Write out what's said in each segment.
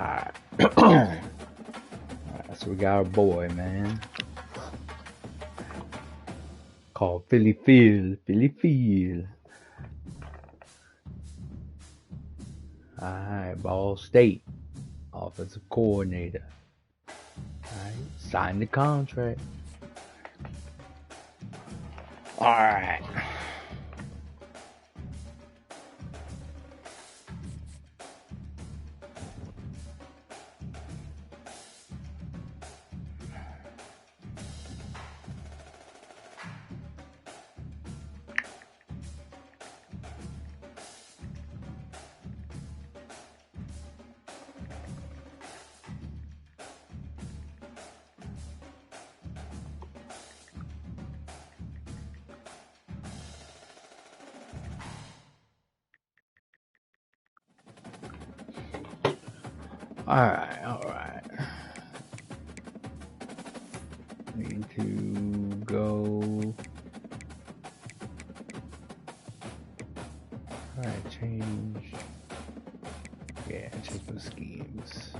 Alright. Alright, so we got our boy, man. Called Philly Field. Philly Field. Alright, Ball State. Offensive coordinator. Alright, signed the contract. Alright. Alright. Need to go. Alright, change. Yeah, change the schemes.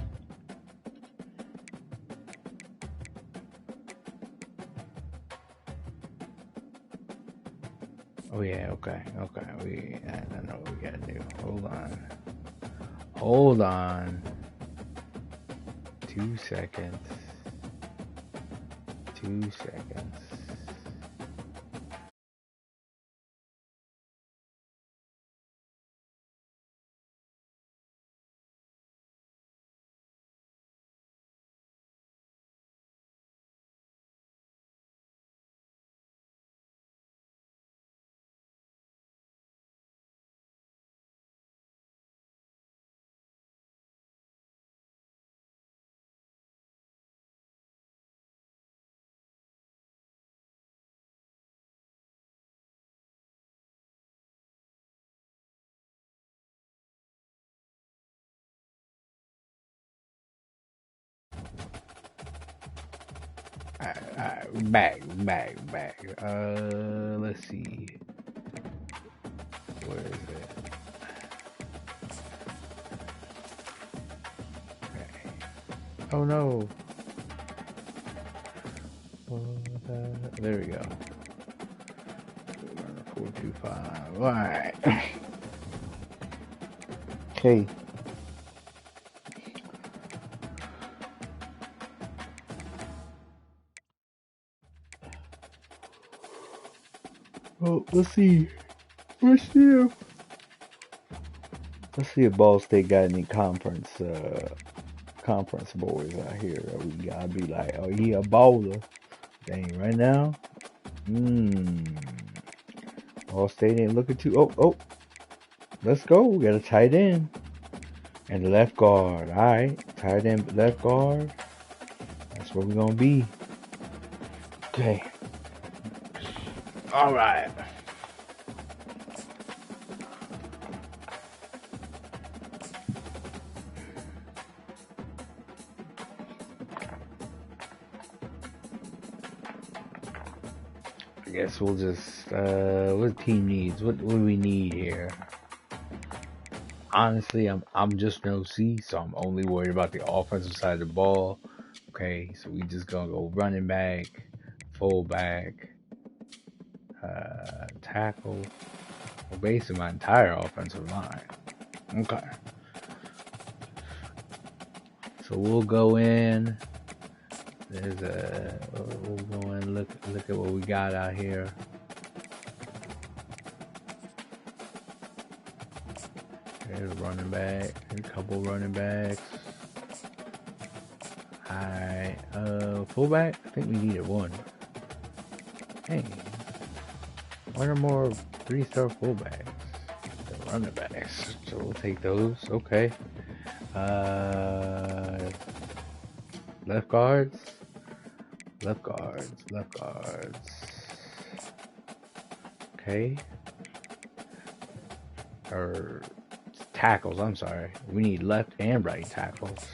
Oh yeah, okay. I know what we gotta do. Hold on. 2 seconds. 2 seconds. Alright, back. Let's see. Where is it? Okay. Oh no. There we go. 425. Alright. Okay. Well, let's see. Let's see if Ball State got any conference boys out here that we gotta be like, oh, he a baller. Dang, right now. Ball State ain't looking too. Oh. Let's go. We got a tight end and the left guard. All right, tight end, left guard. That's where we're gonna be. Okay. All right. I guess we'll just what the team needs. What do we need here? Honestly, I'm just an OC, so I'm only worried about the offensive side of the ball. Okay, so we just gonna go running back, fullback, tackle. Well, basically my entire offensive line. Okay. So we'll go in. We'll go in. Look at what we got out here. There's a running back. There's a couple running backs. Alright. Fullback? I think we needed one. Hey. One or more 3-star fullbacks. The running backs. So we'll take those. Okay. Left guards. Okay. Or tackles, I'm sorry. We need left and right tackles.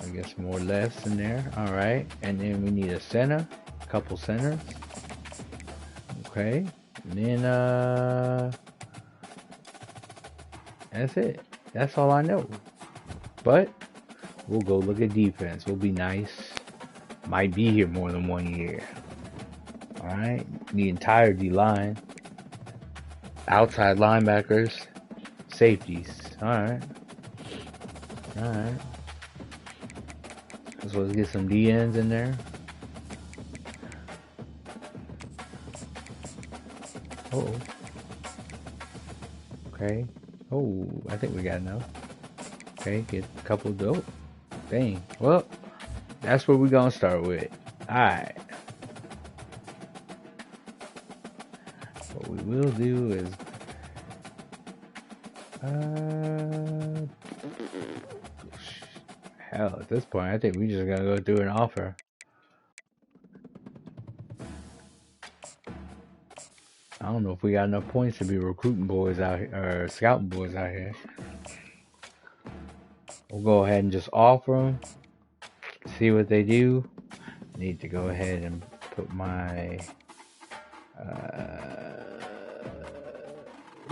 I guess more lefts in there. Alright. And then we need a center. A couple centers. Okay. And then that's it. That's all I know. But we'll go look at defense. We'll be nice. Might be here more than 1 year. Alright? The entire D-line. Outside linebackers. Safeties. Alright. Alright. So let's get some DNs in there. Uh-oh. Okay. Oh, I think we got enough. Okay, get a couple of those. Dang. Well, that's what we're gonna start with. Alright. What we will do is hell, at this point I think we just gotta go do an offer. I don't know if we got enough points to be recruiting boys out here, or scouting boys out here. We'll go ahead and just offer them, see what they do. Need to go ahead and put my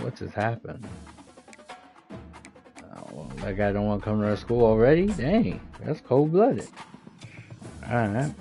what just happened? Oh, well, that guy don't want to come to our school already? Dang, that's cold-blooded. Alright.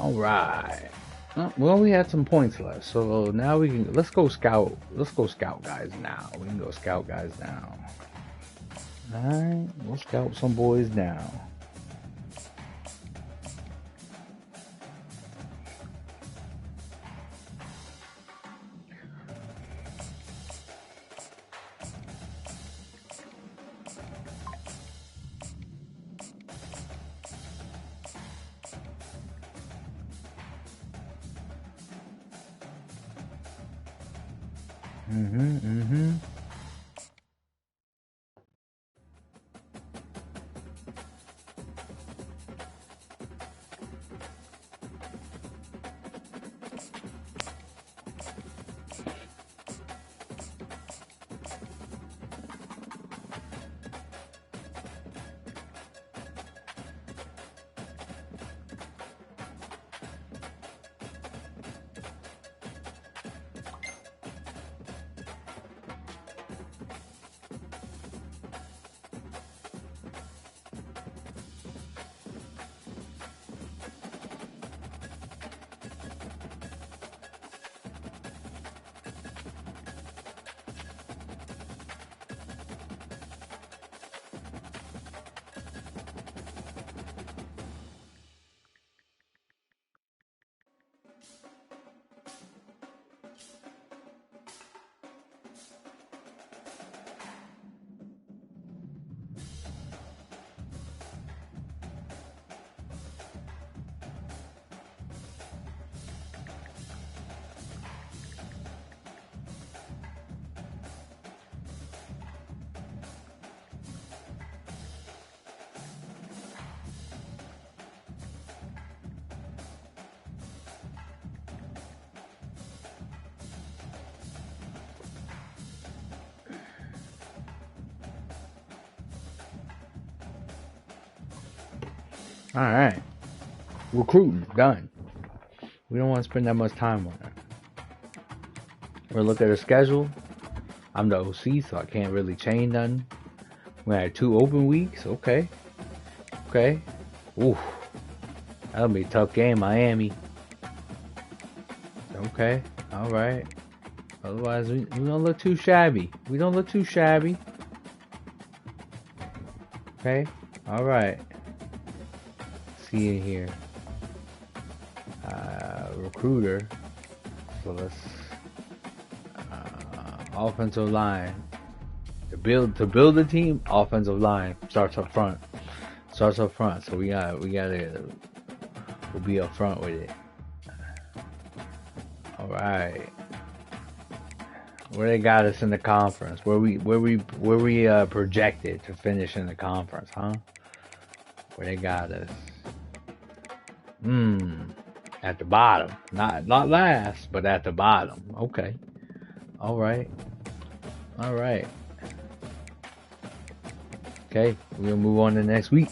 Alright. We only had some points left, so now we can let's go scout guys now. We can go scout guys now. Alright, we'll scout some boys now. Alright. Recruiting, done. We don't want to spend that much time on it. We'll look at the schedule. I'm the OC, so I can't really change nothing. We had 2 open weeks. Okay. Okay. Oof. That'll be a tough game, Miami. Okay. Alright. Otherwise, we don't look too shabby. We don't look too shabby. Okay. All right. See it here. Recruiter. So let's offensive line. To build a team, offensive line starts up front. So we'll be up front with it. All right. Where they got us in the conference? Where we projected to finish in the conference, huh? Where they got us? At the bottom. Not last, but at the bottom. Okay. All right. Okay, we're gonna move on to next week.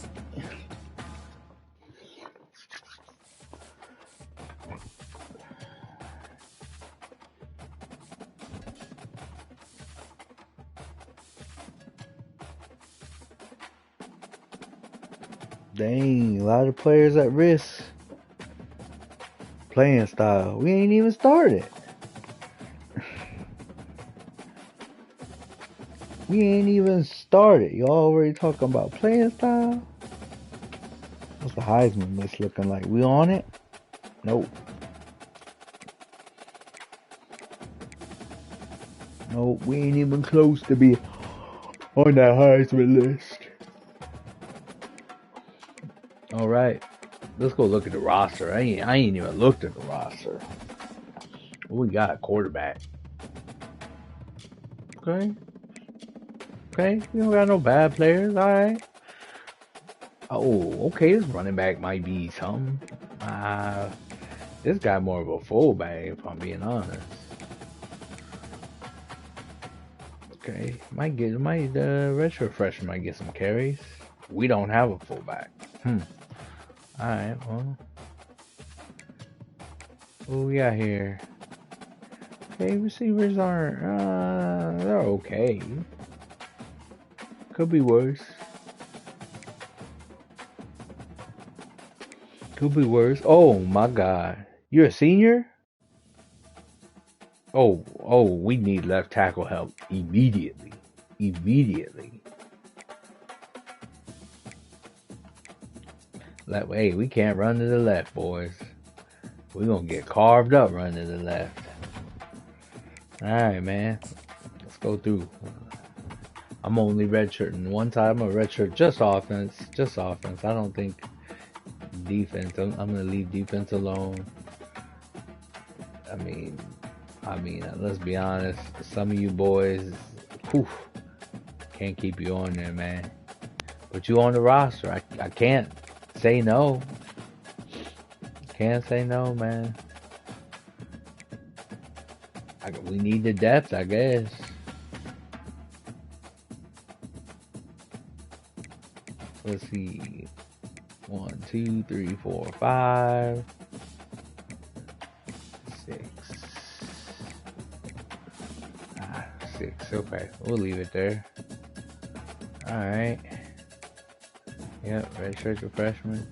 Dang, a lot of players at risk. Playing style. We ain't even started. We ain't even started. You already talking about playing style? What's the Heisman list looking like? We on it? Nope. Nope, we ain't even close to be on that Heisman list. Alright. Let's go look at the roster. I ain't even looked at the roster. We got a quarterback. Okay. We don't got no bad players. Alright. Oh, okay. This running back might be something. This guy more of a fullback, if I'm being honest. Okay. The redshirt freshman might get some carries. We don't have a fullback. Alright, well. What we got here? Okay, receivers aren't, they're okay. Could be worse. Oh my God. You're a senior? Oh, we need left tackle help immediately. Hey, we can't run to the left, boys. We're gonna get carved up running to the left. Alright, man. Let's go through. I'm only redshirting one time. I'm a redshirt just offense. I don't think defense. I'm gonna leave defense alone. I mean, let's be honest. Some of you boys, can't keep you on there, man. But you on the roster. I can't say no. Can't say no, man. We need the depth, I guess. Let's see. 1, 2, 3, 4, 5, 6. 6. Okay, we'll leave it there. All right. Yep, redshirt the freshman.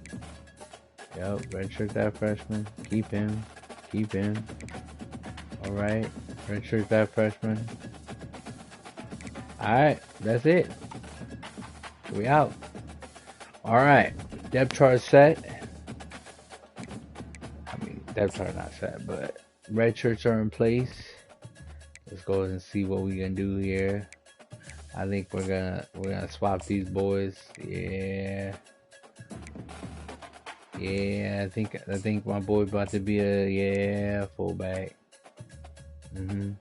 Yep, redshirt that freshman. Keep him. All right, redshirt that freshman. All right, that's it. We out. All right, depth chart set. Depth chart not set, but red shirts are in place. Let's go ahead and see what we can do here. I think we're gonna swap these boys. Yeah. I think my boy about to be a fullback. I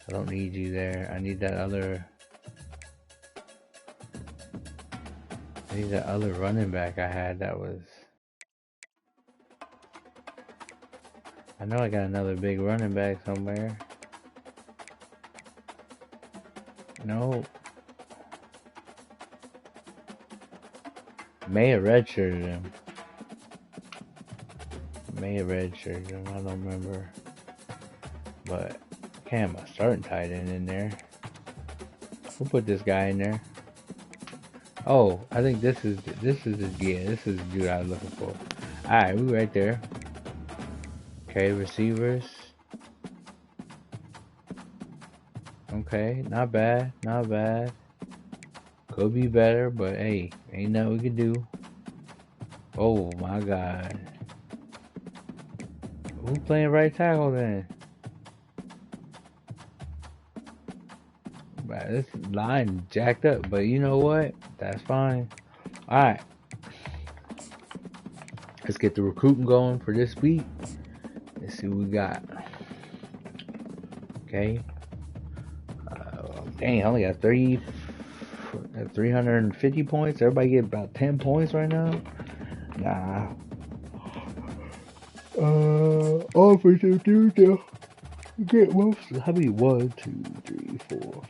don't need you there. I need that other running back I had that was. I know I got another big running back somewhere. No. May have redshirted him. I don't remember. But can't have my starting tight end in there. We'll put this guy in there. Oh, I think this is the dude I was looking for. Alright, we right there. Okay, receivers. Okay, not bad. Could be better, but hey, ain't nothing we can do. Oh my God. Who's playing right tackle then? Man, this line jacked up, but you know what? That's fine. Alright. Let's get the recruiting going for this week. Let's see what we got. Okay. Dang, I only got 350 points. Everybody get about 10 points right now. Nah. Offensive dude though. Get most. How many? 1, 2, 3, 4,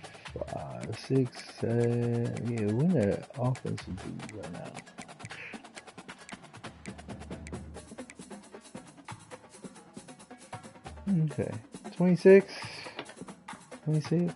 5, 6, 7. Yeah, we're in the offensive dude right now. Okay. 26. 26.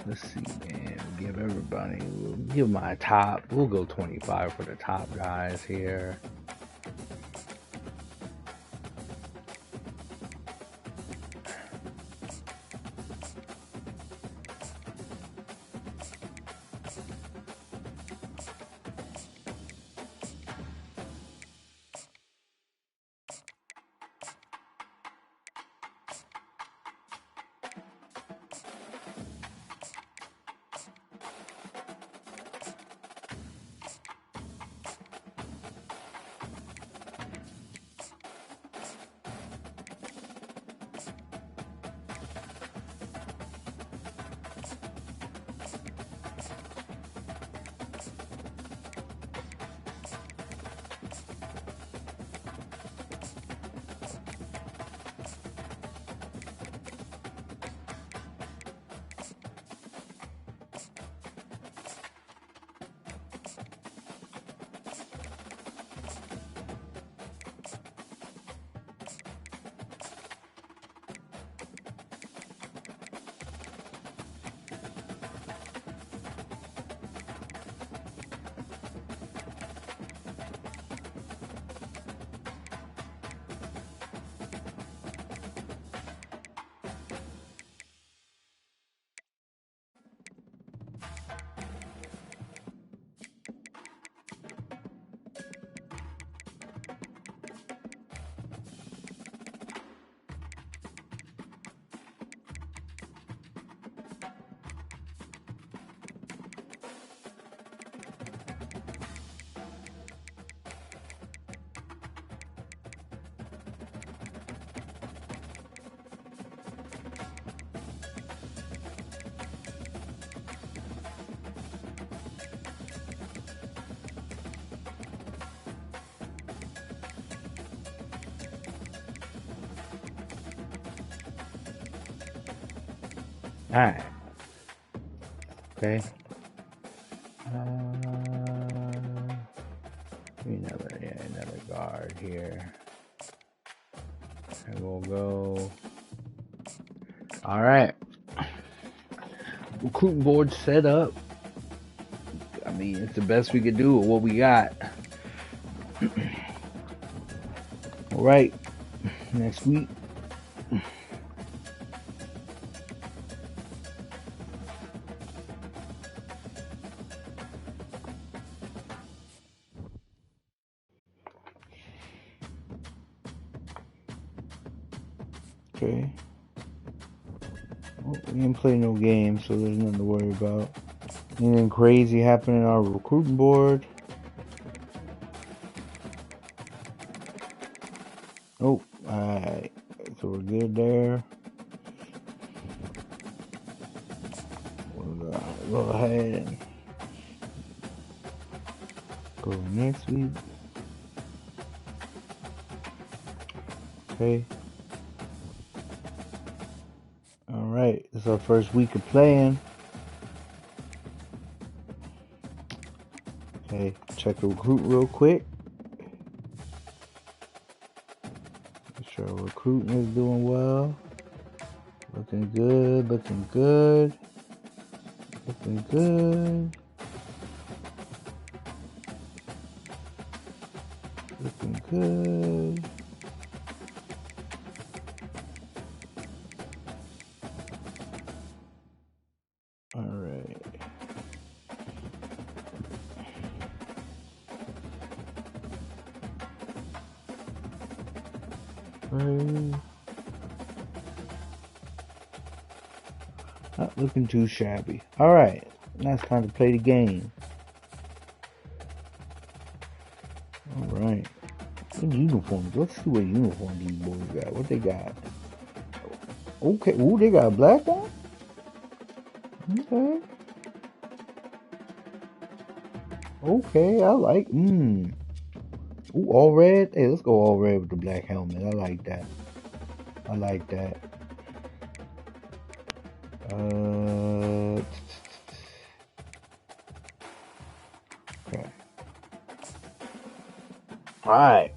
Let's see, man. Give everybody. We'll give my top. We'll go 25 for the top guys here. Alright. Okay. Another guard here. And we'll go. Alright. Recruiting board set up. I mean, it's the best we could do with what we got. Alright. Next week. Okay. Well, we didn't play no games, so there's nothing to worry about. Anything crazy happening on our recruiting board? Nope. Alright. So we're good there. We'll go ahead and go next week. Okay. Alright. This is our first week of playing. Okay. Check the recruit real quick. Make sure our recruiting is doing well. Looking good, looking good. Looking good. Looking good. All right. Not looking too shabby. All right. Now it's time to play the game. All right. What uniforms? Let's see what uniform these boys got. What they got? Okay. Ooh, they got a black one? Okay. Okay, I like. Ooh, all red? Hey, let's go all red with the black helmet. I like that. I like that. Okay. Alright.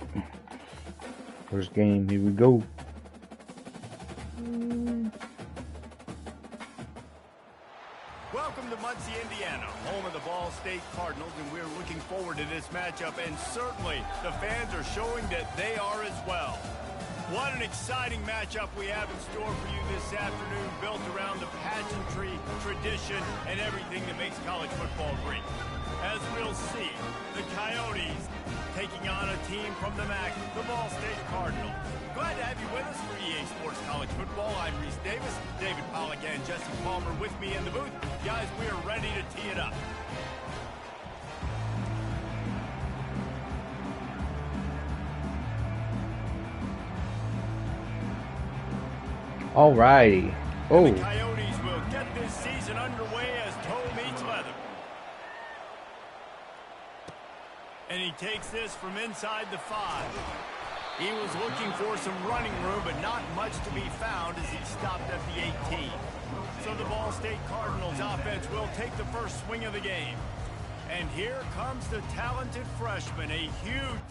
First game, here we go. Welcome to Muncie, Indiana, home of the Ball State Cardinals, and we're looking forward to this matchup, and certainly the fans are showing that they are as well. What an exciting matchup we have in store for you this afternoon, built around the pageantry, tradition, and everything that makes college football great. As we'll see, the Coyotes taking on a team from the MAC, the Ball State Cardinals. Glad to have you with us for EA Sports College Football. I'm Reese Davis, David Pollack and Jesse Palmer with me in the booth. Guys, we are ready to tee it up. Alrighty. Oh. The Coyotes will get this season underway as toe meets leather. And he takes this from inside the 5. He was looking for some running room, but not much to be found as he stopped at the 18. So the Ball State Cardinals offense will take the first swing of the game. And here comes the talented freshman, a huge...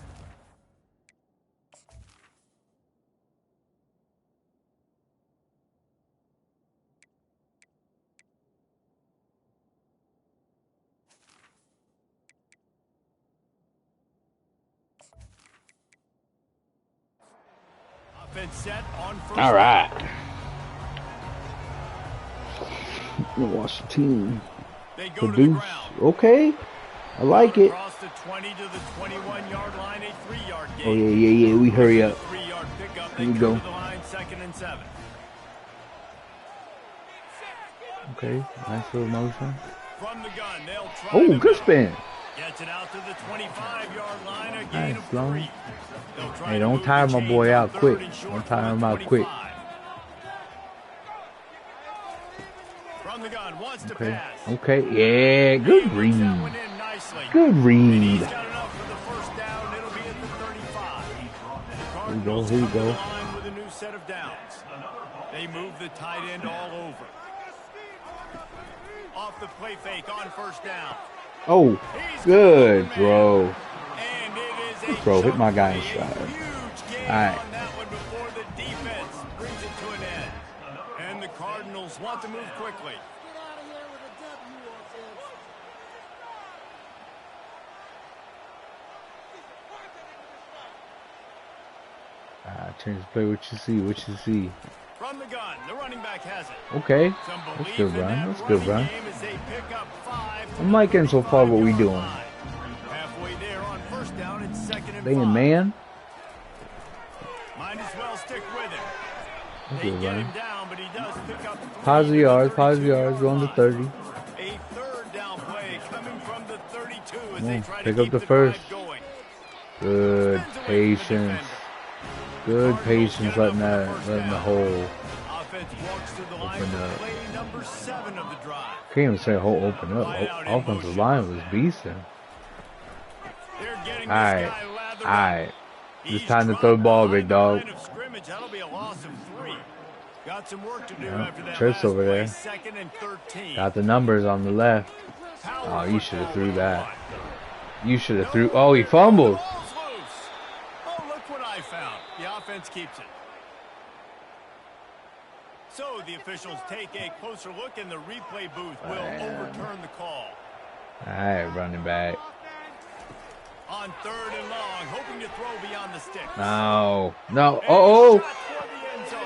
Set on first. All right. Watch the team produce. Okay, I like it. Across the 20 to the 21-yard line, a 3-yard gain. Oh yeah. We hurry up. 3-yard pickup. Here we go. To the line, 2nd and 7. Okay, nice little motion. From the gun, they'll try. Oh, good spin. Gets it out to the 25-yard line, a gain of 3. Hey, don't tire my boy out quick. Don't tire him out quick. From the gun, wants to Okay. pass. Okay. Yeah. Good read. Good read. He's got enough for the first down. It'll be at the 35. Here we go. With a new set of downs. They move the tight end all over. Off the play fake on first down. Oh, good throw. And it is Good throw. Hit my guy in stride. All right. On that one before the defense brings it to an end. And the Cardinals want to move quickly. Change the play. What you see. From the gun, the running back has it. Okay. That's good run. That's good run. I'm liking so far what we doing. Halfway there on first down, it's 2nd and 5. They in man. Might as well stick with it. That's They good get run. him down, but he does pick up 3. Positive yards, going to 30. A 3rd down play coming from the 32 as Yeah, they try to pick up keep the the first. drive going. Good Spins away from the patience. defender. Good patience letting Cardinals get the enough hole Offense walks to the line open for up. play number 7 of the drive. Can't even say hole open up. Offensive line was beasting. They're getting this Alright. guy lathered up. Alright. It's He's time to throw the ball, big dog. line of scrimmage. That'll be a loss of 3. Got some work to do Yeah, after that Trips last over play, there. 2nd and 13. Got the numbers on the left. Oh, you should have threw that. You should have threw. Oh, he fumbled. Ball's loose. Oh, look what I found. The offense keeps it. So the officials take a closer look, and the replay booth will overturn the call. All right, running back. On 3rd and long, hoping to throw beyond the sticks. No.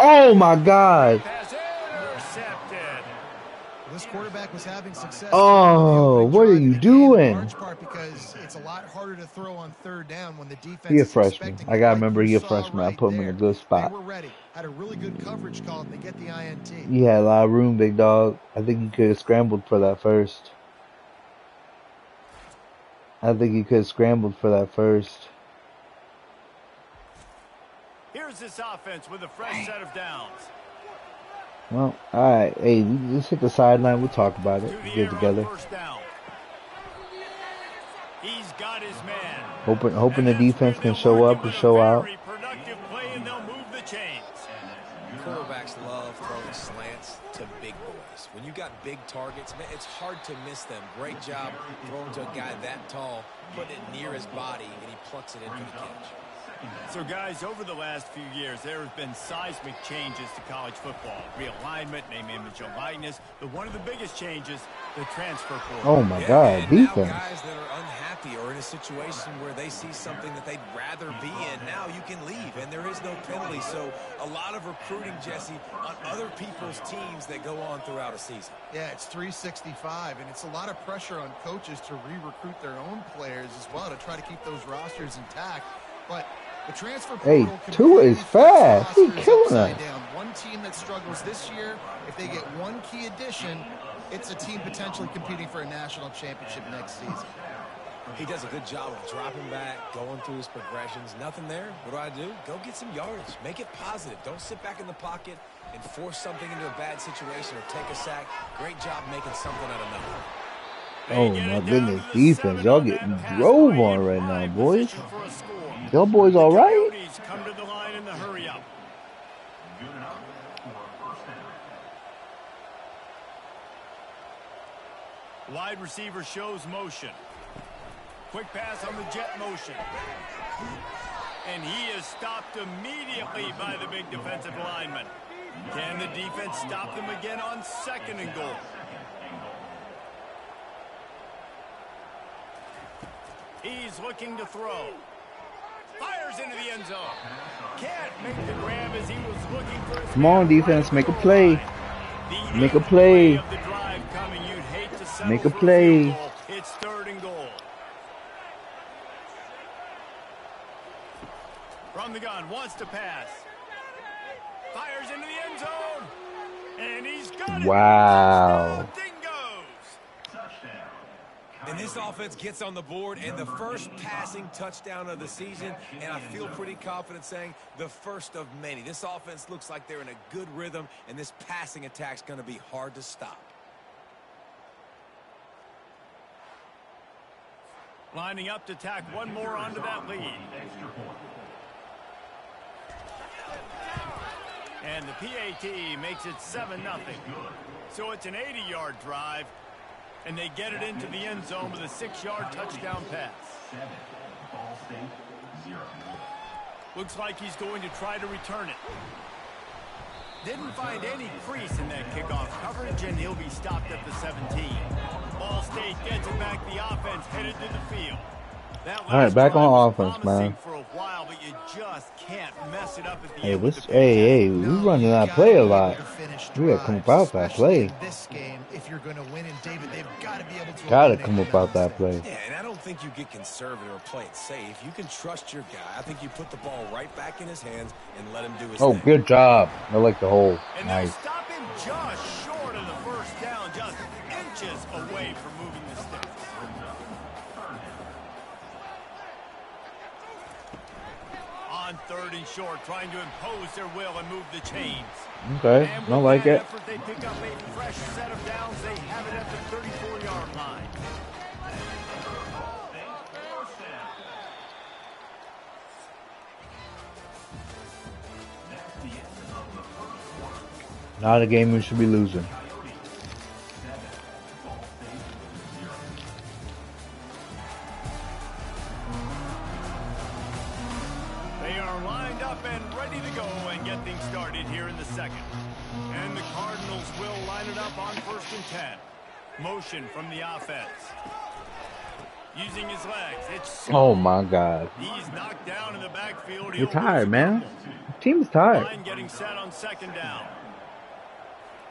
Oh my God. Pass intercepted. This quarterback was having success. Oh, what are you doing? In large part because it's a lot harder to throw on 3rd down when the defense He a is freshman. expecting I gotta it. remember he a You saw freshman. I right put him in a there. good spot. They were ready. Had a really good coverage call, and they get the INT. He had a lot of room, big dog. I think he could have scrambled for that first. Here's this offense with a fresh set of downs. Well, all right. Hey, let's hit the sideline. We'll talk about it. To the Get air on together. 1st down. He's got his man. Hoping the defense can show up and show out. Very productive play, and they'll move the chains. Quarterbacks love throwing slants to big boys. When you got big targets, man, it's hard to miss them. Great job throwing to a guy that tall, putting it near his body, and he plucks it in for the catch. So, guys, over the last few years, there have been seismic changes to college football. Realignment, name, image, and likeness. But one of the biggest changes, the transfer portal. Oh, my God. And Defense. now guys that are unhappy or in a situation where they see something that they'd rather be in, now you can leave, and there is no penalty. So a lot of recruiting, Jesse, on other people's teams that go on throughout a season. Yeah, it's 365, and it's a lot of pressure on coaches to re-recruit their own players as well to try to keep those rosters intact. But the transfer portal Tua is fast. He's killing us. One team that struggles this year, if they get one key addition, it's a team potentially competing for a national championship next season. He does a good job of dropping back, going through his progressions. Nothing there. What do? Go get some yardage. Make it positive. Don't sit back in the pocket and force something into a bad situation or take a sack. Great job making something out of nothing. Oh, my goodness. Defense. Y'all getting drove on right now, boys. Y'all boys all right? Come to the line in the hurry up. Wide receiver shows motion. Quick pass on the jet motion. And he is stopped immediately by the big defensive lineman. Can the defense stop them again on 2nd and goal? He's looking to throw. Fires into the end zone. Can't make the grab as he was looking for his. Come on, defense. Make a play. Make a play. Make a play. It's 3rd and goal. From the gun, wants to pass. Fires into the end zone. And he's got it. Wow. And this offense gets on the board, and the first passing touchdown of the season, and I feel pretty confident saying the first of many. This offense looks like they're in a good rhythm, and this passing attack's going to be hard to stop. Lining up to tack one more onto that lead. And the PAT makes it 7-0. So it's an 80-yard drive. And they get it into the end zone with a 6-yard touchdown pass. Looks like he's going to try to return it. Didn't find any crease in that kickoff coverage, and he'll be stopped at the 17. Ball State gets it back. The offense headed to the field. All right, back on offense, man. For a while, but you just can't mess it up at the Hey, end with the hey, we running that play a lot. We gotta come about that play. This game, if you're going to win, and David, they've got to be able to. Gotta come about that play. Yeah, and I don't think you get conservative or play it safe. You can trust your guy. I think you put the ball right back in his hands and let him do his thing. Oh, good job. I like the hole. And Nice. they'll stop him just short of the first down, just inches away from moving the sticks. On 3rd and short, trying to impose their will and move the chains. Okay, I like it. Effort, they pick up a fresh set of downs. They have it at the 34-yard line. Not a game we should be losing. They are lined lined up and ready to go and get things started here in the second. And the Cardinals will line it up on 1st and 10. Motion from the offense. Using his legs. It's Oh my God. He's knocked down in the backfield. You're tired, man. Your team's tired. Line getting set on 2nd down.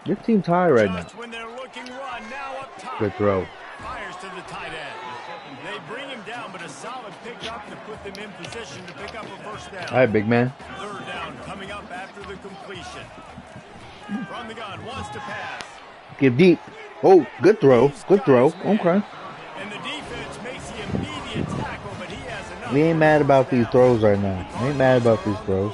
Your team's tired right now. Just when they're looking run, now up top. Good throw. Fires to the tight end. They bring him down, but a solid pickup to put them in position to pick up a 1st down. All right, big man. 3rd down coming up after the completion. From the gun, wants to pass. Give deep. Oh, good throw. Good throw. Okay. And the defense makes the immediate tackle, but he has enough. We ain't mad about these throws right now. We ain't mad about these throws.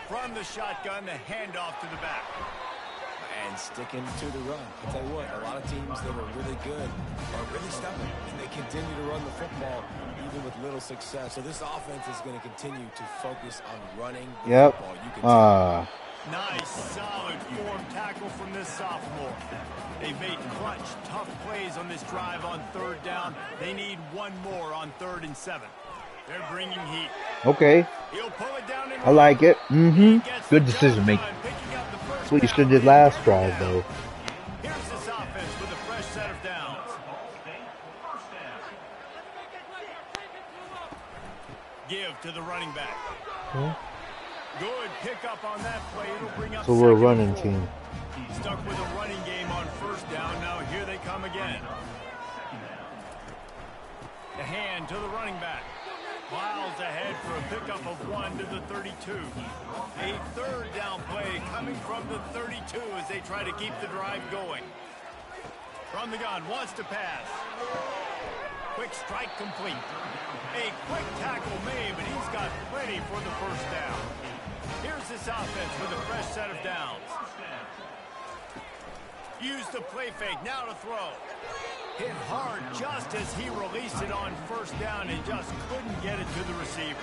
From the shotgun, the handoff to the back. And sticking to the run. I'll tell you what, a lot of teams that are really good are really stubborn, and they continue to run the football even with little success. So this offense is going to continue to focus on running the football. You can Nice, solid form tackle from this sophomore. They've made clutch, tough plays on this drive on 3rd down. They need one more on 3rd and 7. They're bringing heat. Okay. He'll pull it down and I like it. Good decision making. That's what you should have did last drive, though. Here's this offense with a fresh set of downs. Give to the running back. Good pickup on that play. It'll bring up. So we're a running team. Stuck with a running game on 1st down. Now here they come again. The hand to the running back. Miles ahead for a pickup of 1 to the 32. A 3rd down play coming from the 32 as they try to keep the drive going. From the gun, wants to pass. Quick strike complete. A quick tackle made, but he's got plenty for the 1st down. Here's this offense with a fresh set of downs. Use the play fake, now to throw. Hit hard just as he released it on 1st down and just couldn't get it to the receiver.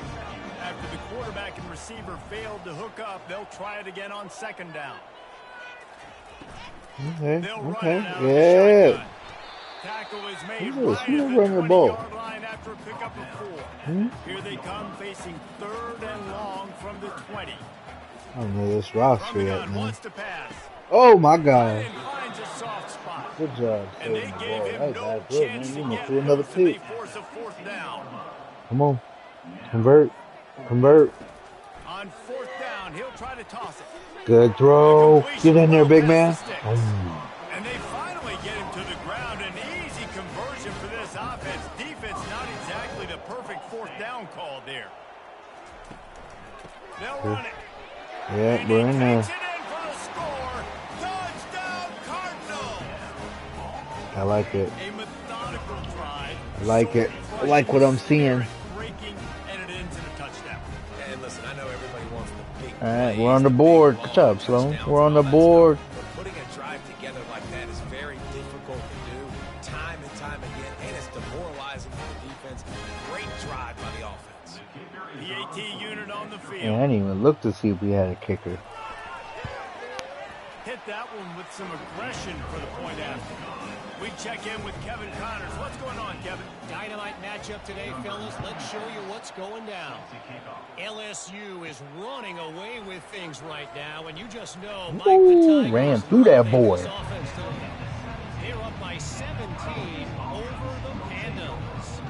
After the quarterback and receiver failed to hook up, they'll try it again on 2nd down. Okay. Yeah. Tackle is made Who's right at the running the ball? 20-yard line after a pickup of 4. Here they come facing 3rd and long from the 20. I don't know this roster From the yet, gun, man. wants to pass. Oh my God. And finds a soft spot. Good job. And they gave him no That was bad, chance man. to You must get do another it, so they pick. force a 4th down. Come on. Convert. On 4th down, he'll try to toss it. Good throw. Get in there, big man. And they finally get him to the ground. An easy conversion for this offense. Defense not exactly the perfect 4th down call there. They'll run it. Yeah, we're in there. Takes it in for the score. Touchdown, Cardinals. I like it. A methodical drive. I like it. I like what I'm seeing. Breaking, and it ends in a touchdown. And listen, I know everybody wants the big All right, plays, we're on the big board. long Good job, Sloan. touchdowns, We're on the all that board. stuff. But putting a drive together like that is very difficult to do time and time again, and it's demoralizing for the defense. Great drive by the offense. The AT unit on the field. Yeah, I didn't even look to see if we had a kicker. Hit that one with some aggression for the point after. We check in with Kevin Connors. What's going on, Kevin? Dynamite matchup today, fellas. Let's show you what's going down. LSU is running away with things right now, and you just know Mike the Tigers ran through that boy. this offense today. They're up by 17 over the Pandas.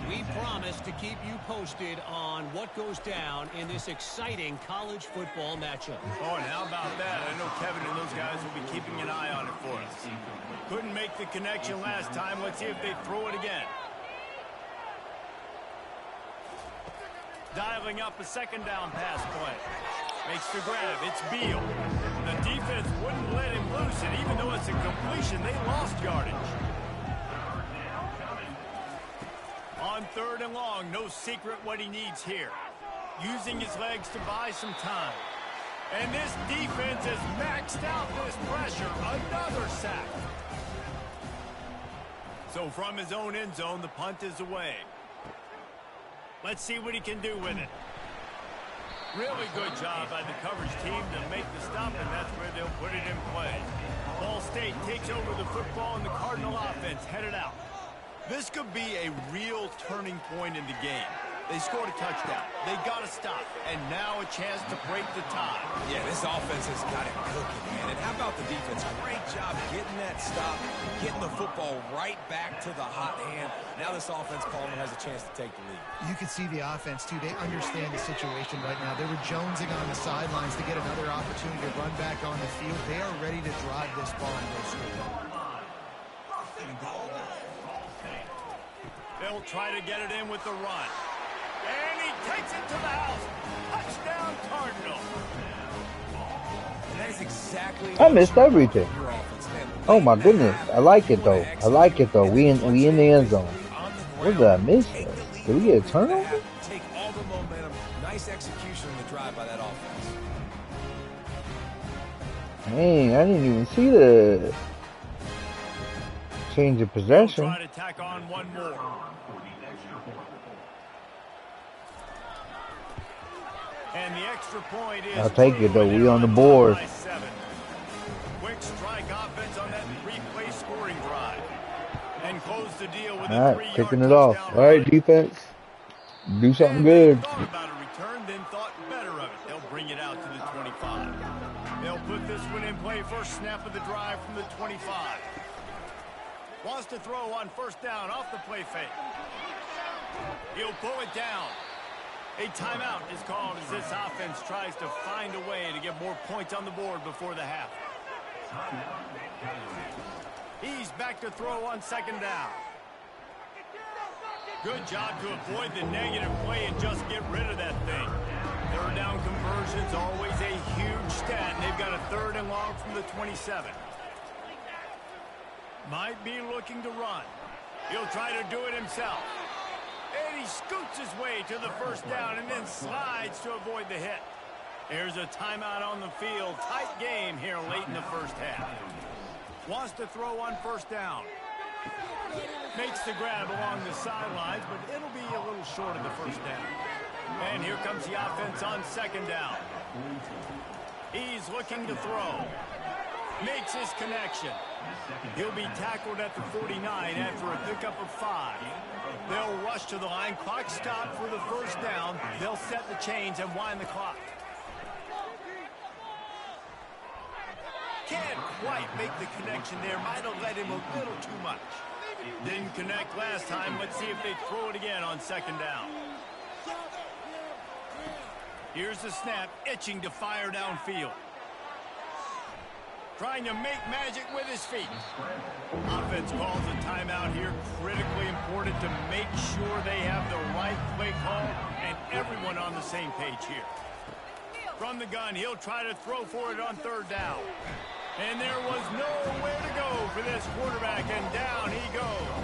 We promise to keep you posted on what goes down in this exciting college football matchup. Oh, and how about that? I know Kevin and those guys will be keeping an eye on it for us. Couldn't make the connection last time. Let's see if they throw it again. Dialing up a 2nd down pass play. Makes the grab. It's Beal. The defense wouldn't let him loose, and even though it's a completion, they lost yardage. On 3rd and long, no secret what he needs here. Using his legs to buy some time. And this defense has maxed out this pressure. Another sack. So from his own end zone, the punt is away. Let's see what he can do with it. Really good job by the coverage team to make the stop, and that's where they'll put it in play. Ball State takes over the football, and the Cardinal offense headed out. This could be a real turning point in the game. They scored a touchdown. They got to stop. And now a chance to break the tie. Yeah, this offense has got it cooking, man. And how about the defense? Great job getting that stop, getting the football right back to the hot hand. Now this offense, Palmer, has a chance to take the lead. You can see the offense, too. They understand the situation right now. They were jonesing on the sidelines to get another opportunity to run back on the field. They are ready to drive this ball and go score. They'll try to get it in with the run. And he takes it to the house. Touchdown, Cardinal. And that is exactly I missed everything. Oh my goodness. I like it though. I like it though. We in the end zone. What did I miss? Did we get a turnover? Take all the momentum. Nice execution on the drive by that offense. Dang, I didn't even see the change of possession. Try to tack on one more. And the extra point is I'll take it though. We on the board. Quick strike offense on that three-play scoring drive. And close the deal with All right, kicking it off. All right, defense. Do something good. Thought about a return, then thought better of it. They'll bring it out to the 25. They'll put this one in play first snap of the drive from the 25. Wants to throw on first down off the play fake. He'll pull it down. A timeout is called as this offense tries to find a way to get more points on the board before the half. He's back to throw on second down. Good job to avoid the negative play and just get rid of that thing. Third down conversion's always a huge stat. They've got a third and long from the 27. Might be looking to run. He'll try to do it himself. And he scoots his way to the first down and then slides to avoid the hit. There's a timeout on the field. Tight game here late in the first half. Wants to throw on first down. Makes the grab along the sidelines, but it'll be a little short of the first down. And here comes the offense on second down. He's looking to throw. Makes his connection. He'll be tackled at the 49 after a pickup of 5. They'll rush to the line. Clock stopped for the first down. They'll set the chains and wind the clock. Can't quite make the connection there. Might have let him a little too much. Didn't connect last time. Let's see if they throw it again on second down. Here's the snap, itching to fire downfield. Trying to make magic with his feet. Offense calls a timeout here. Critically important to make sure they have the right play call and everyone on the same page here. From the gun, he'll try to throw for it on third down. And there was nowhere to go for this quarterback, and down he goes.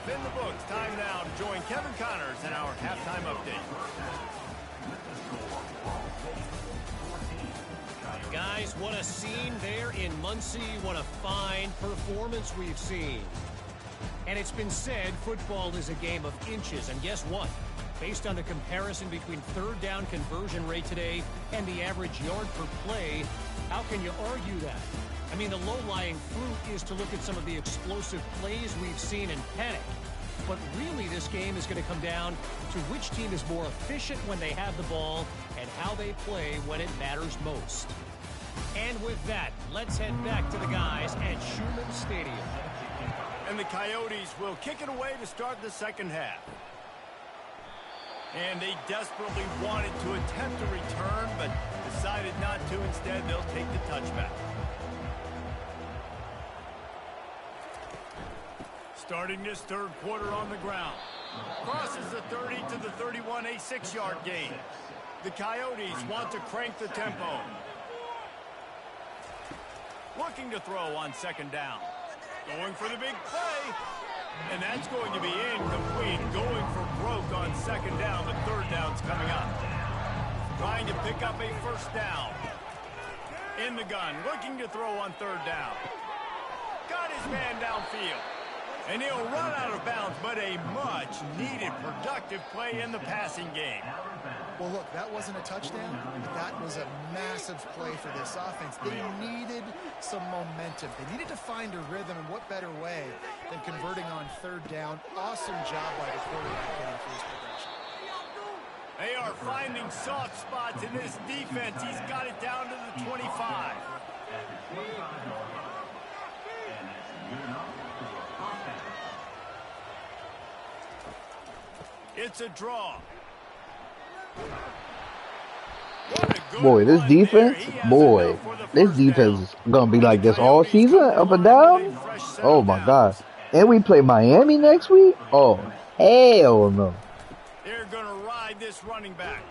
In the books, time now to join Kevin Connors in our halftime update. Guys, what a scene there in Muncie. What a fine performance we've seen. And it's been said football is a game of inches. And guess what? Based on the comparison between third down conversion rate today and the average yard per play, how can you argue that? I mean, the low-lying fruit is to look at some of the explosive plays we've seen in panic. But really, this game is going to come down to which team is more efficient when they have the ball and how they play when it matters most. And with that, let's head back to the guys at Schumann Stadium. And the Coyotes will kick it away to start the second half. And they desperately wanted to attempt a return, but decided not to. Instead, they'll take the touchback. Starting this third quarter on the ground. Crosses the 30 to the 31, a 6-yard gain. The Coyotes want to crank the tempo. Looking to throw on second down. Going for the big play. And that's going to be incomplete. Going for broke on second down, but third down's coming up. Trying to pick up a first down. In the gun, looking to throw on third down. got his man downfield. And he'll run out of bounds, but a much-needed productive play in the passing game. Well, look, that wasn't a touchdown, but that was a massive play for this offense. They needed some momentum. They needed to find a rhythm, and what better way than converting on third down. Awesome job by the quarterback getting through his progression. They are finding soft spots in this defense. He's got it down to the 25. It's a draw. Boy, this defense, is gonna be like this all season, up and down. Oh my God! And we play Miami next week. Oh hell no! They're gonna ride this running back.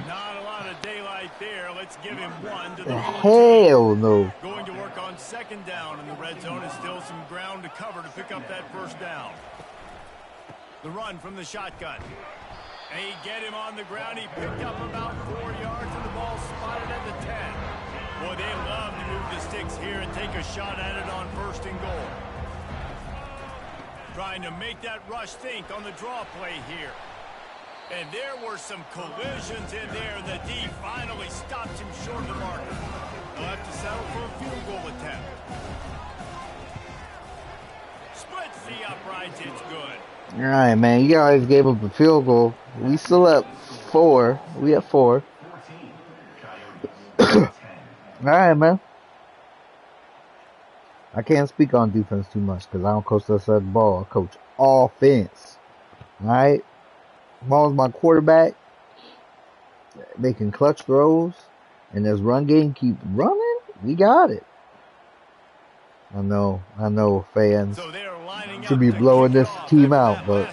Not a lot of daylight there. Let's give him one to the hell no. Going to work on second down in the red zone, and still some ground to cover to pick up that first down. The run from the shotgun. They get him on the ground. He picked up about 4 yards, and the ball spotted at the 10. Boy, they love to move the sticks here and take a shot at it on first and goal. Trying to make that rush think on the draw play here. And there were some collisions in there. The D finally stops him short of the marker. They'll have to settle for a field goal attempt. Splits the uprights. It's good. All right, man. You guys gave up a field goal. We still at 4. We at 4. All right, man. I can't speak on defense too much because I don't coach that side of the ball. I coach offense. All right. As long as my quarterback making clutch throws and this run game keep running, we got it. I know, fans should be blowing this team out, but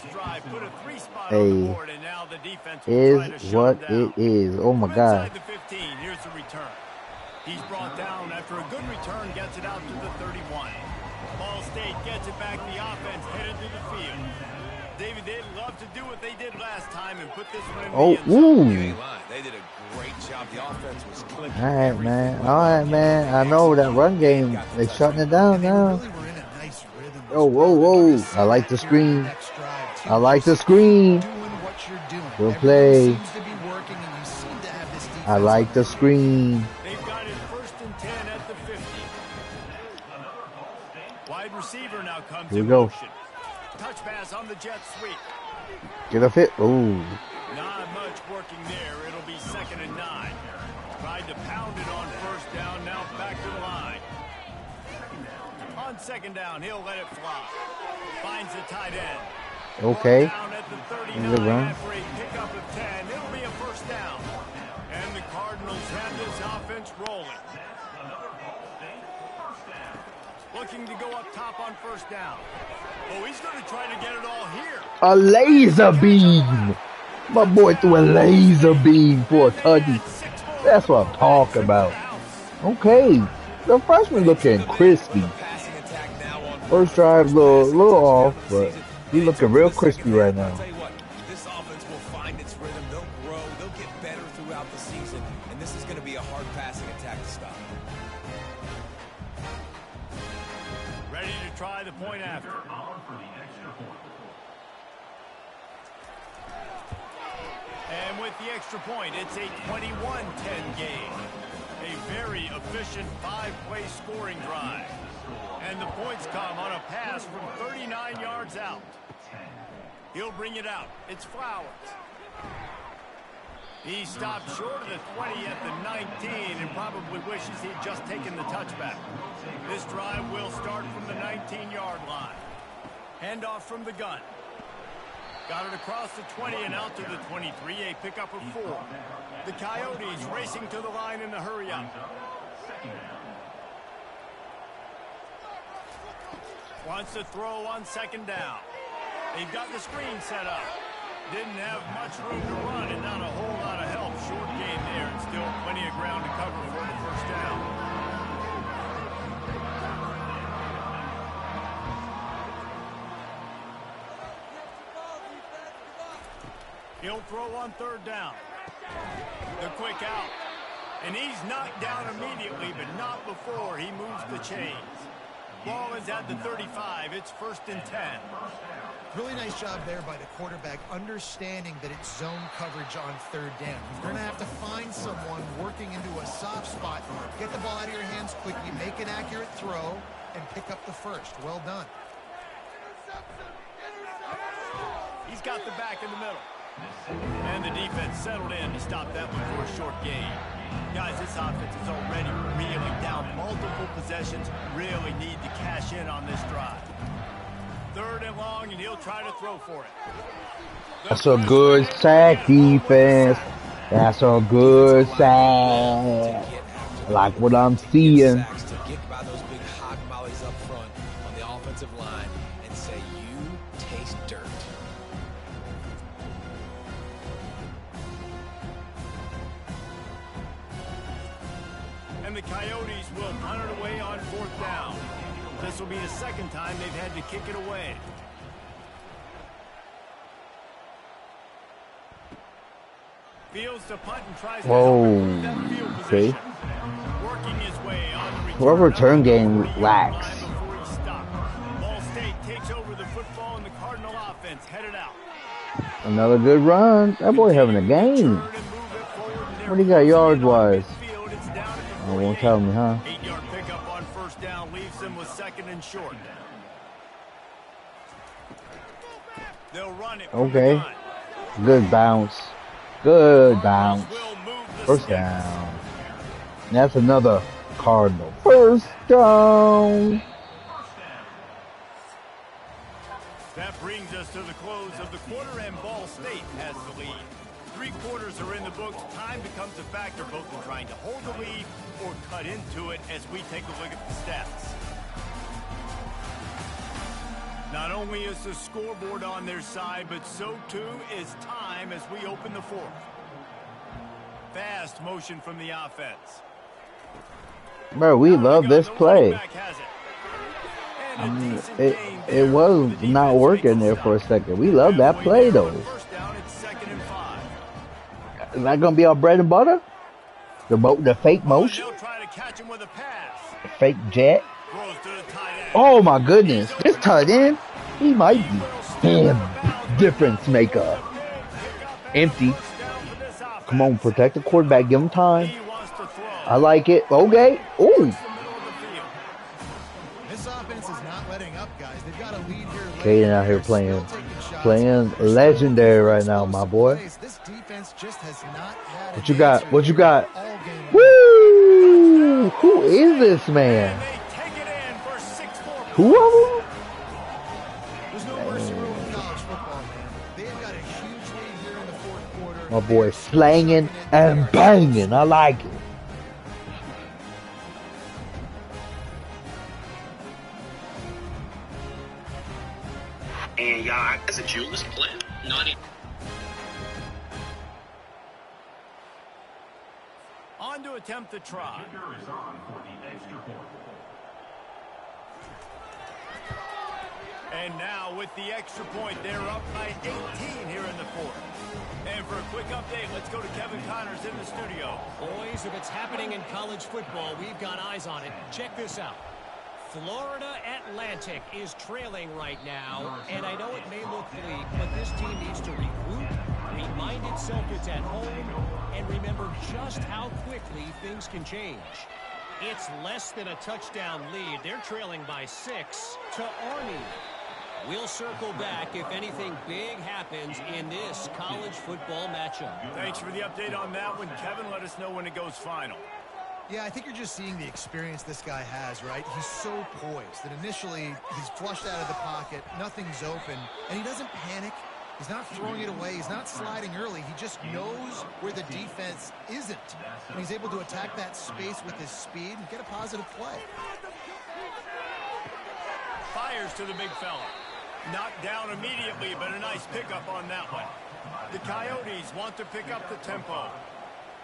hey, is what it is. Oh my God. Here's the return. He's brought down after a good return, gets it out to the 31. Ball State gets it back. The offense headed to the field. David, they'd love to do what they did last time and put this one in the end zone. They did a great job. The offense was clicking. All right, man. I know that run game. They're shutting it down now. Whoa. I like the screen. Good play. I like the screen. They've got it 1st and 10 at the 50. Wide receiver now comes Here we in go. motion. Touch pass on the jet sweep. Get a fit. Ooh. Not much working there. It'll be 2nd and 9. Tried to pound it on first down. Now back to the line. On 2nd down, he'll let it fly. Finds the tight end. Okay. Down at the 39 after a pickup of 10. It'll be a first down. And the Cardinals have this offense rolling. Looking to go up top on first down. Oh, he's going to try to get it all here. A laser beam. My boy threw a laser beam for a touchdown. That's what I'm talking about. Okay. The freshman looking crispy. First drive a little off, but he's looking real crispy right now. This offense will find its rhythm. They'll grow. They'll get better throughout the season. And this is going to be a hard passing attack to stop. Ready to try the point after. And with the extra point, it's a 21-10 game. A very efficient 5-play scoring drive. And the points come on a pass from 39 yards out. He'll bring it out. It's Flowers. He stopped short of the 20 at the 19 and probably wishes he'd just taken the touchback. This drive will start from the 19-yard line. Handoff from the gun. Got it across the 20 and out to the 23, a pickup of 4. The Coyotes racing to the line in the hurry-up. Wants to throw on 2nd down. They've got the screen set up. Didn't have much room to run and not a whole lot of help. Short gain there and still plenty of ground to cover for the first down. He'll throw on 3rd down. The quick out. And he's knocked down immediately, but not before he moves the chains. Ball is at the 35. It's 1st and 10. Really nice job there by the quarterback, understanding that it's zone coverage on 3rd down. You're going to have to find someone working into a soft spot, get the ball out of your hands quickly, make an accurate throw, and pick up the first. Well done. He's got the back in the middle. And the defense settled in to stop that one for a short gain. Guys, this offense is already really down multiple possessions. Really need to cash in on this drive. 3rd and long, and he'll try to throw for it. That's a good sack defense. That's a good sack. I like what I'm seeing. To get by those big hog mollies up front on the offensive line and say, you taste dirt. And the Coyotes will punt it away on 4th down. This will be the 2nd time they've had to kick it away. Fields to punt and tries to Whoa. that field Okay. position. Working his way on the return. Well, return game lacks. Before he stopped. Ball State takes over the football, and the Cardinal offense headed out. Another good run. That boy having a game. What do you got yards-wise? I won't tell me, huh? 8-yard pickup on 1st down leaves them with 2nd and short. They'll run it. Okay. Good bounce. Good bounce. 1st down. That's another Cardinal 1st down. That brings us to the close of the quarter, and Ball State has the lead. 3 quarters are in the books. Time becomes a factor both in trying to hold the lead or cut into it as we take a look at the stats. Not only is the scoreboard on their side, but so too is time as we open the 4th. Fast motion from the offense. Bro, we love this play. It was not working there for a second. We love that play, though. Is that going to be our bread and butter? The fake motion? The fake jet? Oh, my goodness. This tight end, he might be damn difference maker. Empty. Come on, protect the quarterback. Give him time. I like it. Okay. Ooh. This offense is not letting up, guys. They've got a lead here. Caden out here playing legendary right now, my boy. This defense just has not had What you got? What you got? all game. Woo! Who is this man? Who of them? There's no mercy rule in college football, man. They've got a huge lead here in the 4th quarter. My boy slanging and banging. I like it. And y'all, as a Julius play, not even. On to attempt the try. And now with the extra point, they're up by 18 here in the 4th. And for a quick update, let's go to Kevin Connors in the studio. Boys, if it's happening in college football, we've got eyes on it. Check this out. Florida Atlantic is trailing right now, and I know it may look bleak, but this team needs to regroup, remind itself it's at home, and remember just how quickly things can change. It's less than a touchdown lead. They're trailing by 6 to Army. We'll circle back if anything big happens in this college football matchup. Thanks for the update on that one, Kevin. Let us know when it goes final. Yeah, I think you're just seeing the experience this guy has, right? He's so poised that initially he's flushed out of the pocket, nothing's open, and he doesn't panic. He's not throwing it away. He's not sliding early. He just knows where the defense isn't. And he's able to attack that space with his speed and get a positive play. Fires to the big fella. Knocked down immediately, but a nice pickup on that one. The Coyotes want to pick up the tempo.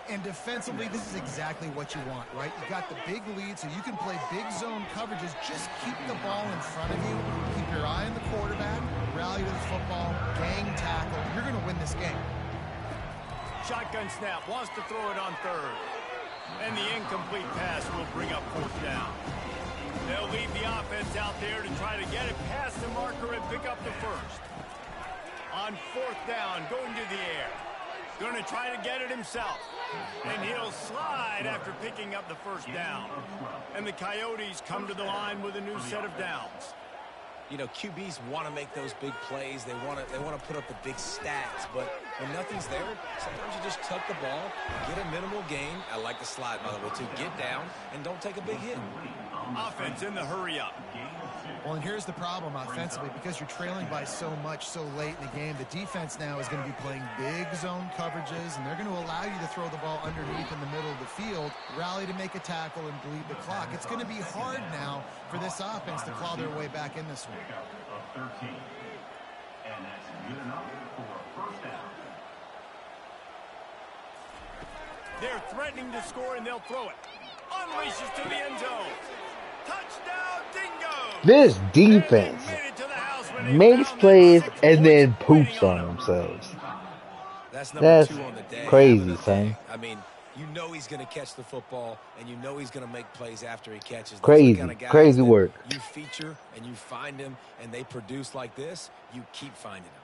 And defensively, this is exactly what you want, right? You got the big lead, so you can play big zone coverages. Just keep the ball in front of you. Keep your eye on the quarterback. Rally to the football. Gang tackle. You're going to win this game. Shotgun snap. Wants to throw it on 3rd. And the incomplete pass will bring up 4th down. They'll leave the offense out there to try to get it past the marker and pick up the first. On fourth down, going to the air. Going to try to get it himself. And he'll slide after picking up the first down. And the Coyotes come to the line with a new set of downs. You know, QBs want to make those big plays. They want to put up the big stats. But when nothing's there, sometimes you just tuck the ball, get a minimal gain. I like the slide, by the way, to get down and don't take a big hit. Offense in the hurry up. Well, and here's the problem offensively. Because you're trailing by so much so late in the game, the defense now is going to be playing big zone coverages, and they're going to allow you to throw the ball underneath in the middle of the field, rally to make a tackle, and bleed the clock. It's going to be hard now for this offense to claw their way back in this one. They're threatening to score, and they'll throw it. Unleashes to the end zone. Touchdown, Dingo! This defense makes plays and then poops on themselves. That's That's number 2 on the day. crazy, son. I mean, you know he's going to catch the football, and you know he's going to make plays after he catches. Those Crazy, are the kind of guys crazy that work. You feature and you find him, and they produce like this, you keep finding him.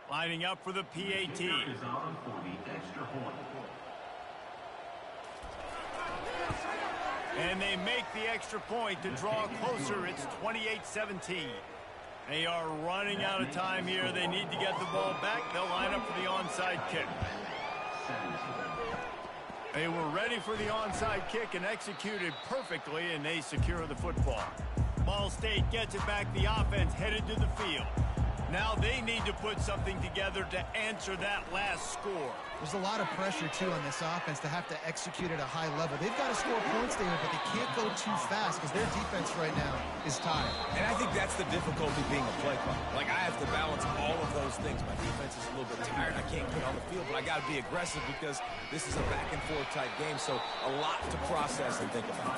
Lining up for the PAT. And they make the extra point to draw closer. It's 28-17. They are running out of time here. They need to get the ball back. They'll line up for the onside kick. They were ready for the onside kick and executed perfectly, and they secure the football. Ball State gets it back. The offense headed to the field. Now they need to put something together to answer that last score. There's a lot of pressure, too, on this offense to have to execute at a high level. They've got to score points there, but they can't go too fast because their defense right now is tired. And I think that's the difficulty being a play caller. Like, I have to balance all of those things. My defense is a little bit tired. I can't get on the field, but I got to be aggressive because this is a back-and-forth type game, so a lot to process and think about.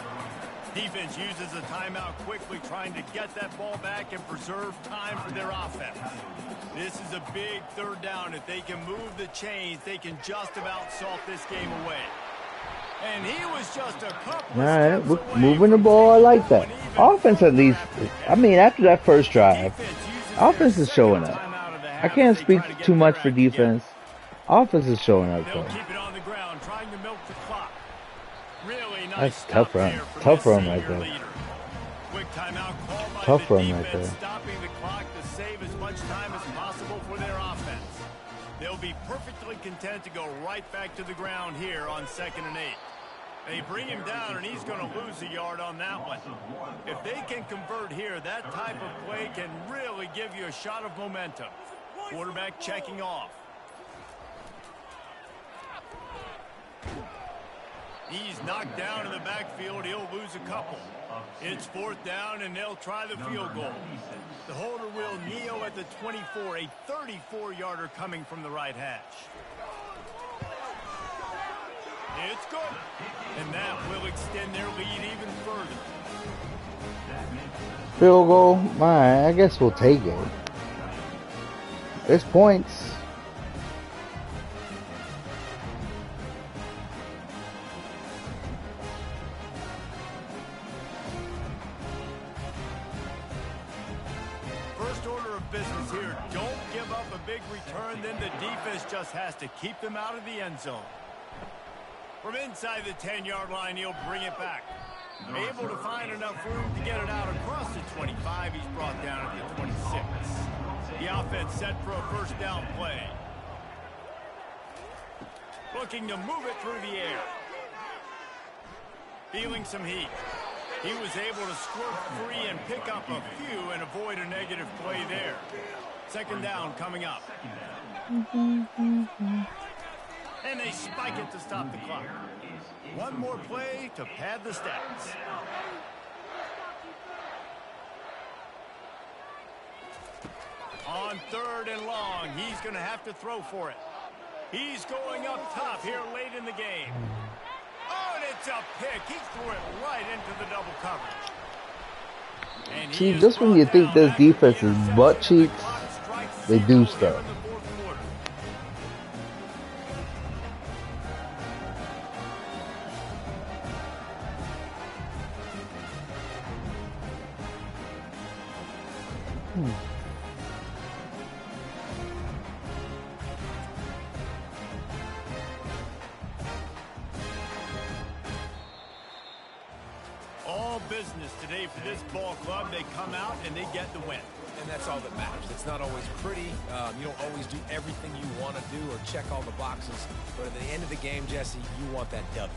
Defense uses a timeout quickly, trying to get that ball back and preserve time for their offense. This is a big third down. If they can move the chains, they can just about salt this game away. And he was just a couple All of right, steps we're away moving the from ball. I taking like that. one even Offense, at least. I mean, after that first drive, Defense uses offense their is showing second up. timeout of the I half can't as they speak try to get too much their for act together. defense. Offense is showing up, They'll though. keep it on the ground, trying to milk the clock. Really nice That's stop tough run. there from Tough the run right senior there. leader. Quick timeout called by Tough the run right defense, there. stopping the clock to save as much time as possible for their offense. They'll be perfectly content to go right back to the ground here on 2nd and 8. They bring him down, and he's going to lose a yard on that one. If they can convert here, that type of play can really give you a shot of momentum. Quarterback checking off. He's knocked down in the backfield. He'll lose a couple. It's 4th down, and they'll try the field goal. The holder will kneel at the 24, a 34-yarder coming from the right hash. It's good. And that will extend their lead even further. Field goal? My, I guess we'll take it. It's points. First order of business here, don't give up a big return, then the defense just has to keep them out of the end zone. From inside the 10-yard line, he'll bring it back. Able to find enough room to get it out across the 25. He's brought down at the 26. The offense set for a first down play. Looking to move it through the air. Feeling some heat. He was able to squirt free and pick up a few and avoid a negative play there. 2nd down coming up. And they spike it to stop the clock. One more play to pad the stats. On 3rd and long, he's going to have to throw for it. He's going up top here late in the game. Oh, and it's a pick. He threw it right into the double coverage. And See, just when you think this defense is butt cheeks, they do stuff. this ball club, they come out and they get the win. And that's all that matters. It's not always pretty. You don't always do everything you want to do or check all the boxes. But at the end of the game, Jesse, you want that W.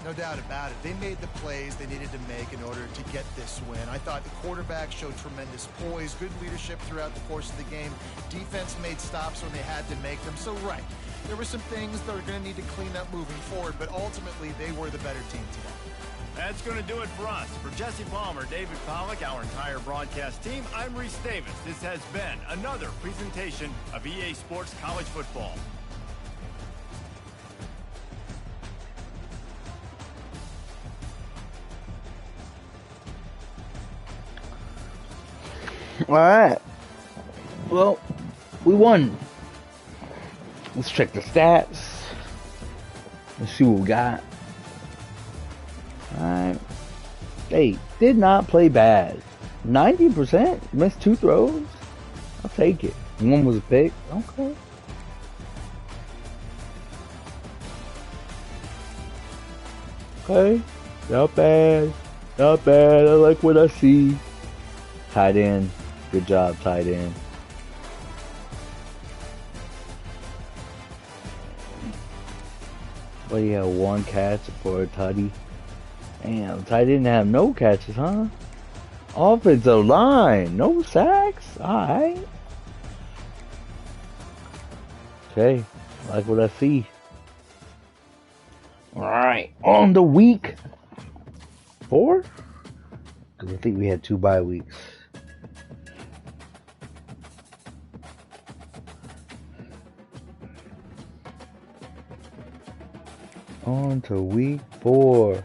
No doubt about it. They made the plays they needed to make in order to get this win. I thought the quarterback showed tremendous poise, good leadership throughout the course of the game. Defense made stops when they had to make them. So, right, there were some things that are going to need to clean up moving forward, but ultimately they were the better team today. That's going to do it for us. For Jesse Palmer, David Pollack, our entire broadcast team, I'm Reese Davis. This has been another presentation of EA Sports College Football. All right. Well, we won. Let's check the stats. Let's see what we got. All right. They did not play bad. 90%? Missed 2 throws? I'll take it. One was a pick. Okay. Okay. Not bad. Not bad. I like what I see. Tight end. Good job, tight end. Well, you have 1 catch for a tutty. Damn, tight didn't have no catches, huh? Offensive line, no sacks? Alright. Okay, I like what I see. Alright, on the week 4? Because I think we had 2 bye weeks. On to week 4.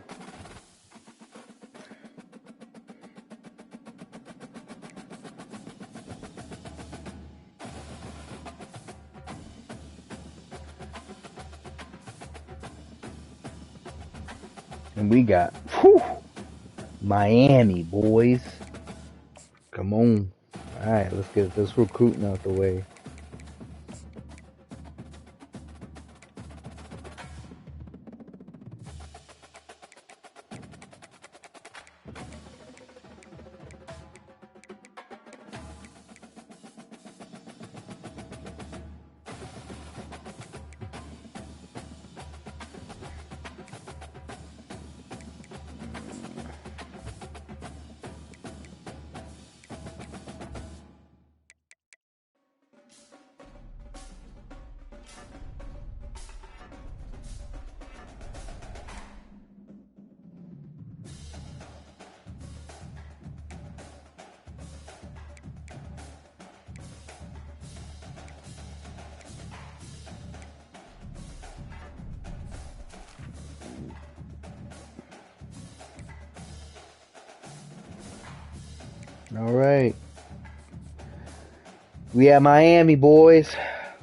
And we got Miami, boys. Come on. Alright, let's get this recruiting out the way. All right. We at Miami, boys.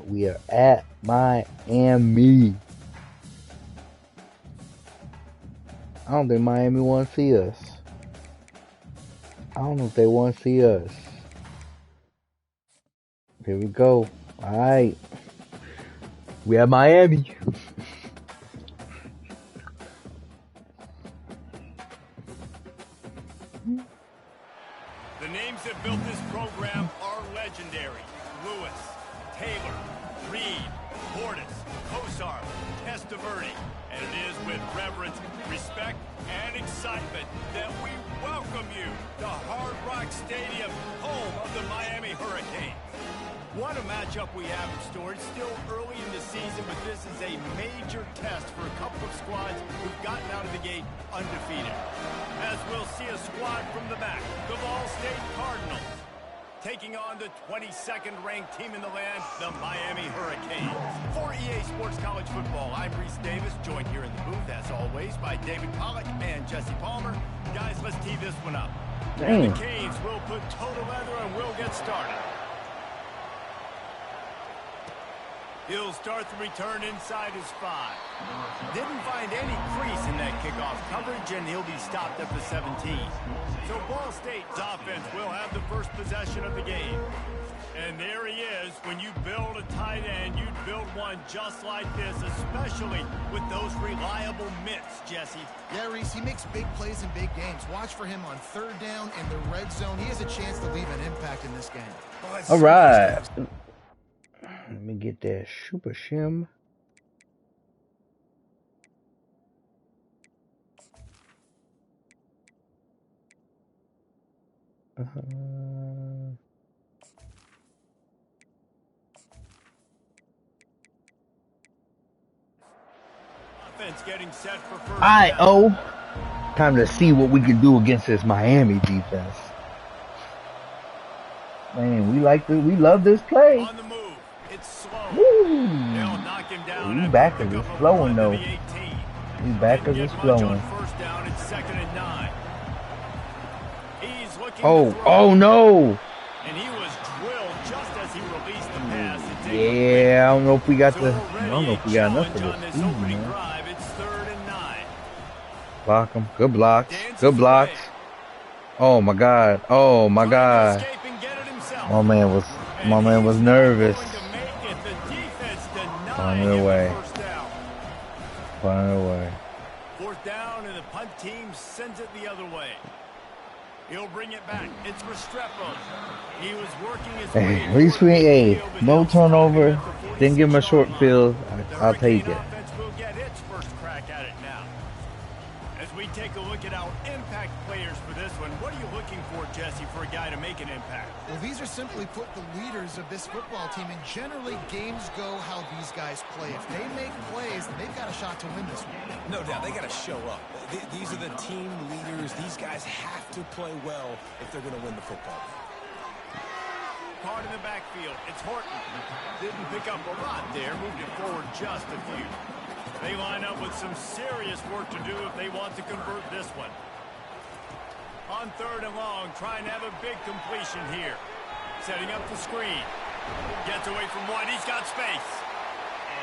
We are at Miami. I don't think Miami want to see us. I don't know if they want to see us. Here we go. All right. We at Miami. The names that built this program are legendary. Lewis, Taylor, Reed, Portis, Kosar, Testaverde. And it is with reverence, respect, and excitement that we welcome you to Hard Rock Stadium, home of the Miami Hurricanes. What a matchup we have in store. It's still early in the season, but this is a major test for a couple of squads who've gotten out of the gate undefeated. As we'll see a squad from the back, the Ball State Cardinals, taking on the 22nd ranked team in the land, the Miami Hurricanes. For EA Sports College Football, I'm Reese Davis, joined here in the booth, as always, by David Pollack and Jesse Palmer. Guys, let's tee this one up. Dang. The Canes will put toe to leather and we'll get started. He'll start the return inside his 5. Didn't find any crease in that kickoff coverage, and he'll be stopped at the 17. So Ball State's offense will have the first possession of the game. And there he is. When you build a tight end, you'd build one just like this, especially with those reliable mitts, Jesse. Yeah, Reese, he makes big plays in big games. Watch for him on third down in the red zone. He has a chance to leave an impact in this game. All right. Let me get that super shim. Offense getting set for first Alright, down. time to see what we can do against this Miami defense. Man, we love this play. On the move. It's slow. Woo. They'll knock him down. We back as it's flowing though. We back as it's flowing. First down, it's 2nd and 9. He's looking Oh no! And he was drilled just as he released the pass. Yeah, I don't know if we got enough for this. Man. Drive. It's 3rd and 9. Block him. Good blocks. Good blocks. Oh my God. Oh my God. My man was nervous. Punting it away. Punting it away. 4th down, and the punt team sends it the other way. He'll bring it back. It's Restrepo. He was working his way. At least we no turnover. Didn't give him a short field. I'll take it. Will get its first crack at it now. As we take a look at our impact players for this one, what are you looking for, Jesse, for a guy to make an impact? Well, these are simply put the leaders of this football team, and generally games go how these guys play. If they make plays, then they've got a shot to win this one. No doubt, they got to show up. These are the team leaders. These guys have to play well if they're going to win the football game. Card in the backfield. It's Horton. Didn't pick up a lot there. Moved it forward just a few. They line up with some serious work to do if they want to convert this one. On 3rd and long, trying to have a big completion here. Setting up the screen. Gets away from one. He's got space.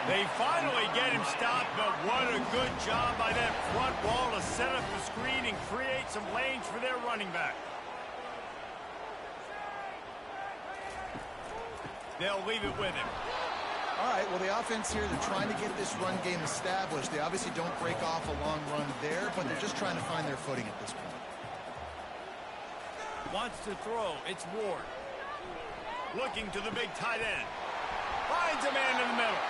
They finally get him stopped, but what a good job by that front wall to set up the screen and create some lanes for their running back. They'll leave it with him. All right, well, the offense here, they're trying to get this run game established. They obviously don't break off a long run there, but they're just trying to find their footing at this point. Wants to throw. It's Ward. Looking to the big tight end. Finds a man in the middle.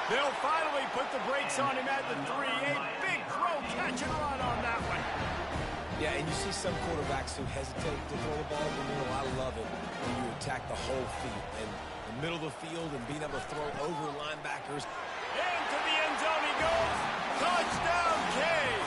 They'll finally put the brakes on him at the 3. A big throw, catch and run on that one. Yeah, and you see some quarterbacks who hesitate to throw the ball in the middle. I love it when you attack the whole field. And the middle of the field and being able to throw over linebackers. Into the end zone he goes. Touchdown, Cade.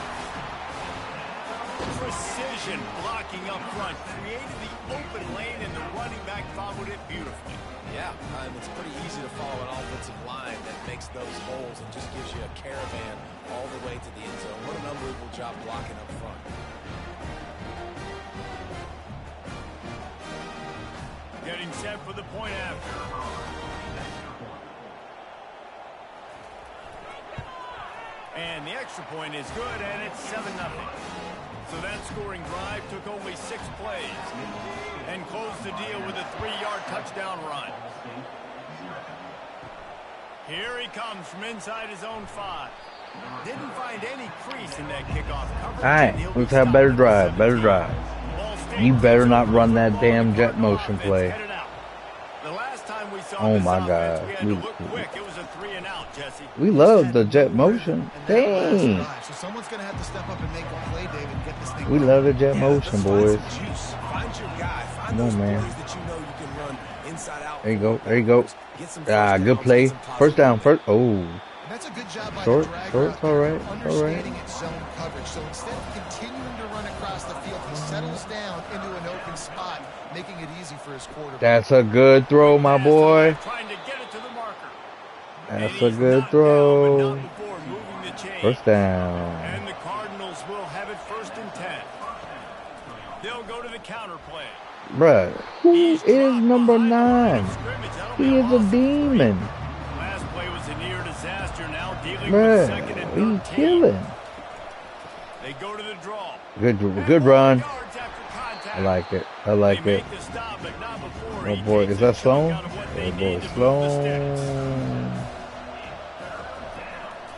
Precision blocking up front. Created the open lane, and the running back followed it beautifully. Yeah, it's pretty easy to follow an offensive line that makes those holes and just gives you a caravan all the way to the end zone. What an unbelievable job blocking up front. Getting set for the point after. And the extra point is good, and it's 7-0. So that scoring drive took only 6 plays and closed the deal with a 3-yard touchdown run. Here he comes from inside his own 5. Didn't find any crease in that kickoff coverage. All right, let's have better drive, better drive. You better not run that damn jet motion play. Oh my God. We love the jet motion. Dang. So someone's going to have to step up and make a play, David, and get this thing. We love the jet motion, boys. Find your guy. Find Come those on, man. plays that you know you can run inside out. There you go. There you go. Ah, good play. First down. First. Oh. That's a good job by Short, the dragger short, out there, all right, understanding its zone coverage. So instead of continuing to run across the field, he settles down into an open spot, making it easy for his quarterback. That's a good throw, my boy. Trying to get it to the marker. That's a good throw. Down, but not before moving the chain. First down. And the Cardinals will have it 1st and 10. They'll go to the counter play. Bruh, who is number 9? He is a demon. Last play was a near disaster. Now dealing with Bruh, 2nd and 13. he's killing. They go to the draw. Good run. I like it. I like it. Oh boy, is that Sloan? They That need boy to slow. move the sticks.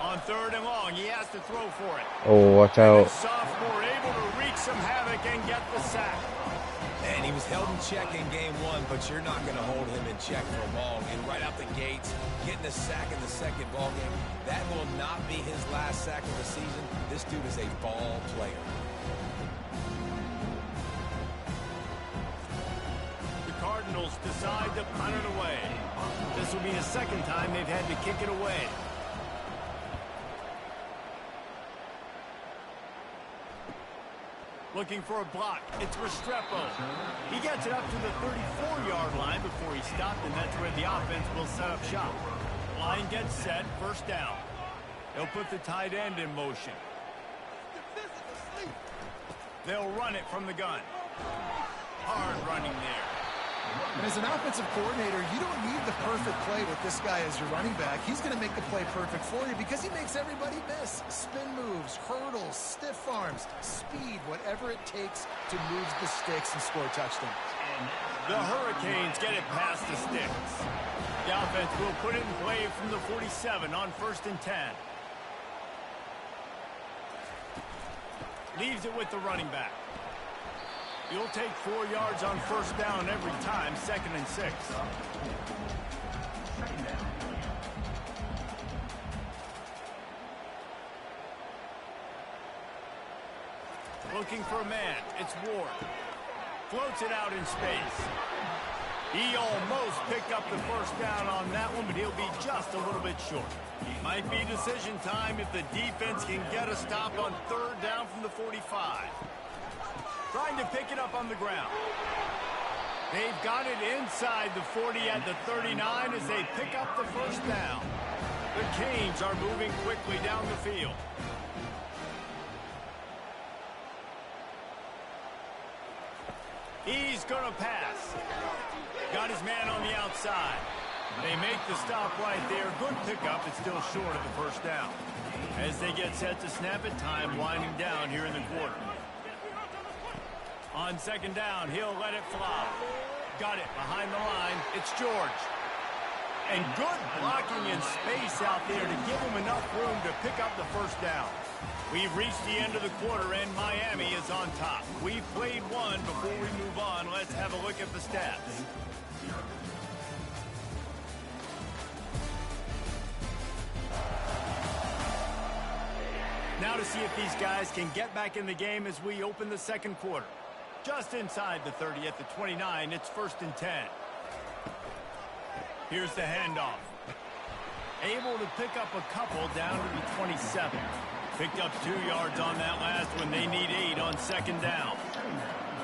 On 3rd and long, he has to throw for it. Oh, watch And out. the sophomore able to wreak some havoc and get the sack. And he was held in check in game 1, but you're not going to hold him in check for long. And right out the gates, getting a sack in the second ball game, that will not be his last sack of the season. This dude is a ball player. The Cardinals decide to punt it away. This will be the second time they've had to kick it away. Looking for a block. It's Restrepo. He gets it up to the 34-yard line before he stopped, and that's where the offense will set up shop. Line gets set, 1st down. They'll put the tight end in motion. They'll run it from the gun. Hard running there. And as an offensive coordinator, you don't need the perfect play with this guy as your running back. He's going to make the play perfect for you because he makes everybody miss. Spin moves, hurdles, stiff arms, speed, whatever it takes to move the sticks and score touchdowns. The Hurricanes get it past the sticks. The offense will put it in play from the 47 on 1st and 10. Leaves it with the running back. You'll take 4 yards on 1st down every time, 2nd and 6. Looking for a man. It's Ward. Floats it out in space. He almost picked up the 1st down on that one, but he'll be just a little bit short. Might be decision time if the defense can get a stop on 3rd down from the 45. Trying to pick it up on the ground. They've got it inside the 40 at the 39 as they pick up the 1st down. The Canes are moving quickly down the field. He's going to pass. Got his man on the outside. They make the stop right there. Good pickup. It's still short of the 1st down. As they get set to snap it, time winding down here in the quarter. On 2nd down, he'll let it fly. Got it behind the line. It's George. And good blocking in space out there to give him enough room to pick up the 1st down. We've reached the end of the quarter, and Miami is on top. We've played one. Before we move on, let's have a look at the stats. Now to see if these guys can get back in the game as we open the 2nd quarter. Just inside the 30 at the 29, it's 1st and 10. Here's the handoff. Able to pick up a couple down to the 27. Picked up 2 yards on that last one. They need 8 on 2nd down.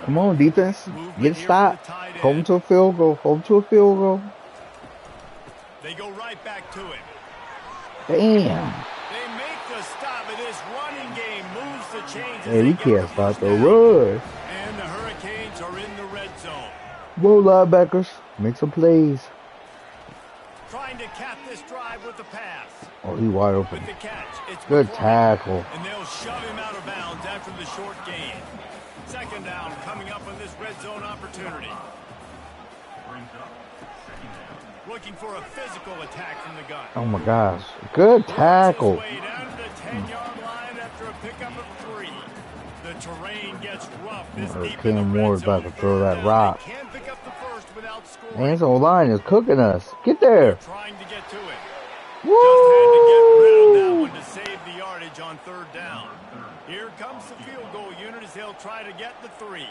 Come on, defense. Get stopped. Hold him to a field goal. Hold him to a field goal. They go right back to it. Damn. They make the stop, but this running game moves the chains. Hey, we can't stop the run. And the Hurricanes are in the red zone. Whoa, linebackers. Make some plays. Trying to cap this drive with the pass. Oh, he wide open. With the catch, it's Good McCoy. tackle. And they'll shove him out of bounds after the short gain. 2nd down coming up on this red zone opportunity. Looking for a physical attack from the gun. Oh my gosh. Good tackle. Way down to the 10-yard line after a pickup of 3. The terrain gets rough this deep in the Cam red Moore's about zone. to throw that rock. They can't pick up the 1st without scoring. Man's whole line is cooking us. Get there. Trying to get to it. Woo! Just had to get rid of that one to save the yardage on 3rd down. Here comes the field goal unit as they'll try to get the 3.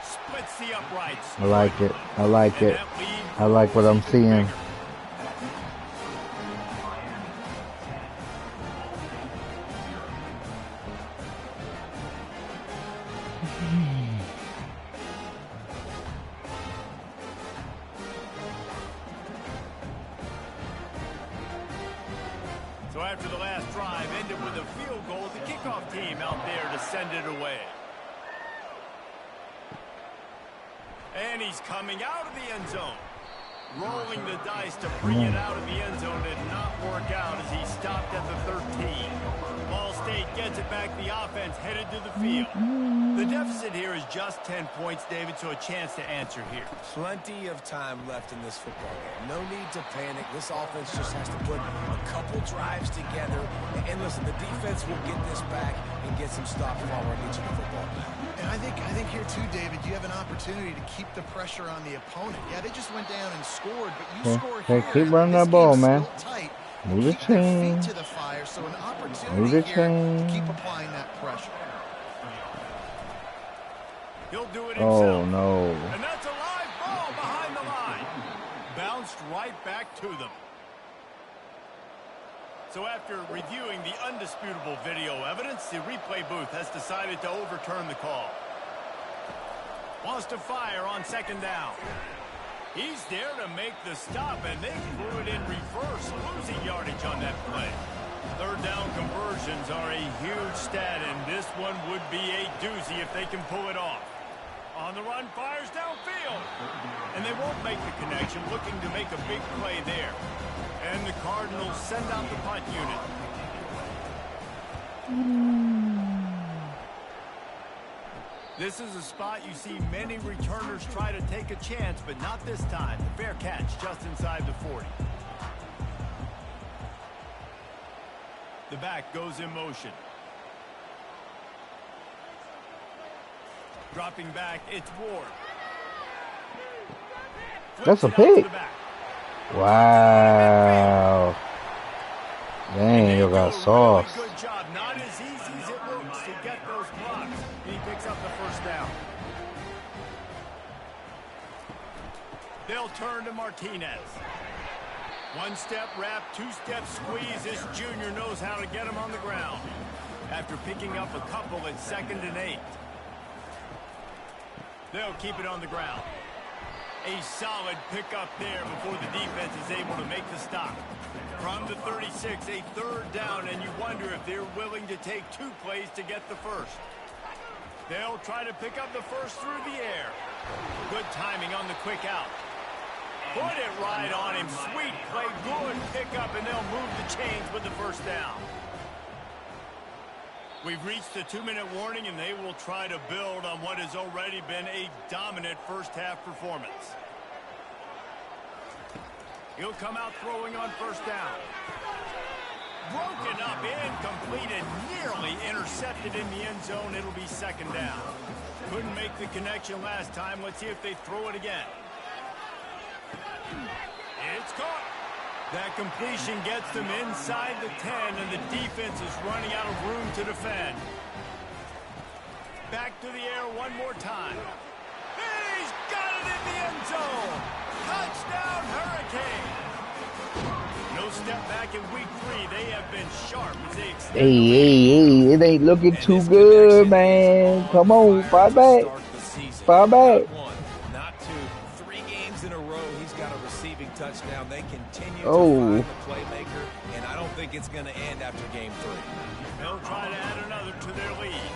Splits the uprights. I like it. I like it. I like what I'm seeing. So after the last drive ended with a field goal, the kickoff team out there to send it away. And he's coming out of the end zone. rolling the dice to bring it out of the end zone did not work out as he stopped at the 13. Ball State gets it back. The offense headed to the field. The deficit here is just 10 points, David, so a chance to answer here. Plenty of time left in this football game. No need to panic. This offense just has to put a couple drives together. And listen, the defense will get this back and get some stop following each of the football back. And I think here too, David, you have an opportunity to keep the pressure on the opponent. Yeah, they just went down and scored, but you score here. Keep running that ball, man. Tight. Move the chain. To the fire, so an opportunity here to keep applying that pressure. He'll do it himself. Oh, no. And that's a live ball behind the line. Bounced right back to them. So after reviewing the undisputable video evidence, the replay booth has decided to overturn the call. Wants to fire on second down. He's there to make the stop, and they threw it in reverse, losing yardage on that play. Third down conversions are a huge stat, and this one would be a doozy if they can pull it off. On the run, fires downfield. And they won't make the connection, looking to make a big play there. And the Cardinals send out the punt unit. This is a spot you see many returners try to take a chance, but not this time. Fair catch just inside the 40. The back goes in motion. Dropping back, it's Ward. That's a pick. Wow. Dang, you got sauce. Good job. Not as easy as it looks to get those blocks. He picks up the first down. They'll turn to Martinez. One-step wrap, two-step squeeze. This junior knows how to get him on the ground. After picking up a couple at 2nd and 8. They'll keep it on the ground. A solid pickup there before the defense is able to make the stop. From the 36, a third down, and you wonder if they're willing to take 2 plays to get the first. They'll try to pick up the first through the air. Good timing on the quick out. Put it right on him. Sweet play, good pickup, and they'll move the chains with the first down. We've reached the 2-minute warning, and they will try to build on what has already been a dominant first-half performance. He'll come out throwing on first down. Broken up, incomplete, and nearly intercepted in the end zone. It'll be 2nd down. Couldn't make the connection last time. Let's see if they throw it again. It's caught. That completion gets them inside the 10, and the defense is running out of room to defend. Back to the air one more time. He's got it in the end zone. Touchdown, Hurricane. No step back in week 3. They have been sharp as they extend. Hey, it ain't looking too good, man. Come on, fight back. Fight back. Touchdown. They continue to Oh. find the playmaker, and I don't think it's going to end after game 3. They'll try to add another to their lead.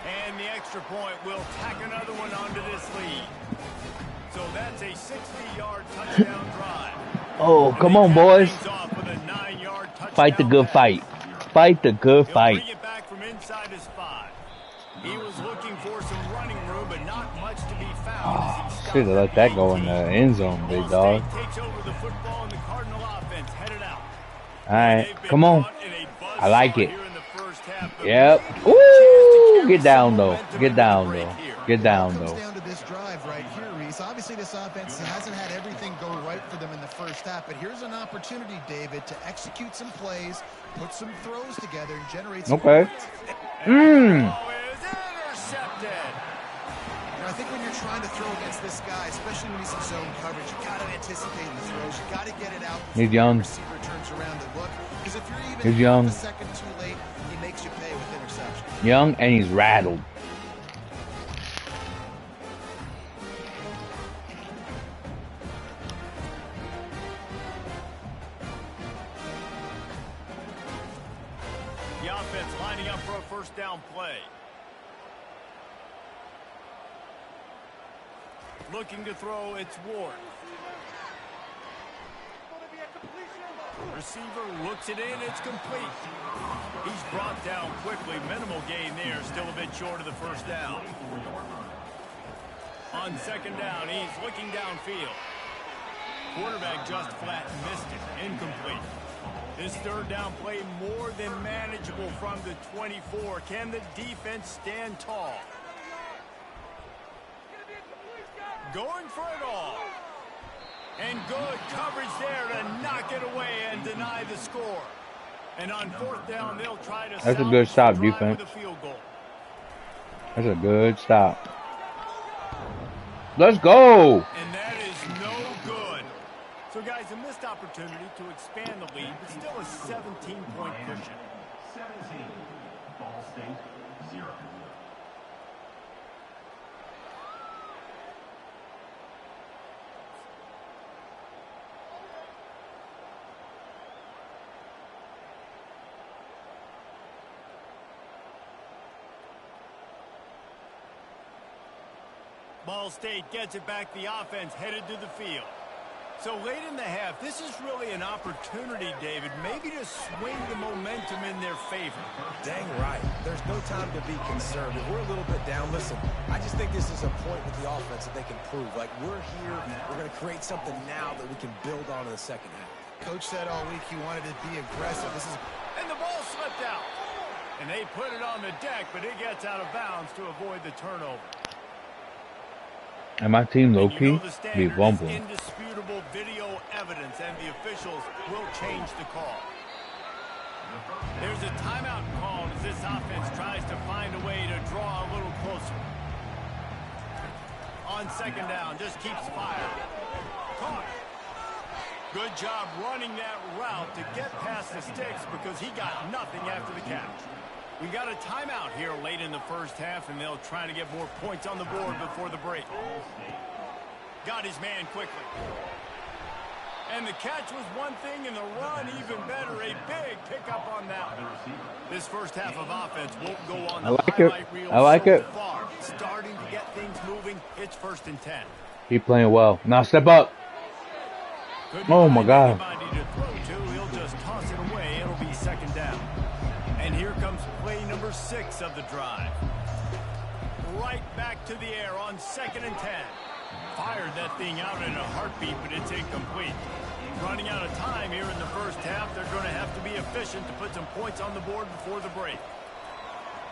And the extra point will tack another one onto this lead. So that's a 60-yard touchdown drive. Oh, come on, boys. Off with a 9-yard Fight the good fight. Fight the good fight. He'll bring it back from inside his 5. He was looking for some running room, but not much to be found. Should have let that go in the end zone, big dog. Takes over the football, and the Cardinal offense headed out. All right, come on. I like it. Half, yep. Ooh, get down though. Get down though. Get down though. Comes down to this drive right here, Reese. Obviously, this offense hasn't had everything go right for them in the first half, but here's an opportunity, David, to execute some plays, put some throws together, and generate some points. I think when you're trying to throw against this guy, especially when he's in zone coverage, you got to anticipate the throws. You got to get it out. He's young. The receiver turns around to look. Because if you're even he's young. a second too late, he makes you pay with interception. Young, and he's rattled. The offense lining up for a first down play. looking to throw its Ward. Receiver looks it in. It's complete. He's brought down quickly. Minimal gain there. Still a bit short of the first down. On second down, he's looking downfield. Quarterback just flat missed it. Incomplete. This third down play more than manageable from the 24. Can the defense stand tall? Going for it all. And good coverage there to knock it away and deny the score. And on fourth down, they'll try to That's a good stop, defense. with a field goal. That's a good stop. Let's go. And that is no good. So, guys, a missed opportunity to expand the lead, but still a 17-point cushion. 17, Ball State, 0. Ball State gets it back. The offense headed to the field. So late in the half, this is really an opportunity, David, maybe to swing the momentum in their favor. Dang right. There's no time to be concerned. If we're a little bit down, listen, I just think this is a point with the offense that they can prove. Like, we're here, we're going to create something now that we can build on in the second half. Coach said all week he wanted to be aggressive. And the ball slipped out. And they put it on the deck, but it gets out of bounds to avoid the turnover. And my team low-key be bumbling. Indisputable video evidence, and the officials will change the call. There's a timeout called as this offense tries to find a way to draw a little closer. On second down, just keeps firing. Caught. Good job running that route to get past the sticks because he got nothing after the catch. We got a timeout here late in the first half, and they'll try to get more points on the board before the break. Got his man quickly. And the catch was one thing, and the run even better. A big pickup on that one. This first half of offense won't go on the highlight reel so far. Starting to get things moving. It's 1st and 10. He playing well. Now step up. Oh my God. To throw to. He'll just toss it away. It'll be second down. And here comes play number 6 of the drive. Right back to the air on 2nd and 10. Fired that thing out in a heartbeat, but it's incomplete. Running out of time here in the first half. They're going to have to be efficient to put some points on the board before the break.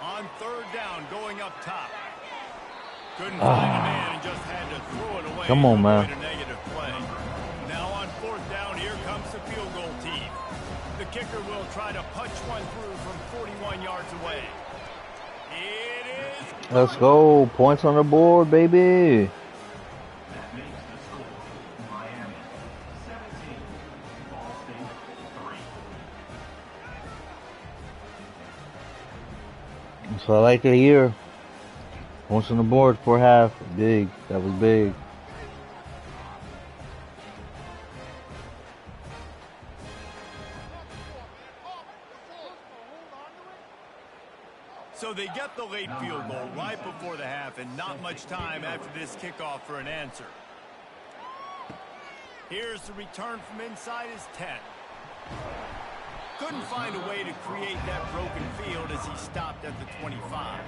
On third down, going up top. Couldn't find a man and just had to throw it away. Come on, man. A negative play. Now on fourth down, here comes the field goal team. The kicker will try to punch one through from 41 yards away. It is. Let's go. Points on the board, baby. That makes the score Miami 17, Ball State 3. That's what I like to hear. Points on the board for half. Big. That was big. So they get the late field goal right before the half, and not much time after this kickoff for an answer. Here's the return from inside his 10. Couldn't find a way to create that broken field as he stopped at the 25.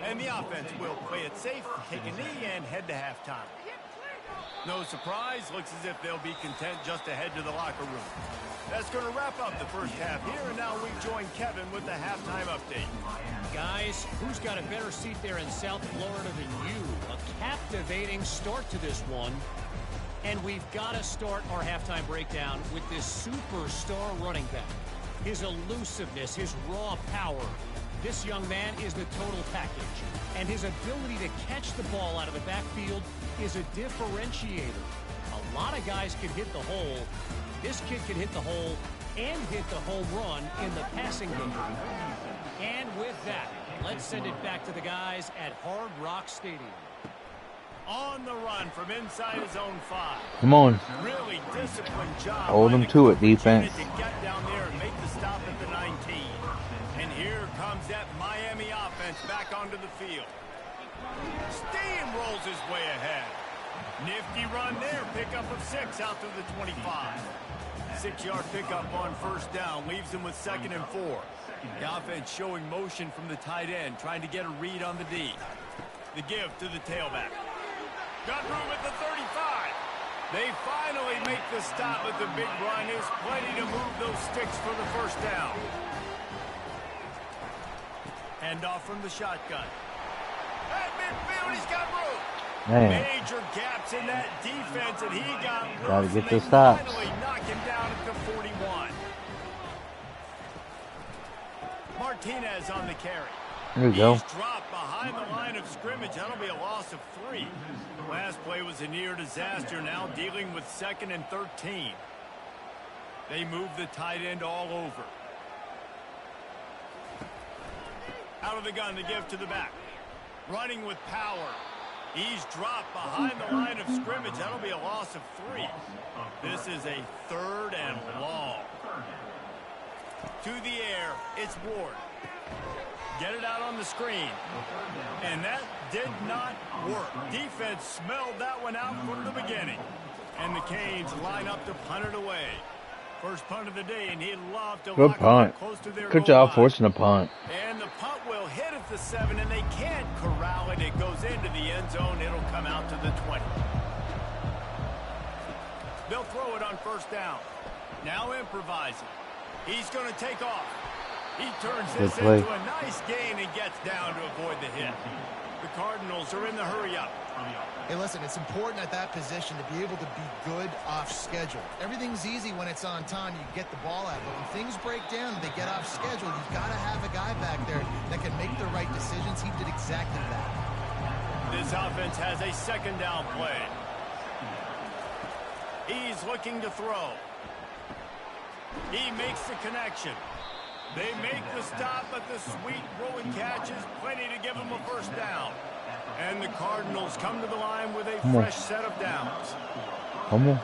And the offense will play it safe, take a knee, and head to halftime. No surprise, looks as if they'll be content just to head to the locker room. That's going to wrap up the first half here, and now we join Kevin with the halftime update. Guys, who's got a better seat there in South Florida than you? A captivating start to this one. And we've got to start our halftime breakdown with this superstar running back. His elusiveness, his raw power. This young man is the total package. And his ability to catch the ball out of the backfield is a differentiator. A lot of guys can hit the hole. This kid can hit the hole and hit the home run in the passing game. And with that, let's send it back to the guys at Hard Rock Stadium. On the run from inside his own 5. Come on. Really disciplined job. Hold them to it, defense. To get down there and make the stop at the 19. And here comes that Miami offense back onto the field. Steamrolls his way ahead. Nifty run there. Pickup of 6 out to the 25. 6-yard pickup on first down. Leaves them with 2nd and 4. The offense showing motion from the tight end, trying to get a read on the D. The give to the tailback. Got room at the 35. They finally make the stop, but the big run is plenty to move those sticks for the first down. Hand off from the shotgun. At midfield, he's got room. Man. Major gaps in that defense, and he got Gotta loose, get and the they stops. finally knock him down at the 41. Martinez on the carry. There you go. He's dropped behind the line of scrimmage. That'll be a loss of 3. Last play was a near disaster. Now dealing with 2nd and 13. They move the tight end all over. Out of the gun, the give to the back. Running with power. He's dropped behind the line of scrimmage. That'll be a loss of 3. This is a 3rd and long. To the air, it's Ward. Get it out on the screen. And that did not work. Defense smelled that one out from the beginning. And the Canes line up to punt it away. First punt of the day, and he'd love to Good lock punt. it close to their Good goal job line. forcing a punt. And the punt will hit at the 7, and they can't corral it. It goes into the end zone. It'll come out to the 20. They'll throw it on first down. Now improvising. He's going to take off. He turns this into a nice gain and gets down to avoid the hit. The Cardinals are in the hurry-up. Hey, listen, it's important at that position to be able to be good off schedule. Everything's easy when it's on time. You get the ball out. But when things break down and they get off schedule, you've got to have a guy back there that can make the right decisions. He did exactly that. This offense has a 2nd down play. He's looking to throw. He makes the connection. They make the stop, but the sweet rolling catch is plenty to give them a first down. And the Cardinals come to the line with a fresh set of downs. Come on.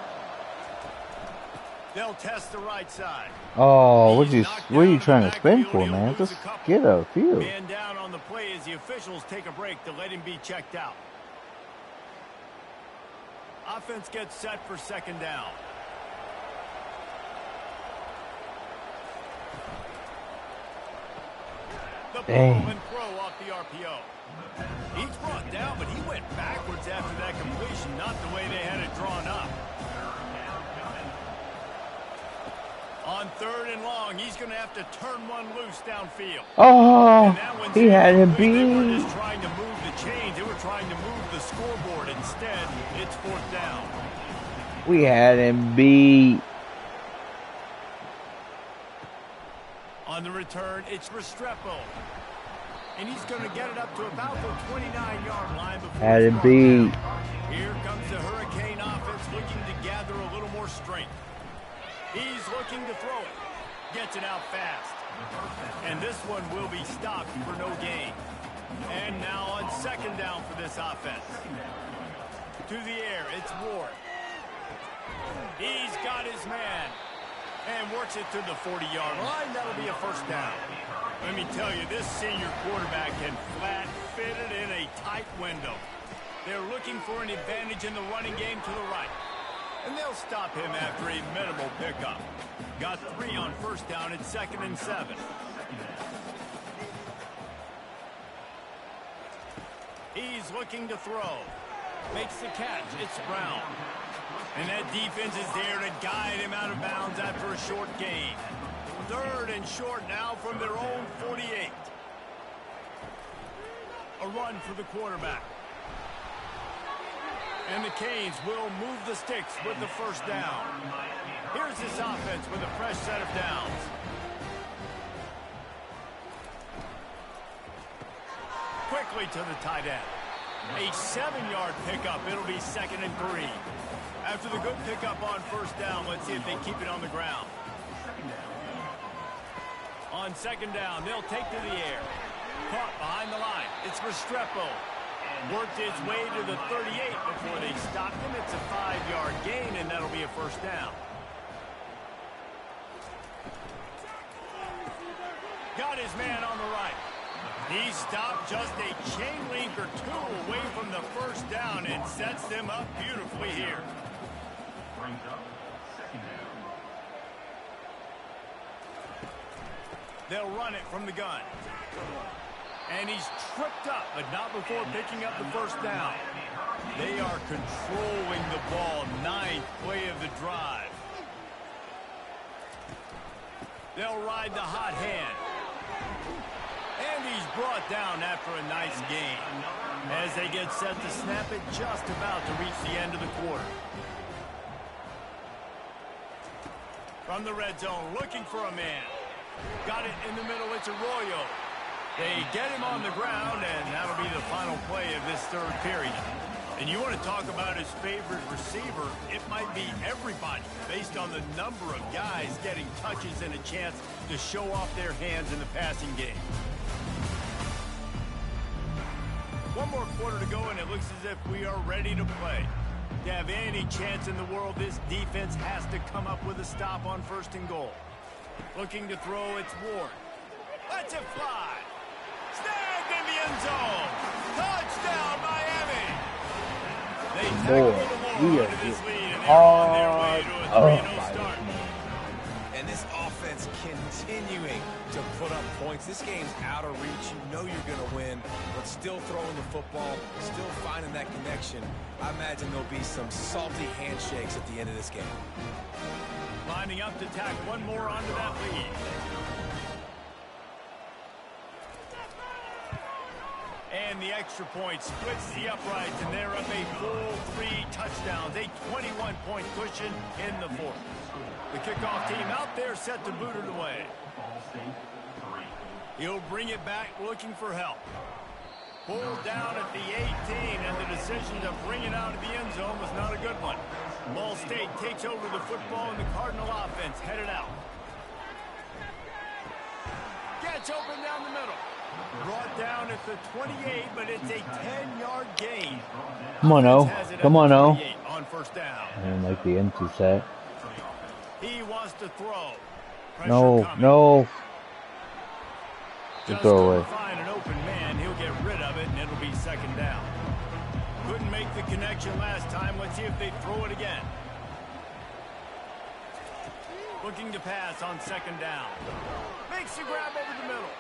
They'll test the right side. Oh, what are you trying to spin for, man? Just get a field. Man down on the play as the officials take a break to let him be checked out. Offense gets set for 2nd down. The ball and throw off the RPO. He's brought down, but he went backwards after that completion, not the way they had it drawn up. On 3rd and long, he's going to have to turn one loose downfield. Oh, he had him They were beat. just trying to move the chains. They were trying to move the scoreboard. Instead, it's 4th down. We had him beat. On the return, it's Restrepo. And he's going to get it up to about the 29-yard line before Had it's him brought beat. down. Here comes the Hurricane offense looking to gather a little more strength. He's looking to throw it. Gets it out fast. And this one will be stopped for no gain. And now on 2nd down for this offense. To the air, it's Ward. He's got his man. And works it to the 40-yard line. That'll be a first down. Let me tell you, this senior quarterback can flat fit it in a tight window. They're looking for an advantage in the running game to the right. And they'll stop him after a minimal pickup. Got 3 on first down at 2nd and 7. He's looking to throw. Makes the catch. It's Brown. And that defense is there to guide him out of bounds after a short gain. 3rd and short now from their own 48. A run for the quarterback. And the Canes will move the sticks with the first down. Here's this offense with a fresh set of downs. Quickly to the tight end. A 7-yard pickup. It'll be 2nd and 3. After the good pickup on first down, let's see if they keep it on the ground. On 2nd down, they'll take to the air. Caught behind the line. It's Restrepo. Worked his way to the 38 before they stopped him. It's a 5-yard gain, and that'll be a first down. Got his man on the right. He stopped just a chain link or 2 away from the first down and sets them up beautifully here. Brings up second down. They'll run it from the gun. And he's tripped up, but not before picking up the first down. They are controlling the ball. Ninth play of the drive. They'll ride the hot hand. And he's brought down after a nice gain. As they get set to snap it, just about to reach the end of the quarter. From the red zone, looking for a man. Got it in the middle, it's Arroyo. They get him on the ground, and that'll be the final play of this third period. And you want to talk about his favorite receiver, it might be everybody, based on the number of guys getting touches and a chance to show off their hands in the passing game. One more quarter to go, and it looks as if we are ready to play. To have any chance in the world, this defense has to come up with a stop on 1st and goal. Looking to throw, it's Ward. Lets it fly. Snagged in the end zone. Touchdown, Miami. They tackle the ball into this lead, and they're on their way to a 3-0 start. And this offense continuing to put up points. This game's out of reach. You know you're going to win, but still throwing the football, still finding that connection. I imagine there'll be some salty handshakes at the end of this game. Lining up to tack one more onto that lead. And the extra point splits the uprights, and they're up a full 3 touchdowns, a 21-point cushion in the fourth. The kickoff team out there set to boot it away. Ball State 3. He'll bring it back looking for help. Pulled down at the 18, and the decision to bring it out of the end zone was not a good one. Ball State takes over the football, and the Cardinal offense headed out. Gets open down the middle. Brought down at the 28, but it's a 10-yard gain. Come on, O. Come on, O. On 1st down. And like the empty set. He wants to throw. Pressure No, coming. no. Just throw away. find an open man, he'll get rid of it, and it'll be 2nd down. Couldn't make the connection last time. Let's see if they throw it again. Looking to pass on 2nd down. Makes the grab over the middle.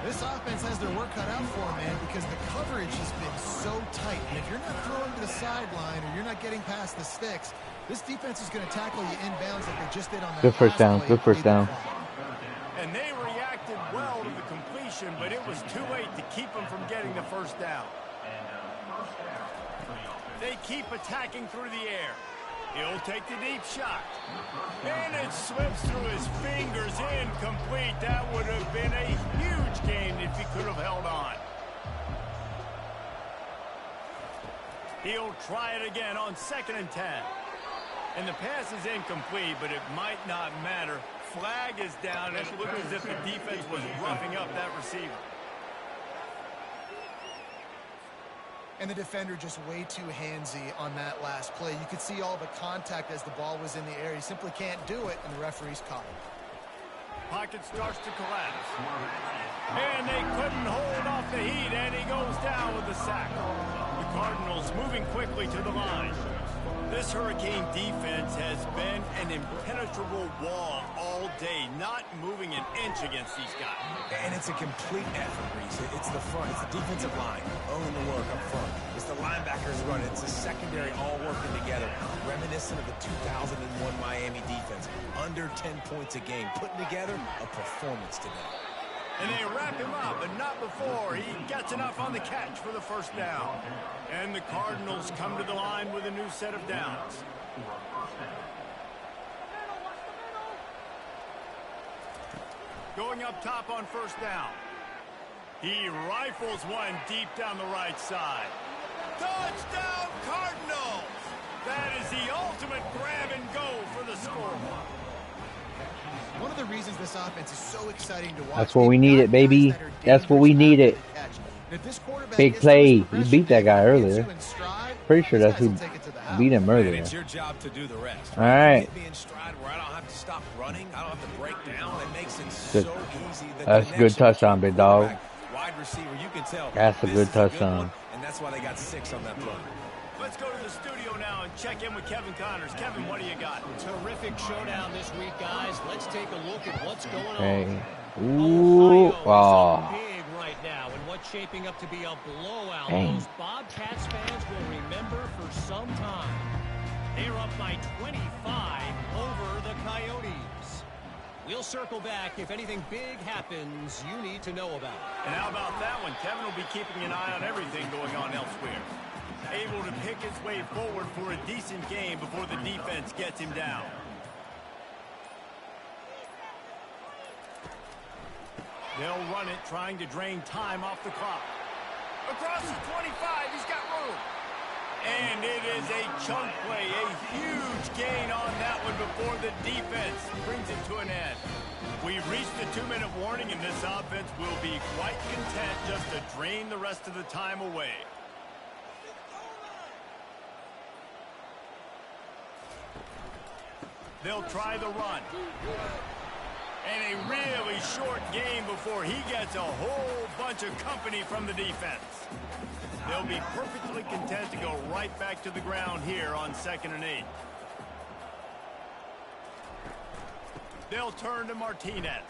This offense has their work cut out for them, man, because the coverage has been so tight. And if you're not throwing to the sideline or you're not getting past the sticks, this defense is going to tackle you inbounds like they just did on that Good first last down. play. Good first down. And they reacted well to the completion, but it was too late to keep them from getting the 1st down. They keep attacking through the air. He'll take the deep shot. And it slips through his fingers, incomplete. That would have been a huge gain if he could have held on. He'll try it again on 2nd and 10. And the pass is incomplete, but it might not matter. Flag is down, and it looked as if the defense was roughing up that receiver. And the defender just way too handsy on that last play. You could see all the contact as the ball was in the air. He simply can't do it, and the referee's caught him. Pocket starts to collapse. And they couldn't hold off the heat, and he goes down with the sack. The Cardinals moving quickly to the line. This Hurricane defense has been an impenetrable wall all day, not moving an inch against these guys. And it's a complete effort, Reese. It's the front. It's the defensive line owning the work up front. It's the linebackers running. It's the secondary all working together. Reminiscent of the 2001 Miami defense. Under 10 points a game. Putting together a performance today. And they wrap him up, but not before he gets enough on the catch for the 1st down. And the Cardinals come to the line with a new set of downs. Going up top on 1st down. He rifles one deep down the right side. Touchdown, Cardinals! That is the ultimate grab and go for the score. One of the reasons this offense is so exciting to watch. That's what we needed, baby. That's what we needed. Big play. We beat that guy earlier. Pretty sure that's who beat him earlier. It's your job to do the rest. All right. Get me in stride where I don't have to stop running. I don't have to break down. It makes it Good. so easy. That's a good touchdown, big dog. Wide receiver, you can tell. That's a this good is touchdown. one, and that's why they got 6 on that play. Let's go to the studio now and check in with Kevin Connors. Kevin, what do you got? Terrific showdown this week, guys. Let's take a look at what's going on. Hey. Ooh. Ohio is up big right now, and what's shaping up to be a blowout. Dang. Those Bobcats fans will remember for some time. They're up by 25 over the Coyotes. We'll circle back if anything big happens you need to know about. And how about that one? Kevin will be keeping an eye on everything going on elsewhere. Able to pick his way forward for a decent game before the defense gets him down. They'll run it, trying to drain time off the clock. Across the 25, he's got room. And it is a chunk play, a huge gain on that one before the defense brings it to an end. We've reached the 2-minute warning, and this offense will be quite content just to drain the rest of the time away. They'll try the run. And a really short game before he gets a whole bunch of company from the defense. They'll be perfectly content to go right back to the ground here on 2nd and 8. They'll turn to Martinez.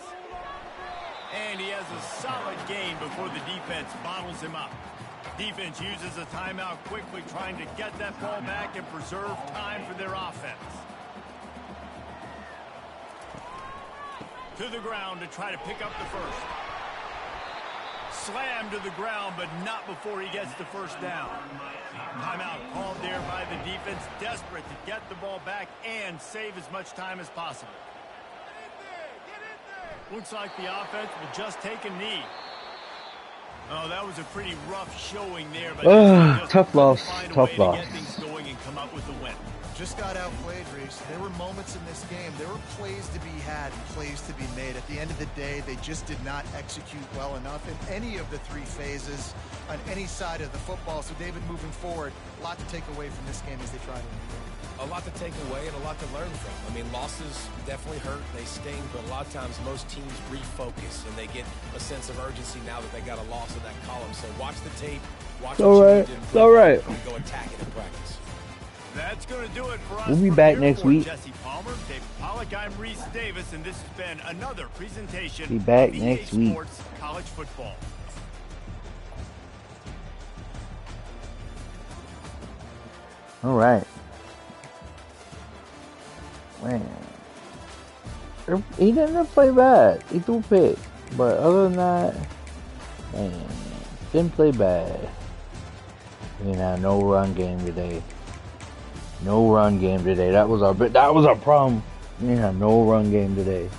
And he has a solid gain before the defense bottles him up. Defense uses a timeout quickly, trying to get that ball back and preserve time for their offense. To the ground to try to pick up the first. Slammed to the ground, but not before he gets the first down. Timeout called there by the defense, desperate to get the ball back and save as much time as possible. Looks like the offense will just take a knee. Oh, that was a pretty rough showing there, but tough loss. Tough loss. get things going and come up with the win. Just got outplayed, Reese. There were moments in this game. There were plays to be had, plays to be made. At the end of the day, they just did not execute well enough in any of the 3 phases on any side of the football. So, David, moving forward, a lot to take away from this game as they try to improve. A lot to take away and a lot to learn from. I mean, losses definitely hurt. They sting, but a lot of times most teams refocus and they get a sense of urgency now that they got a loss in that column. So watch the tape, watch what you did, It's all right. and go attack it in practice. That's going to do it for us. We'll be back next week. Jesse Palmer, Dave Pollack, I'm Reese Davis, and this has been another presentation Be back of next EA week. Sports College Football. All right. Man. He didn't play bad. He threw pick. But other than that, man, didn't play bad. You know, no run game today. No run game today. That was our problem. Yeah, no run game today.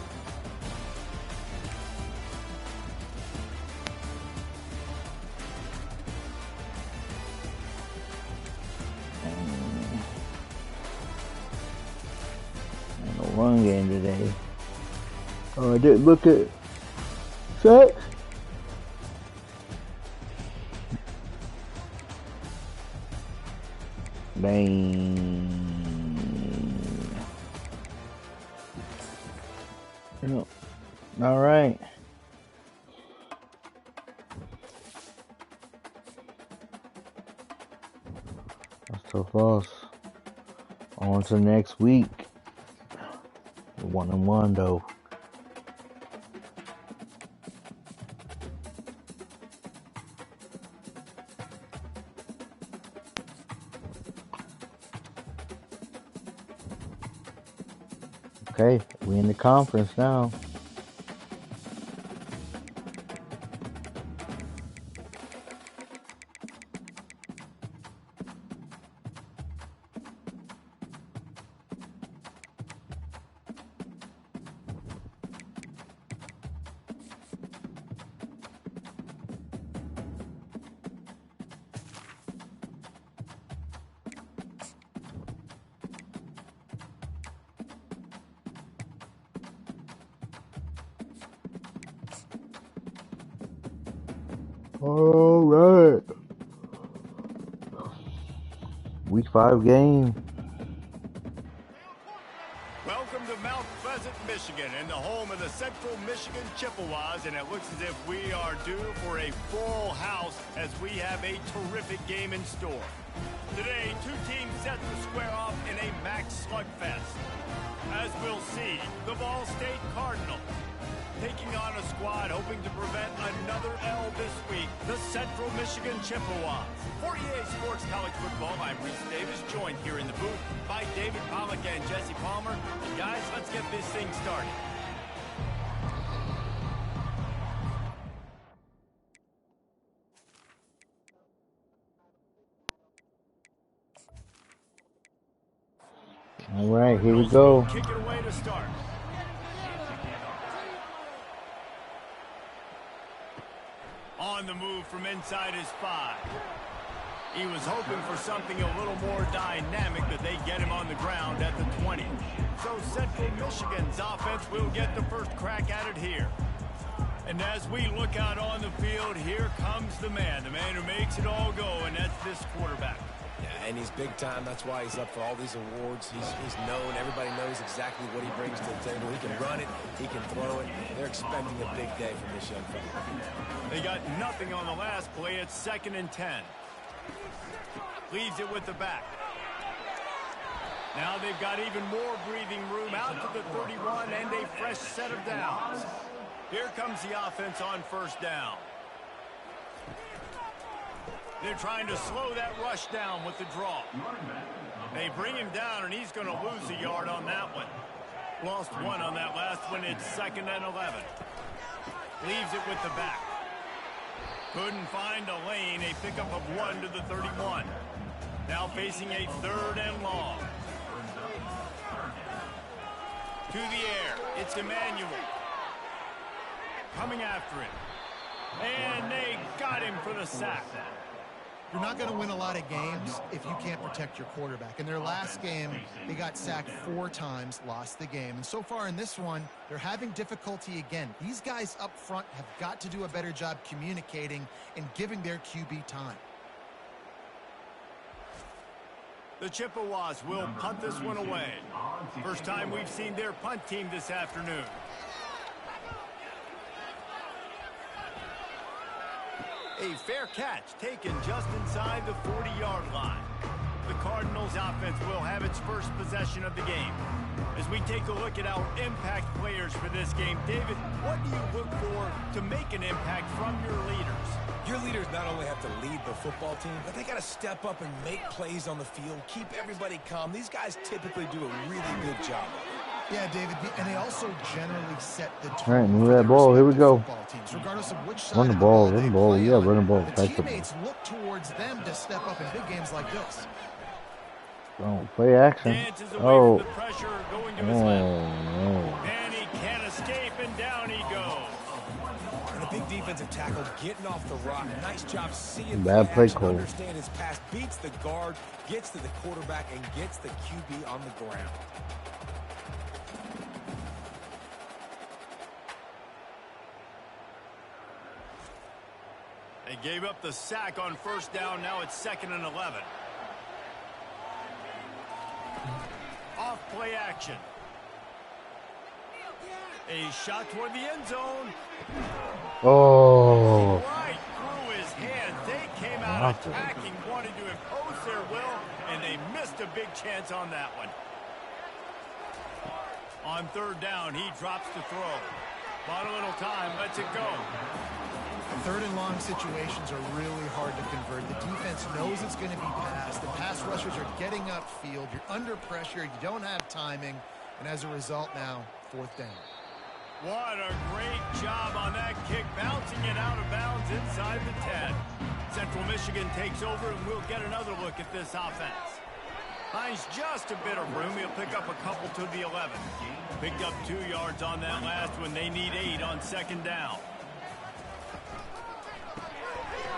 No run game today. Oh, I didn't look at sacks. Bang. Yep. All right. That's tough loss. On to next week. 1-1 though. Okay, we in the conference now. All right. Week 5 game. Welcome to Mount Pleasant, Michigan and the home of the Central Michigan Chippewas, and it looks as if we are due for a full house as we have a terrific game in store. Today, two teams set to square off in a max slugfest. As we'll see, the Ball State Cardinals taking on a squad hoping to prevent another L this week, the Central Michigan Chippewas. For EA Sports College Football, I'm Reese Davis, joined here in the booth by David Pollack and Jesse Palmer. And guys, let's get this thing started. All right, here we go. Kick it away to start. On the move from inside his 5. He was hoping for something a little more dynamic, but they get him on the ground at the 20. So Central Michigan's offense will get the first crack at it here. And as we look out on the field, here comes the man who makes it all go, and that's this quarterback. Yeah, and he's big time. That's why he's up for all these awards. He's known. Everybody knows exactly what he brings to the table. He can run it. He can throw it. They're expecting a big day from this young fella. They got nothing on the last play. It's 2nd and 10. Leaves it with the back. Now they've got even more breathing room out to the 31 and a fresh set of downs. Here comes the offense on first down. They're trying to slow that rush down with the draw. They bring him down, and he's going to lose a yard on that one. Lost 1 on that last one. It's 2nd and 11. Leaves it with the back. Couldn't find a lane. A pickup of 1 to the 31. Now facing a 3rd and long. To the air. It's Emmanuel. Coming after it. And they got him for the sack. You're not going to win a lot of games if you can't protect your quarterback. In their last game, they got sacked 4 times, lost the game. And so far in this one, they're having difficulty again. These guys up front have got to do a better job communicating and giving their QB time. The Chippewas will punt this one away. First time we've seen their punt team this afternoon. A fair catch taken just inside the 40-yard line. The Cardinals offense will have its first possession of the game. As we take a look at our impact players for this game, David, what do you look for to make an impact from your leaders? Your leaders not only have to lead the football team, but they got to step up and make plays on the field, keep everybody calm. These guys typically do a really good job. Yeah, David, and they also generally set the tone. All right, move that ball. Here we go. Teams, regardless of which side Run the ball, run the ball. Yeah, run the ball. The teammates look towards them to step up in big games like this. Oh, play action. Oh. No. And he can't escape, and down he goes. And a big defensive tackle getting off the rock. Nice job seeing bad play call. Understand his pass, beats the guard, gets to the quarterback, and gets the QB on the ground. They gave up the sack on first down. Now it's 2nd and 11. Off play action. A shot toward the end zone. Oh. Right through his hands. They came out attacking, wanted to impose their will, and they missed a big chance on that one. On 3rd down, he drops the throw. Bought a little time, lets it go. 3rd and long situations are really hard to convert. The defense knows it's going to be passed. The pass rushers are getting upfield. You're under pressure. You don't have timing. And as a result now, 4th down. What a great job on that kick, bouncing it out of bounds inside the 10. Central Michigan takes over, and we'll get another look at this offense. Finds just a bit of room. He'll pick up a couple to the 11. Picked up 2 yards on that last one. They need 8 on 2nd down.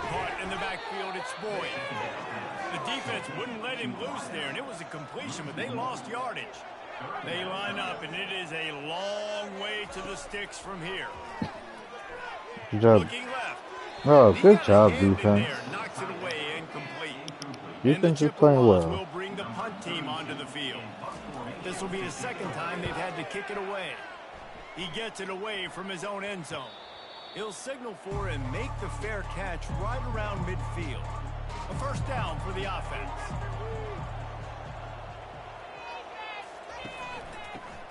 Caught in the backfield, it's Boyd. The defense wouldn't let him loose there, and it was a completion, but they lost yardage. They line up, and it is a long way to the sticks from here. Good job. Looking left. Oh, good job, defense. Knocks it away, incomplete. Defense is playing well. Will bring the punt team onto the field. This will be the 2nd time they've had to kick it away. He gets it away from his own end zone. He'll signal for and make the fair catch right around midfield. A first down for the offense.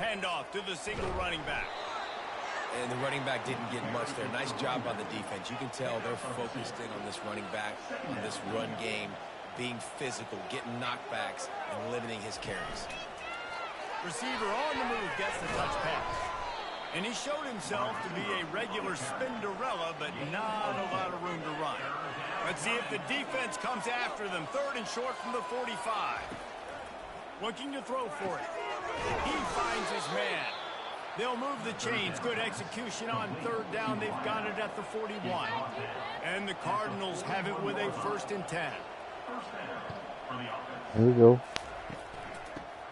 Handoff to the single running back. And the running back didn't get much there. Nice job on the defense. You can tell they're focused in on this running back, on this run game, being physical, getting knockbacks, and limiting his carries. Receiver on the move gets the touch pass. And he showed himself to be a regular Spinderella, but not a lot of room to run. Let's see if the defense comes after them. Third and short from the 45. Looking to throw for it. He finds his man. They'll move the chains. Good execution on third down. They've got it at the 41. And the Cardinals have it with a 1st and 10. Here we go.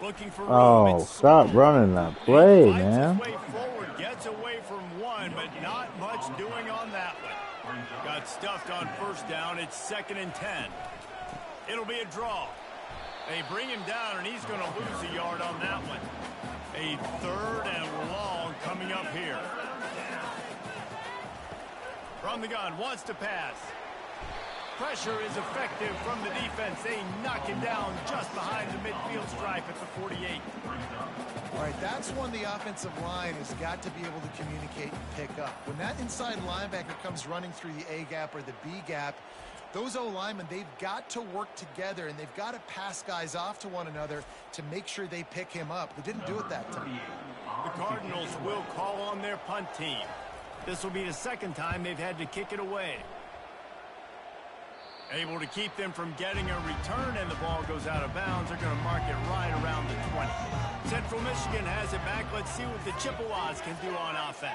Looking for Oh, stop running that play, man. Way forward, gets away from one, but not much doing on that one. Got stuffed on first down. It's 2nd and 10. It'll be a draw. They bring him down, and he's going to lose a yard on that one. A 3rd and long coming up here. From the gun, wants to pass. Pressure is effective from the defense. They knock him down just behind the midfield stripe at the 48. All right, that's when the offensive line has got to be able to communicate and pick up. When that inside linebacker comes running through the A gap or the B gap, those O-linemen, they've got to work together, and they've got to pass guys off to one another to make sure they pick him up. They didn't do it that time. The Cardinals will call on their punt team. This will be the 2nd time they've had to kick it away. Able to keep them from getting a return, and the ball goes out of bounds. They're going to mark it right around the 20. Central Michigan has it back. Let's see what the Chippewas can do on offense.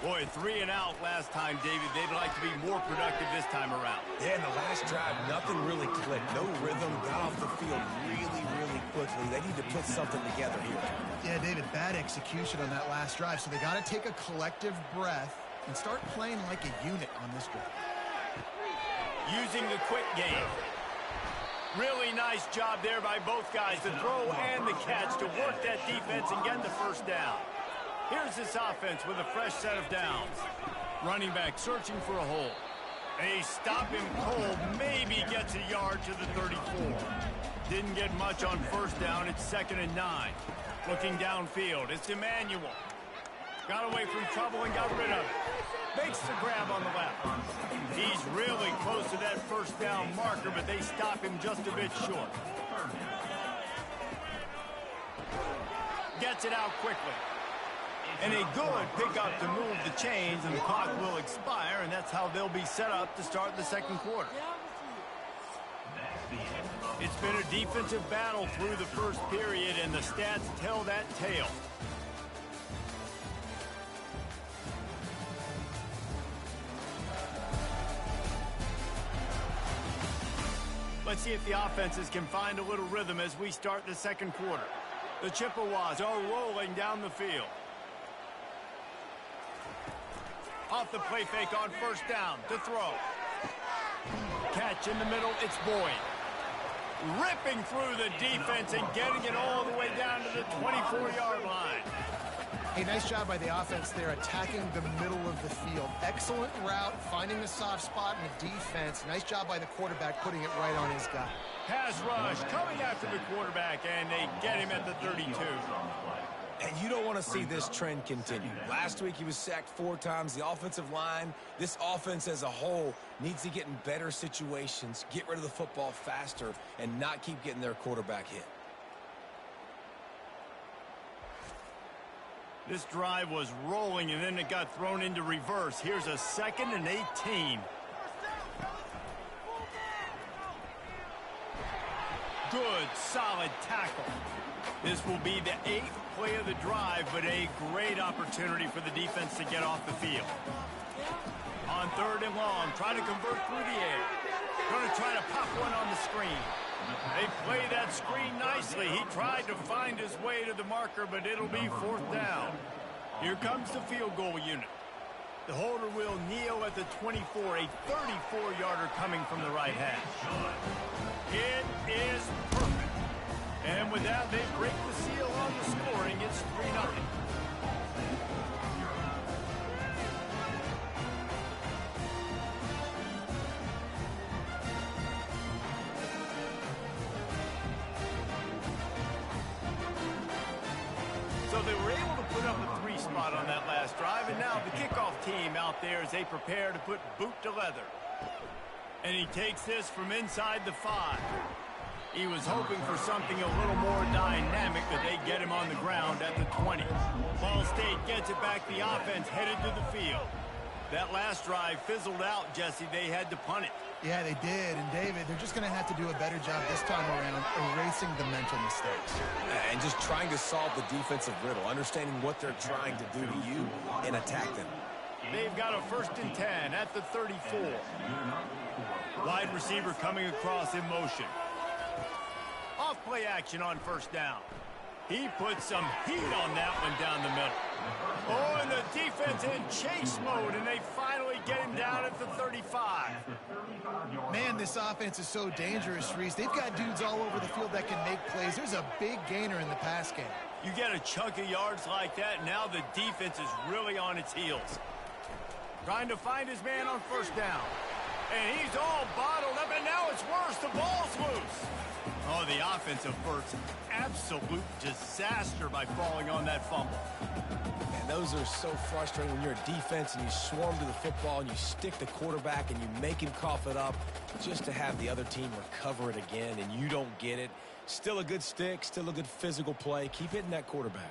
Boy, 3 and out last time, David. They'd like to be more productive this time around. Yeah, in the last drive, nothing really clicked. No rhythm, got off the field really, really quickly. They need to put something together here. Yeah, David, bad execution on that last drive, so they got to take a collective breath and start playing like a unit on this drive. Using the quick game. Really nice job there by both guys, the throw and the catch to work that defense and get the first down. Here's this offense with a fresh set of downs. Running back searching for a hole. They stop him cold, maybe gets a yard to the 34. Didn't get much on first down. It's 2nd and 9. Looking downfield, it's Emmanuel. Got away from trouble and got rid of it. Makes the grab on the left. He's really close to that first down marker, but they stop him just a bit short. Gets it out quickly. And a good pickup to move the chains, and the clock will expire, and that's how they'll be set up to start the 2nd quarter. It's been a defensive battle through the first period, and the stats tell that tale. Let's see if the offenses can find a little rhythm as we start the 2nd quarter. The Chippewas are rolling down the field. Off the play fake on first down to throw. Catch in the middle, it's Boyd. Ripping through the defense and getting it all the way down to the 24-yard line. Hey, nice job by the offense there, attacking the middle of the field. Excellent route, finding the soft spot in the defense. Nice job by the quarterback, putting it right on his guy. Pass rush coming after the quarterback, and they get him at the 32. And you don't want to see this trend continue. Last week he was sacked 4 times. The offensive line, this offense as a whole, needs to get in better situations, get rid of the football faster, and not keep getting their quarterback hit. This drive was rolling, and then it got thrown into reverse. Here's a 2nd and 18. Good, solid tackle. This will be the 8th play of the drive, but a great opportunity for the defense to get off the field. On 3rd and long, trying to convert through the air. Going to try to pop one on the screen. They play that screen nicely. He tried to find his way to the marker, but it'll be 4th down. Here comes the field goal unit. The holder will kneel at the 24, a 34-yarder coming from the right hash. It is perfect. And with that, they break the seal on the scoring. It's 3-0. spot on that last drive, and now the kickoff team out there as they prepare to put boot to leather. And he takes this from inside the 5. He was hoping for something a little more dynamic, but they get him on the ground at the 20. Ball State gets it back. The offense headed to the field. That last drive fizzled out, Jesse. They had to punt it. Yeah, they did. And, David, they're just going to have to do a better job this time around erasing the mental mistakes. And just trying to solve the defensive riddle, understanding what they're trying to do to you and attack them. They've got a 1st and 10 at the 34. Wide receiver coming across in motion. Off play action on 1st down. He put some heat on that one down the middle. Oh, and the defense in chase mode, and they finally get him down at the 35. Man, this offense is so dangerous, Reese. They've got dudes all over the field that can make plays. There's a big gainer in the pass game. You get a chunk of yards like that, now the defense is really on its heels. Trying to find his man on 1st down. And he's all bottled up, and now it's worse. The ball's loose. Oh, the offensive first, absolute disaster by falling on that fumble. And those are so frustrating when you're a defense and you swarm to the football and you stick the quarterback and you make him cough it up just to have the other team recover it again and you don't get it. Still a good stick, still a good physical play. Keep hitting that quarterback.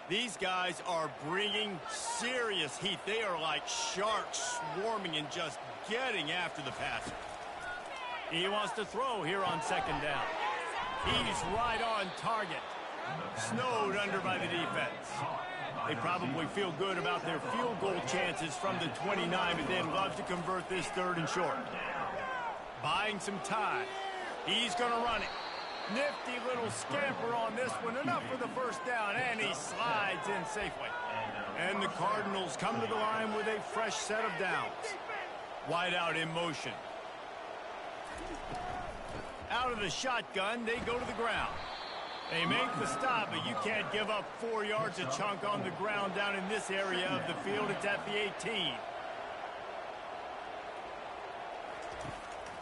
These guys are bringing serious heat. They are like sharks swarming and just getting after the passer. He wants to throw here on 2nd down. He's right on target. Snowed under by the defense. They probably feel good about their field goal chances from the 29, but they'd love to convert this 3rd and short. Buying some time. He's going to run it. Nifty little scamper on this one. Enough for the 1st down, and he slides in safely. And the Cardinals come to the line with a fresh set of downs. Wide out in motion. Out of the shotgun, they go to the ground. They make the stop, but you can't give up 4 yards a chunk on the ground down in this area of the field. It's at the 18.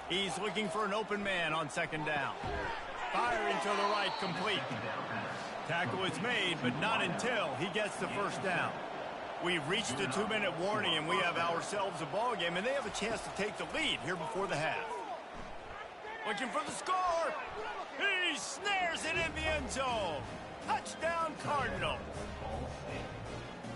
He's looking for an open man on 2nd down. Firing to the right, complete. Tackle is made, but not until he gets the 1st down. We've reached the 2-minute warning, and we have ourselves a ball game, and they have a chance to take the lead here before the half. Looking for the score. He snares it in the end zone. Touchdown, Cardinals.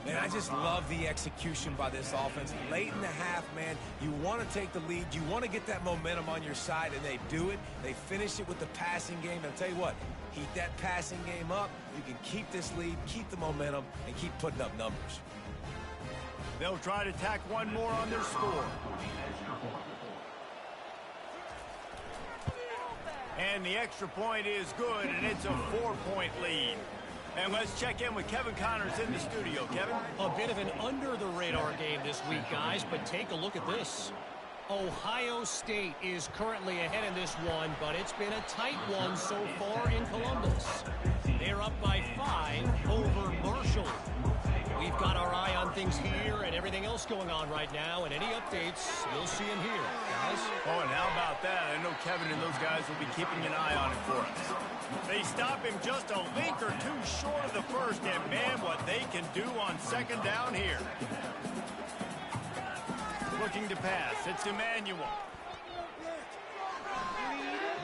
Man, I just love the execution by this offense. Late in the half, man, you want to take the lead. You want to get that momentum on your side, and they do it. They finish it with the passing game. And I'll tell you what, heat that passing game up. You can keep this lead, keep the momentum, and keep putting up numbers. They'll try to tack one more on their score. And the extra point is good, and it's a 4-point lead. And let's check in with Kevin Connors in the studio. Kevin? A bit of an under-the-radar game this week, guys, but take a look at this. Ohio State is currently ahead in this one, but it's been a tight one so far in Columbus. They're up by 5 over Marshall. We've got our eye on things here and everything else going on right now, and any updates, you'll see them here, guys. Oh, and how about that? I know Kevin and those guys will be keeping an eye on it for us. They stop him just a link or two short of the 1st, and man, what they can do on 2nd down here. Looking to pass. It's Emmanuel.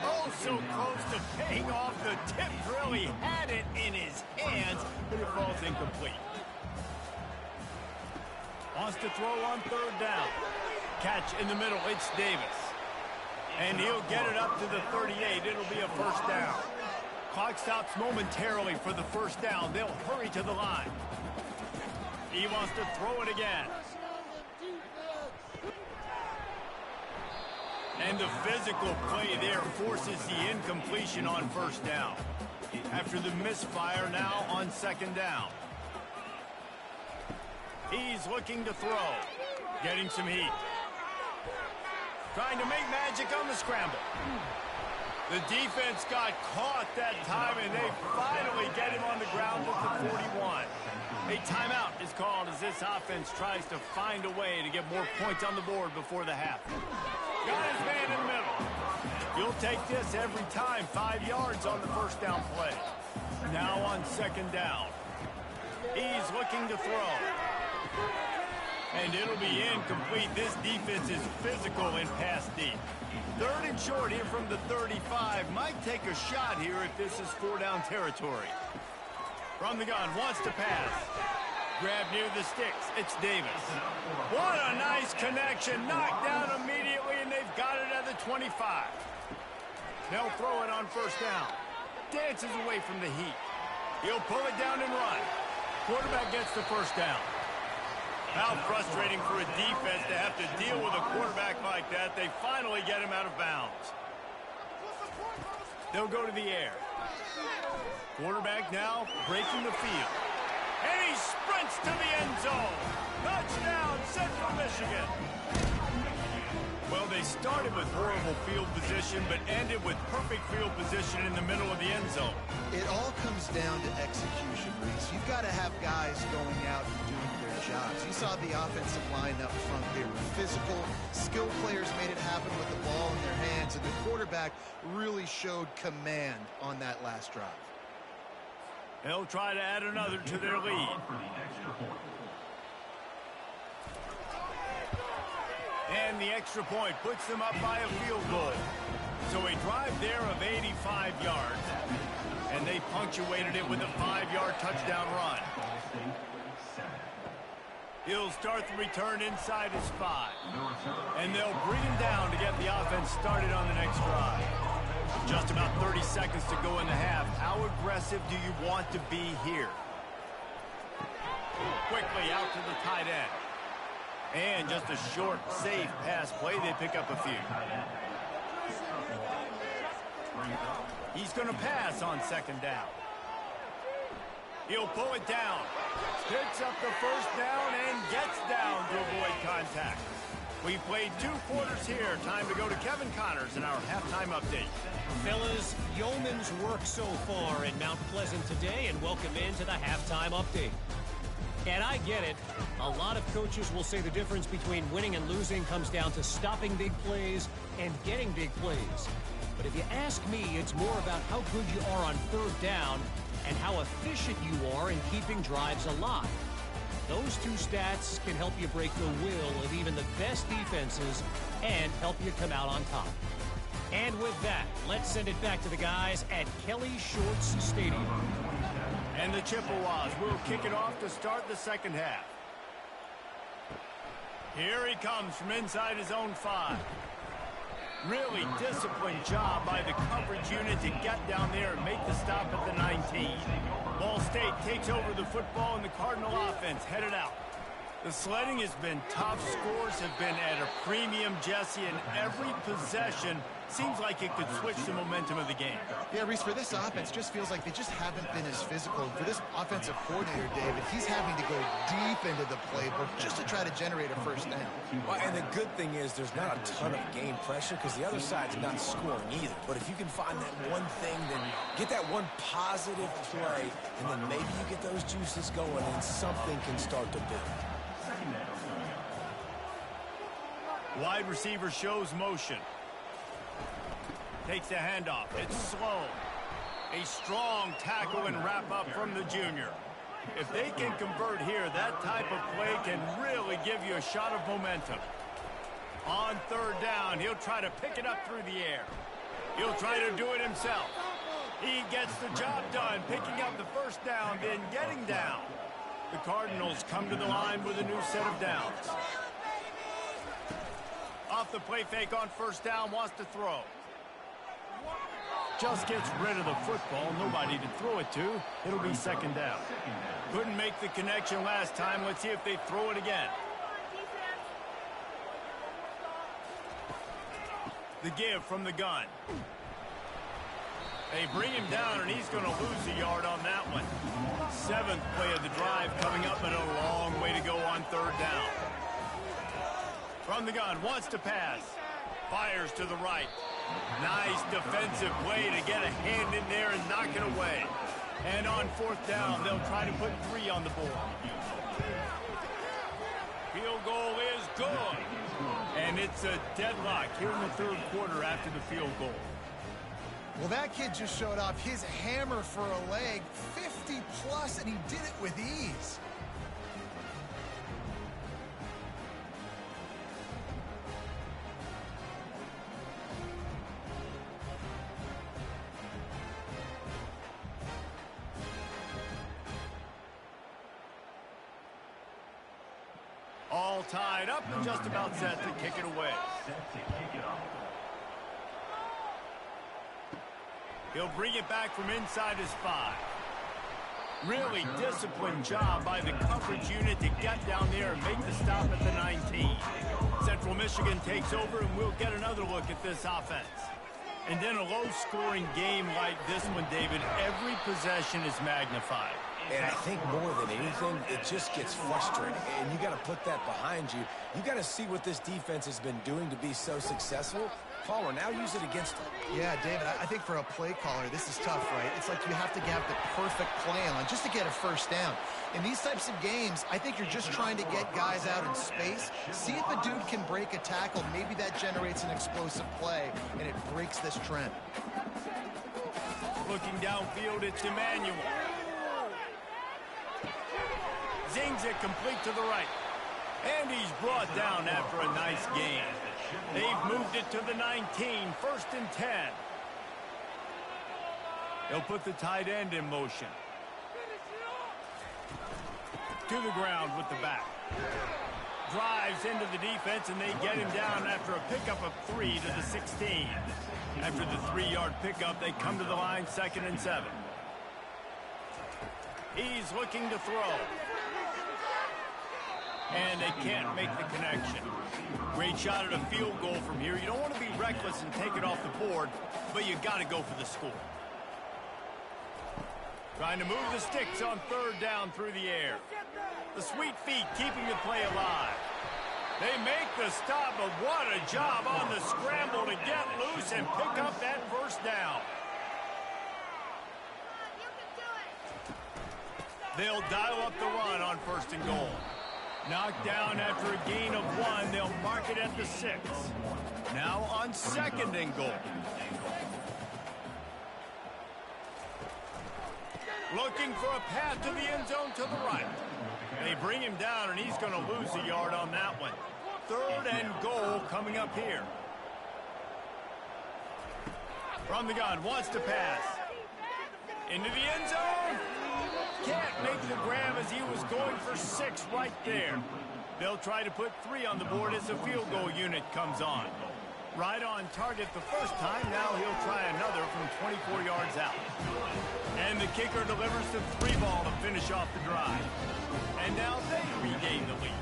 Oh, so close to paying off the tip drill. He had it in his hands, but it falls incomplete. Wants to throw on 3rd down. Catch in the middle. It's Davis. And he'll get it up to the 38. It'll be a 1st down. Clock stops momentarily for the 1st down. They'll hurry to the line. He wants to throw it again. And the physical play there forces the incompletion on 1st down. After the misfire, now on 2nd down. He's looking to throw. Getting some heat. Trying to make magic on the scramble. The defense got caught that time, and they finally get him on the ground at the 41. A timeout is called as this offense tries to find a way to get more points on the board before the half. Got his man in the middle. You'll take this every time. 5 yards on the 1st down play. Now on 2nd down. He's looking to throw. And it'll be incomplete. This defense is physical and pass deep. 3rd and short here from the 35. Might take a shot here if this is 4-down territory. From the gun, wants to pass. Grab near the sticks. It's Davis. What a nice connection. Knocked down immediately, and they've got it at the 25. They'll throw it on 1st down. Dances away from the heat. He'll pull it down and run. Quarterback gets the 1st down. How frustrating for a defense to have to deal with a quarterback like that. They finally get him out of bounds. They'll go to the air. Quarterback now breaking the field. And he sprints to the end zone. Touchdown, Central Michigan. Well, they started with horrible field position, but ended with perfect field position in the middle of the end zone. It all comes down to execution, Reese. You've got to have guys going out and doing their jobs. You saw the offensive line up front. They were physical. Skilled players made it happen with the ball in their hands, and the quarterback really showed command on that last drive. They'll try to add another to their lead. And the extra point puts them up by a field goal. So a drive there of 85 yards. And they punctuated it with a 5-yard touchdown run. He'll start the return inside his 5. And they'll bring him down to get the offense started on the next drive. Just about 30 seconds to go in the half. How aggressive do you want to be here? Quickly out to the tight end. And just a short, safe pass play. They pick up a few. He's going to pass on 2nd down. He'll pull it down. Picks up the 1st down and gets down to avoid contact. We played 2 quarters here. Time to go to Kevin Connors in our halftime update. Fellas, yeoman's work so far in Mount Pleasant today, and welcome into the halftime update. And I get it. A lot of coaches will say the difference between winning and losing comes down to stopping big plays and getting big plays. But if you ask me, it's more about how good you are on 3rd down and how efficient you are in keeping drives alive. Those 2 stats can help you break the will of even the best defenses and help you come out on top. And with that, let's send it back to the guys at Kelly Shorts Stadium. And the Chippewas will kick it off to start the 2nd half. Here he comes from inside his own 5. Really disciplined job by the coverage unit to get down there and make the stop at the 19. Ball State takes over the football, and the Cardinal offense headed out. The sledding has been tough. Scores have been at a premium, Jesse, and every possession seems like it could switch the momentum of the game. Yeah, Reese, for this offense, just feels like they just haven't been as physical. For this offensive coordinator, David, he's having to go deep into the playbook just to try to generate a 1st down. Well, and the good thing is there's not a ton of game pressure because the other side's not scoring either. But if you can find that one thing, then get that one positive play, and then maybe you get those juices going and something can start to build. Wide receiver shows motion. Takes the handoff. It's slow. A strong tackle and wrap up from the junior. If they can convert here, that type of play can really give you a shot of momentum. On 3rd down, he'll try to pick it up through the air. He'll try to do it himself. He gets the job done, picking up the 1st down, then getting down. The Cardinals come to the line with a new set of downs. Off the play fake on 1st down, wants to throw. Just gets rid of the football. Nobody to throw it to. It'll be 2nd down. Couldn't make the connection last time. Let's see if they throw it again. The give from the gun. They bring him down, and he's going to lose a yard on that one. 7th play of the drive coming up, and a long way to go on 3rd down. From the gun, wants to pass. Fires to the right. Nice defensive play to get a hand in there and knock it away. And on 4th down, they'll try to put 3 on the board. Field goal is good. And it's a deadlock here in the 3rd quarter after the field goal. Well, that kid just showed off his hammer for a leg, 50 plus, and he did it with ease. All tied up and just about set to kick it away. He'll bring it back from inside his 5. Really disciplined job by the coverage unit to get down there and make the stop at the 19. Central Michigan takes over, and we'll get another look at this offense. And then a low-scoring game like this one, David, every possession is magnified. And I think more than anything, it just gets frustrating. And you got to put that behind you. You got to see what this defense has been doing to be so successful. Caller, now use it against them. Yeah, David, I think for a play caller, this is tough, right? It's like you have to have the perfect plan on just to get a first down. In these types of games, I think you're just trying to get guys out in space, see if a dude can break a tackle. Maybe that generates an explosive play, and it breaks this trend. Looking downfield, it's Emmanuel. Zings it complete to the right. And he's brought down after a nice gain. They've moved it to the 19, 1st and 10. They'll put the tight end in motion. To the ground with the back. Drives into the defense, and they get him down after a pickup of 3 to the 16. After the 3-yard pickup, they come to the line, 2nd and 7. He's looking to throw. And they can't make the connection. Great shot at a field goal from here. You don't want to be reckless and take it off the board, but you got to go for the score. Trying to move the sticks on 3rd down through the air. The sweet feet keeping the play alive. They make the stop, but what a job on the scramble to get loose and pick up that 1st down. They'll dial up the run on 1st and goal. Knocked down after a gain of 1. They'll mark it at the 6. Now on 2nd and goal. Looking for a path to the end zone to the right. They bring him down, and he's going to lose a yard on that one. 3rd and goal coming up here. From the gun, wants to pass. Into the end zone. Can't make the grab as he was going for 6 right there. They'll try to put 3 on the board as the field goal unit comes on. Right on target the first time. Now he'll try another from 24 yards out. And the kicker delivers the 3-ball to finish off the drive. And now they regain the lead.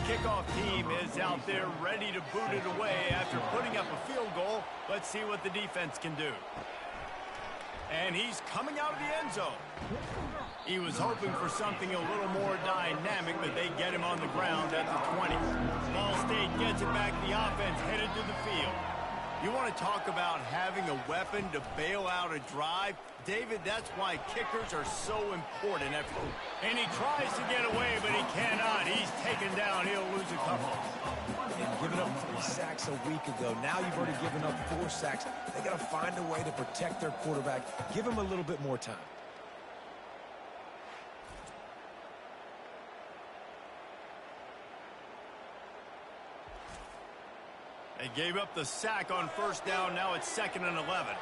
Kickoff team is out there ready to boot it away after putting up a field goal. Let's see what the defense can do. And he's coming out of the end zone. He was hoping for something a little more dynamic, but they get him on the ground at the 20. Ball State gets it back. The offense headed to the field. You want to talk about having a weapon to bail out a drive? David, that's why kickers are so important. And he tries to get away, but he cannot. He's taken down. He'll lose a couple. And giving up 3 sacks a week ago. Now you've already given up 4 sacks. They got to find a way to protect their quarterback. Give him a little bit more time. They gave up the sack on 1st down. Now it's 2nd and 11.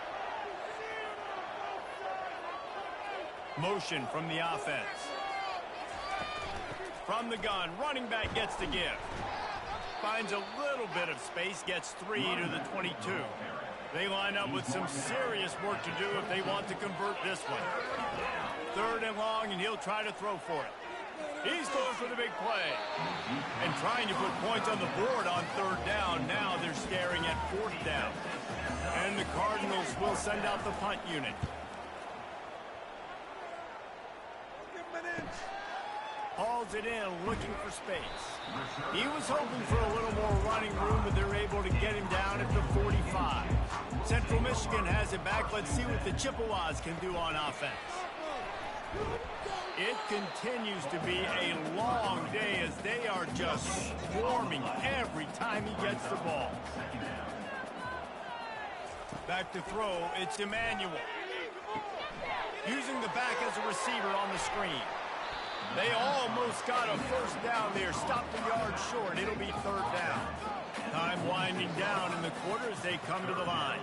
Motion from the offense. From the gun, running back gets the give. Finds a little bit of space, gets 3 to the 22. They line up with some serious work to do if they want to convert this one. 3rd and long, and he'll try to throw for it. He's going for the big play. And trying to put points on the board on 3rd down. Now they're staring at 4th down. And the Cardinals will send out the punt unit. dials it in, looking for space. He was hoping for a little more running room, but they're able to get him down at the 45. Central Michigan has it back. Let's see what the Chippewas can do on offense. It continues to be a long day as they are just swarming every time he gets the ball. Back to throw, it's Emmanuel. Using the back as a receiver on the screen. They almost got a first down there. Stopped a yard short. It'll be third down. Time winding down in the quarter as they come to the line.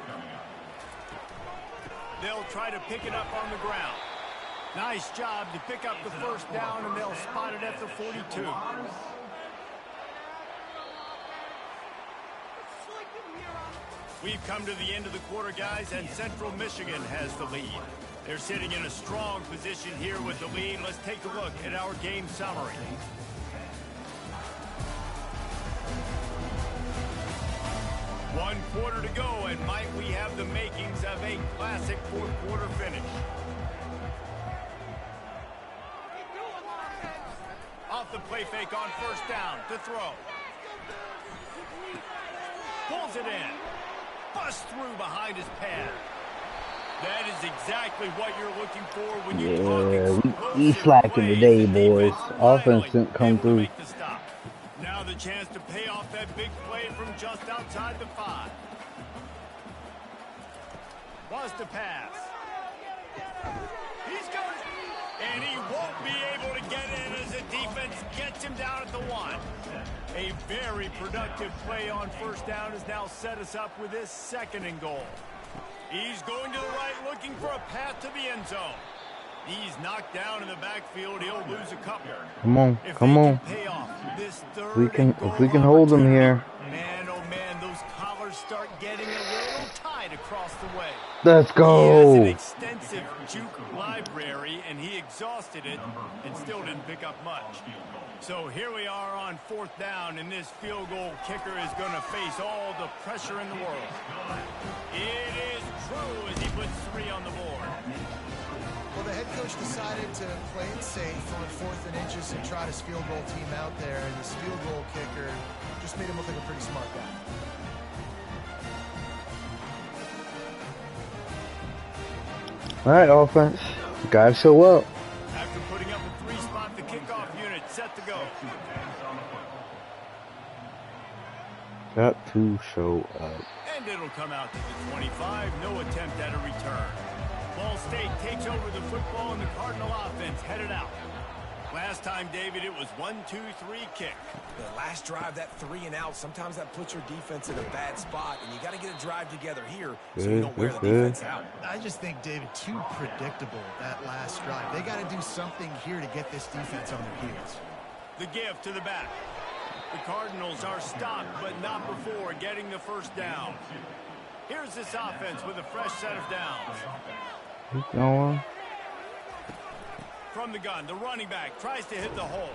They'll try to pick it up on the ground. Nice job to pick up the first down, and they'll spot it at the 42. We've come to the end of the quarter, guys, and Central Michigan has the lead. They're sitting in a strong position here with the lead. Let's take a look at our game summary. One quarter to go, and might we have the makings of a classic fourth quarter finish. Off the play fake on first down to throw. Pulls it in. Busts through behind his pad. That is exactly what you're looking for when you talk. We slacking today, boys. Offense didn't come through. Now the chance to pay off that big play from just outside the 5. Wants to pass. He's got it. And he won't be able to get in as the defense gets him down at the 1. A very productive play on first down has now set us up with this second and goal. He's going to the right, looking for a path to the end zone. He's knocked down in the backfield. He'll lose a couple. Come on, come on. If we can hold him here. Man, oh man, those collars start getting a little tight across the way. Let's go. He has an extensive juke library, and he exhausted it and still didn't pick up much. So here we are on fourth down, and this field goal kicker is going to face all the pressure in the world. It is true as he puts 3 on the board. Well, the head coach decided to play it safe on 4th and inches and trot his field goal team out there, and this field goal kicker just made him look like a pretty smart guy. All right, offense. Gotta show up. After putting up a 3-spot, the kickoff unit set to go. Got to show up. And it'll come out to the 25. No attempt at a return. Ball State takes over the football, and the Cardinal offense headed out. Last time, David, it was 1-2-3 kick. The last drive, that 3 and out, sometimes that puts your defense in a bad spot, and you got to get a drive together here so you don't wear the defense out. I just think, David, too predictable that last drive. They got to do something here to get this defense on their heels. The give to the back. The Cardinals are stopped, but not before getting the first down. Here's this offense with a fresh set of downs. Keep going. From the gun, the running back tries to hit the hole.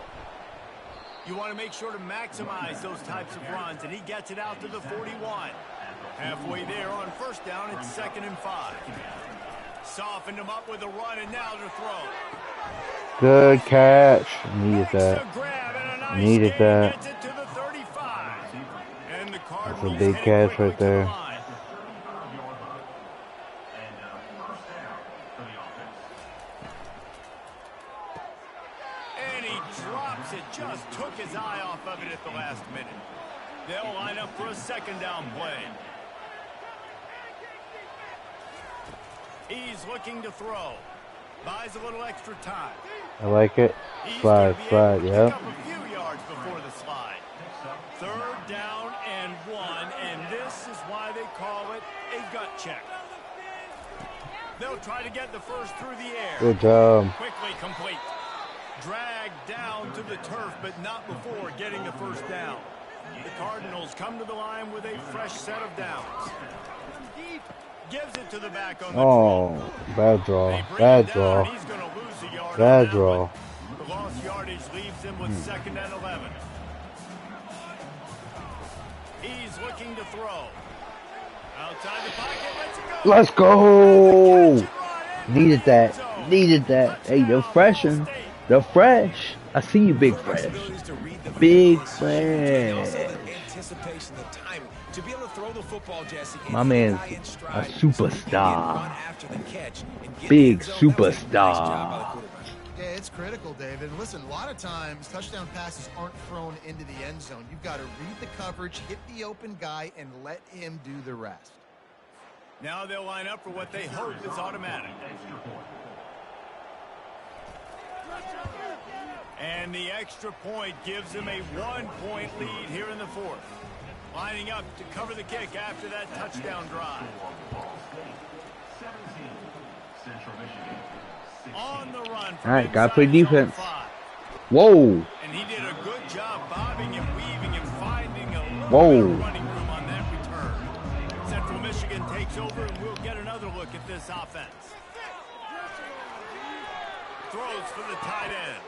You want to make sure to maximize those types of runs, and he gets it out to the 41. Halfway there on first down, it's 2nd and 5. Softened him up with a run, and now to throw. Good catch. Needed that. Needed that. Gets it to the 35. And the That's a big catch right there. It just took his eye off of it at the last minute. They'll line up for a 2nd down play. He's looking to throw. Buys a little extra time. I like it. Slide, yeah. A few yards before the slide. 3rd down and 1, and this is why they call it a gut check. They'll try to get the first through the air. Good job. Quickly complete. Dragged down to the turf, but not before getting the first down. The Cardinals come to the line with a fresh set of downs. Gives it to the back on the draw. Bad draw. Bad draw. He's going to lose a yard. Bad draw. The lost yardage leaves him with 2nd and 11. He's looking to throw. Outside the pocket, let's go. Needed that. Needed that. Hey, they're fresh. They're fresh. I see you, Big Fresh. Flexibilities to read the Big field, and also Fresh. the anticipation, the timing. To be able to throw the football, Jesse, and My hit a man's guy in a stride so he can then run superstar. after the catch and get in the Big end zone. That was a nice job by the superstar. quarterback. Yeah, it's critical, David. And listen, a lot of times touchdown passes aren't thrown into the end zone. You've got to read the coverage, hit the open guy, and let him do the rest. Now they'll line up for what they hope is automatic. And the extra point gives them a 1-point lead here in the fourth. Lining up to cover the kick after that touchdown drive. On the run. All right, gotta play defense. Whoa. And he did a good job bobbing and weaving and finding a little Whoa. bit of running room on that return. Central Michigan takes over, and we'll get another look at this offense. Throws for the tight end.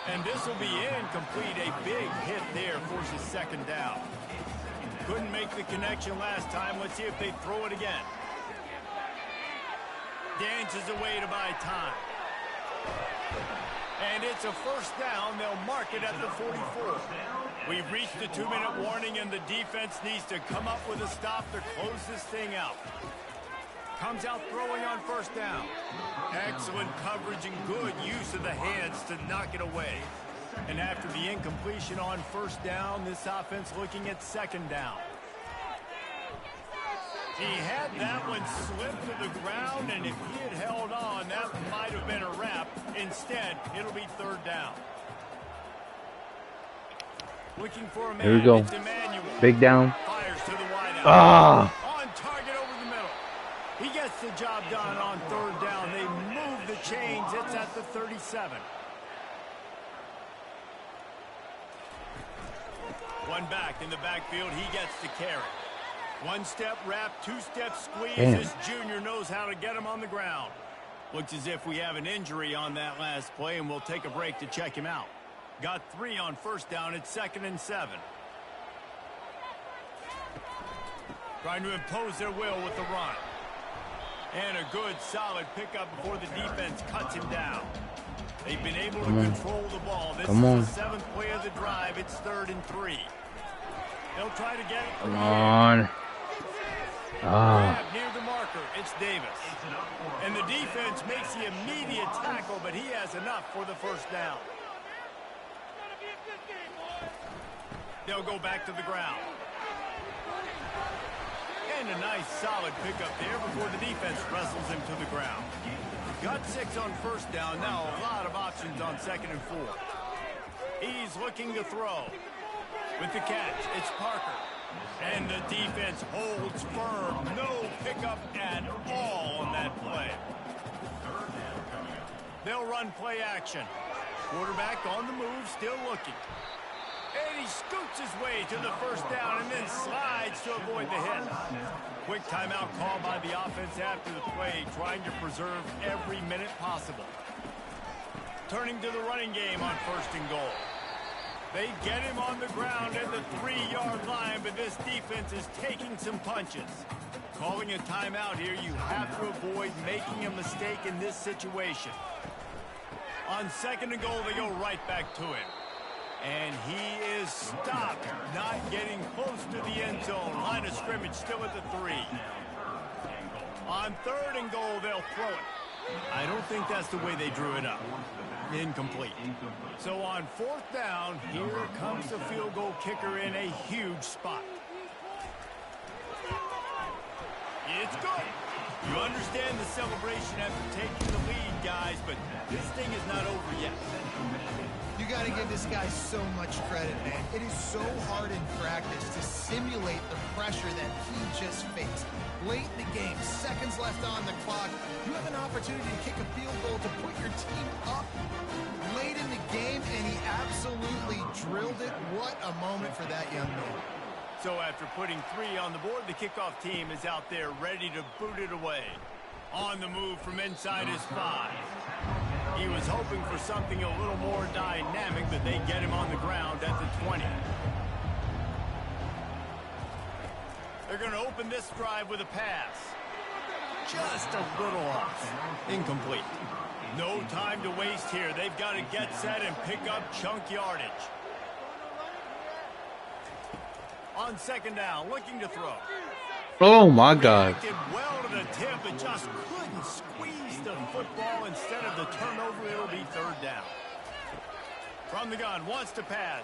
And this will be incomplete. A big hit there forces second down. Couldn't make the connection last time. Let's see if they throw it again. Dances away to buy time. And it's a first down. They'll mark it at the 44. We've reached the 2-minute warning, and the defense needs to come up with a stop to close this thing out. Comes out throwing on first down. Excellent coverage and good use of the hands to knock it away. And after the incompletion on first down, this offense looking at second down. He had that one slip to the ground, and if he had held on, that might have been a wrap. Instead, it'll be third down. Looking for a man. Here we go. It's Emmanuel. Big down. Fires to the wideout. Ah. On target over the middle. He gets the job done on third down. They move the chains. It's at the 37. One back in the backfield. He gets to carry. One-step wrap, two-step squeeze. Damn. This junior knows how to get him on the ground. Looks as if we have an injury on that last play, and we'll take a break to check him out. Got 3 on first down. It's 2nd and 7. Trying to impose their will with the run. And a good, solid pickup before the defense cuts him down. They've been able to control the ball. This is the 7th play of the drive. It's 3rd and 3. They'll try to get it. Come on. Grab near the marker. It's Davis. And the defense makes the immediate tackle, but he has enough for the first down. They'll go back to the ground. And a nice solid pickup there before the defense wrestles him to the ground. Got 6 on first down. Now a lot of options on 2nd and 4. He's looking to throw. With the catch, it's Parker. And the defense holds firm. No pickup at all on that play. They'll run play action. Quarterback on the move, still looking. And he scoots his way to the first down and then slides to avoid the hit. Quick timeout call by the offense after the play, trying to preserve every minute possible. Turning to the running game on 1st and goal. They get him on the ground at the 3-yard line, but this defense is taking some punches. Calling a timeout here, you have to avoid making a mistake in this situation. On 2nd and goal, they go right back to him. And he is stopped, not getting close to the end zone. Line of scrimmage still at the 3. On 3rd and goal, they'll throw it. I don't think that's the way they drew it up. Incomplete. So on 4th down, here comes the field goal kicker in a huge spot. It's good. You understand the celebration after taking the lead, guys, but this thing is not over yet. You got to give this guy so much credit, man. It is so hard in practice to simulate the pressure that he just faced. Late in the game, seconds left on the clock, you have an opportunity to kick a field goal to put your team up late in the game, and he absolutely drilled it. What a moment for that young man. So after putting 3 on the board, the kickoff team is out there ready to boot it away. On the move from inside his 5. He was hoping for something a little more dynamic, but they get him on the ground at the 20. They're going to open this drive with a pass. Just a little off. Incomplete. No time to waste here. They've got to get set and pick up chunk yardage. On second down, looking to throw. Oh my God. Reacted well to the tip, but just couldn't squeeze the football. Instead of the turnover, it'll be third down. From the gun, wants to pass.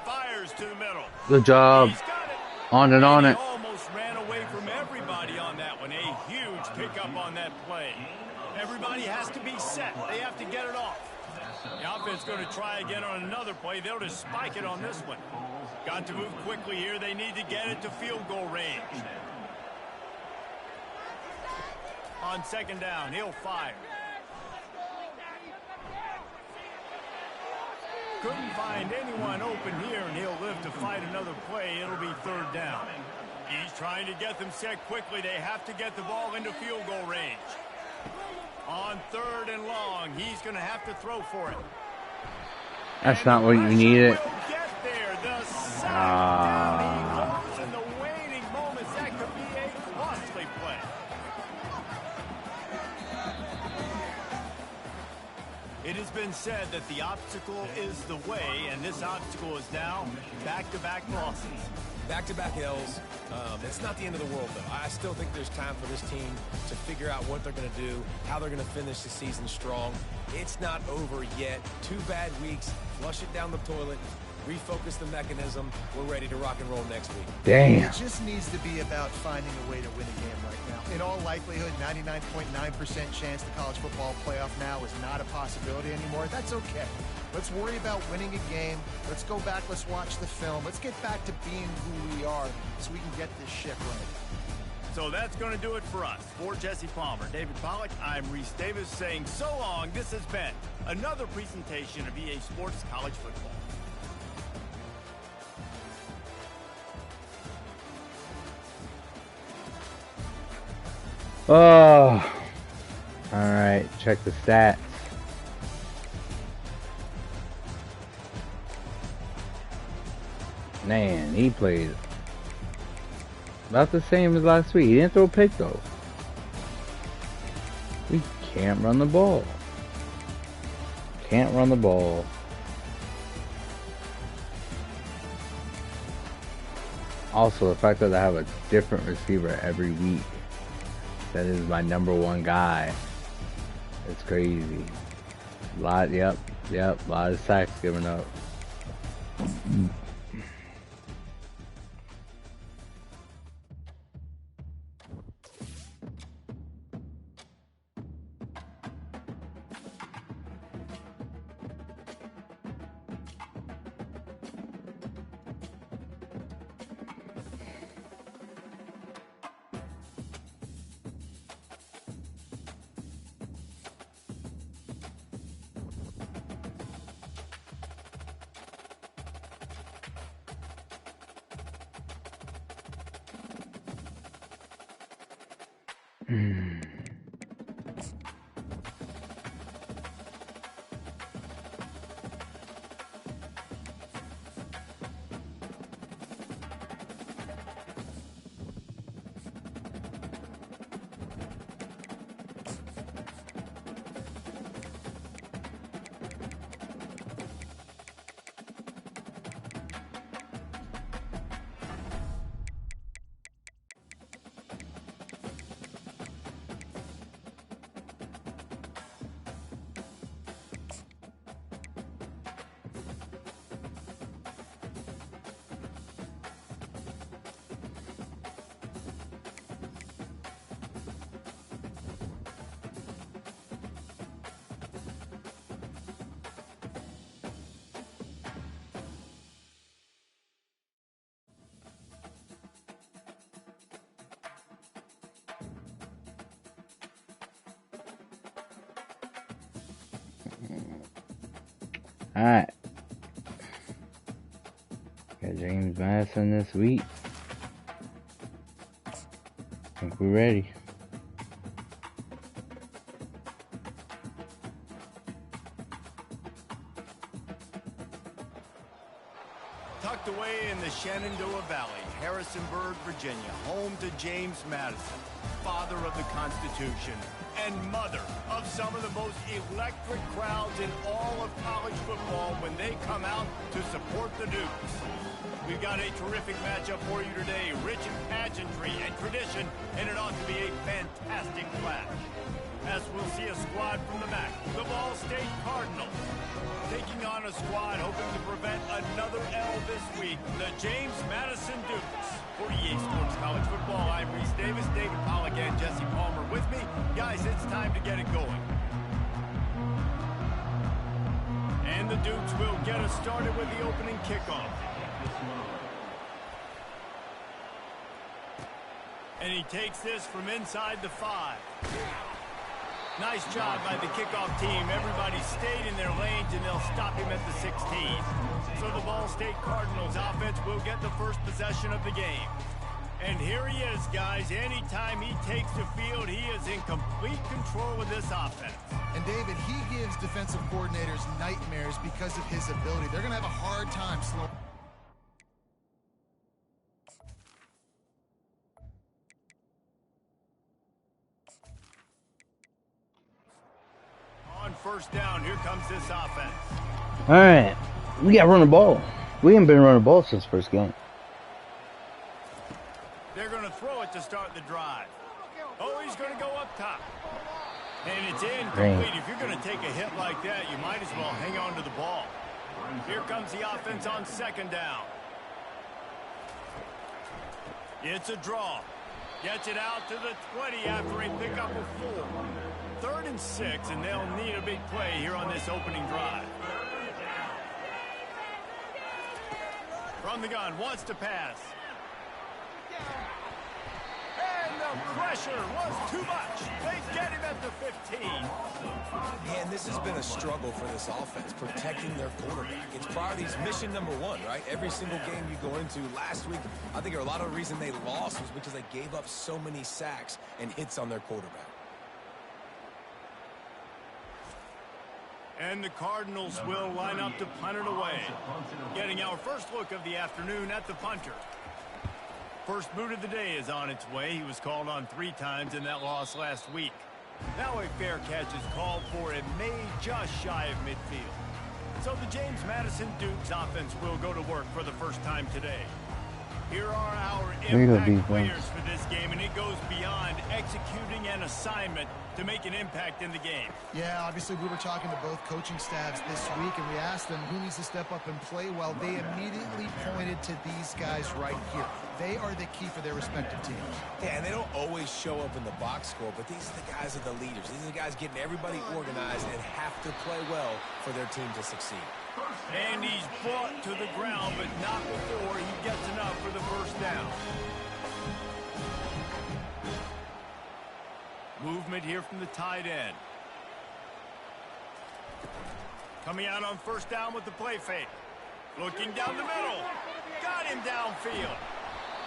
Fires to the middle. Good job. He's got it. On it, on He it. almost ran away from everybody on that one. A huge pickup on that play. Everybody has to be set. They have to get it off. The offense going to try again on another play. They'll just spike it on this one. Got to move quickly here. They need to get it to field goal range. On second down, he'll fire. Couldn't find anyone open here, and he'll live to fight another play. It'll be third down. He's trying to get them set quickly. They have to get the ball into field goal range. On third and long, he's going to have to throw for it. That's not what you needed. Get there. The sack down he goes in the waning moments. That could be a costly play. It has been said that the obstacle is the way, and this obstacle is now back-to-back losses. Back-to-back L's. It's not the end of the world, though. I still think there's time for this team to figure out what they're going to do, how they're going to finish the season strong. It's not over yet. 2 bad weeks. Flush it down the toilet. Refocus the mechanism. We're ready to rock and roll next week. Damn. It just needs to be about finding a way to win a game right now. In all likelihood, 99.9% chance the college football playoff now is not a possibility anymore. That's okay. Let's worry about winning a game. Let's go back. Let's watch the film. Let's get back to being who we are so we can get this ship right. So that's going to do it for us. For Jesse Palmer, David Pollack, I'm Reese Davis saying so long. This has been another presentation of EA Sports College Football. Oh. All right. Check the stats. Man, he played about the same as last week. He didn't throw a pick though. We can't run the ball. Can't run the ball. Also, the fact that I have a different receiver every week. That is my #1 guy. It's crazy. Yep, a lot of sacks given up. Alright. Got James Madison this week. I think we're ready. Tucked away in the Shenandoah Valley, Harrisonburg, Virginia, home to James Madison, father of the Constitution, and mother of some of the most electric crowds in all of college football when they come out to support the Dukes. We've got a terrific matchup for you today, rich in pageantry and tradition, and it ought to be a fantastic clash. As we'll see a squad from the MAC, the Ball State Cardinals, taking on a squad hoping to prevent another L this week, the James Madison Dukes. 48 Sports College Football, I'm Reese Davis, David Pollack and Jesse Palmer with me. Guys, it's time to get it going. And the Dukes will get us started with the opening kickoff. And he takes this from inside the 5. Nice job by the kickoff team. Everybody stayed in their lanes, and they'll stop him at the 16. So the Ball State Cardinals offense will get the first possession of the game. And here he is, guys. Anytime he takes the field, he is in complete control of this offense. And David, he gives defensive coordinators nightmares because of his ability. They're going to have a hard time slowing. On first down, here comes this offense. All right, we got to run the ball. We haven't been running the ball since the first game. They're going to throw it to start the drive. Oh, he's going to go up top. And it's incomplete. If you're going to take a hit like that, you might as well hang on to the ball. Here comes the offense on second down. It's a draw. Gets it out to the 20 after a pickup of 4. 3rd and 6, and they'll need a big play here on this opening drive. From the gun, wants to pass. And the pressure was too much. They get him at the 15. Man, this has been a struggle for this offense, protecting their quarterback. It's priorities mission number 1, right? Every single game you go into. Last week, I think a lot of the reason they lost was because they gave up so many sacks and hits on their quarterback. And the Cardinals will line up to punt it away. Getting our first look of the afternoon at the punter. First boot of the day is on its way. He was called on 3 times in that loss last week. Now a fair catch is called for and made just shy of midfield. So the James Madison Dukes offense will go to work for the first time today. Here are our impact players for this game, and it goes beyond executing an assignment to make an impact in the game. Yeah, obviously we were talking to both coaching staffs this week, and we asked them who needs to step up and play well. They immediately pointed to these guys right here. They are the key for their respective teams. Yeah, and they don't always show up in the box score, but these are the guys that are the leaders. These are the guys getting everybody organized and have to play well for their team to succeed. And he's brought to the ground, but not before he gets enough for the first down. Movement here from the tight end. Coming out on first down with the play fake. Looking down the middle. Got him downfield.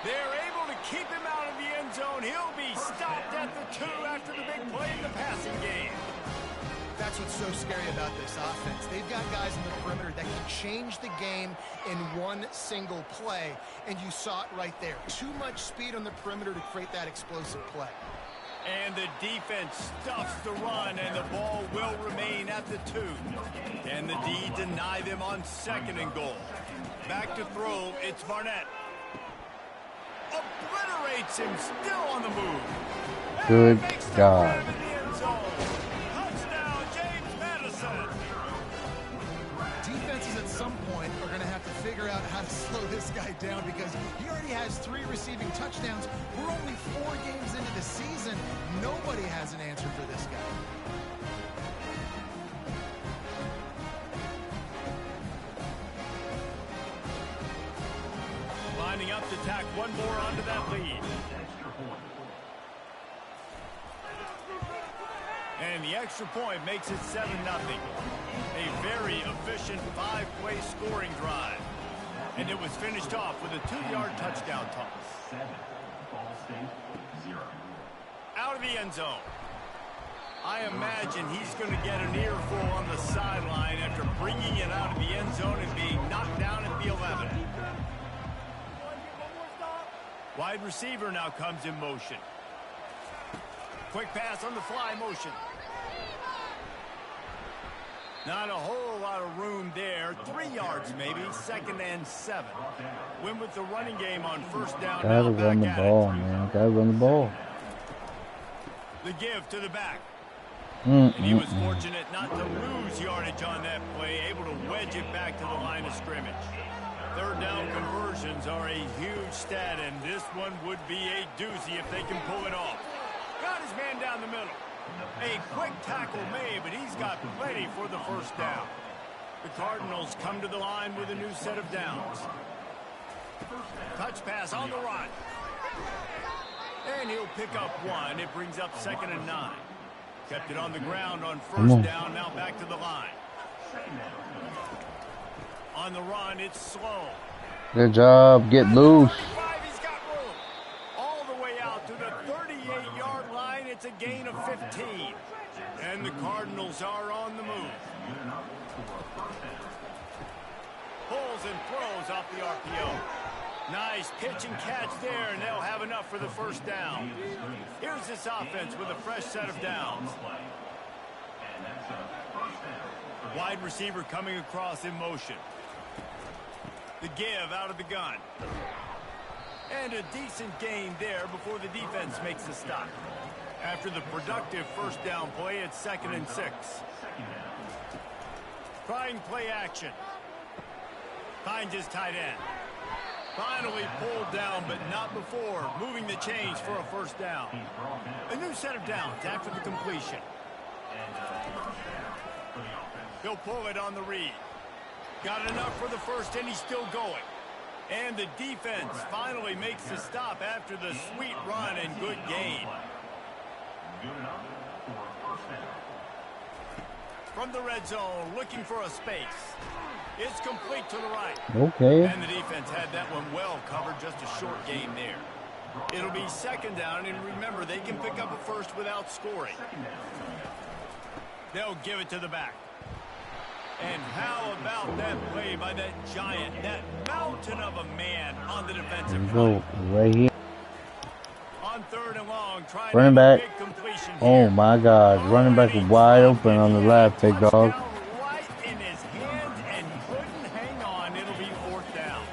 They're able to keep him out of the end zone. He'll be stopped at the 2 after the big play in the passing game. That's what's so scary about this offense. They've got guys in the perimeter that can change the game in one single play, and you saw it right there. Too much speed on the perimeter to create that explosive play. And the defense stuffs the run, and the ball will remain at the 2. And the D deny them on 2nd and goal. Back to throw, it's Barnett. Obliterates him, still on the move. Good job. Touchdown, James Madison. Defenses at some point are going to have to figure out how to slow this guy down because he already has 3 receiving touchdowns. We're only 4 games into the season. Nobody has an answer for this guy. Lining up to tack one more onto that lead. And the extra point makes it 7-0. A very efficient 5-play scoring drive. And it was finished off with a 2-yard touchdown toss. Ball State 0. Out of the end zone. I imagine he's going to get an earful on the sideline after bringing it out of the end zone and being knocked down at the 11. Wide receiver now comes in motion. Quick pass on the fly motion. Not a whole lot of room there. 3 yards maybe. 2nd and 7. Win with the running game on 1st down. Gotta run the ball, man. Gotta run the ball. The give to the back. And he was fortunate not to lose yardage on that play, able to wedge it back to the line of scrimmage. 3rd down conversions are a huge stat, and this one would be a doozy if they can pull it off. Got his man down the middle. A quick tackle made, but he's got plenty for the 1st down. The Cardinals come to the line with a new set of downs. Touch pass on the run. And he'll pick up 1. It brings up 2nd and 9. Kept it on the ground on 1st down, now back to the line. On the run, it's slow. Good job. Get loose. He's got room. All the way out to the 38-yard line. It's a gain of 15. And the Cardinals are on the move. Pulls and throws off the RPO. Nice pitch and catch there, and they'll have enough for the 1st down. Here's this offense with a fresh set of downs. Wide receiver coming across in motion. The give out of the gun. And a decent gain there before the defense makes a stop. After the productive 1st down play, it's 2nd and 6. Trying play action. Finds his tight end. Finally pulled down, but not before. Moving the chains for a 1st down. A new set of downs after the completion. He'll pull it on the read. Got enough for the 1st, and he's still going. And the defense finally makes the stop after the sweet run and good gain. From the red zone, looking for a space. It's complete to the right. Okay. And the defense had that one well covered, just a short gain there. It'll be 2nd down, and remember, they can pick up a 1st without scoring. They'll give it to the back. And how about that play by that giant, that mountain of a man on the defensive line? Right here. On 3rd and long, trying running back. big completion Oh here. my God. Running back is wide open on the left, big dog. Right in his hands and couldn't hang on. It'll be 4th down.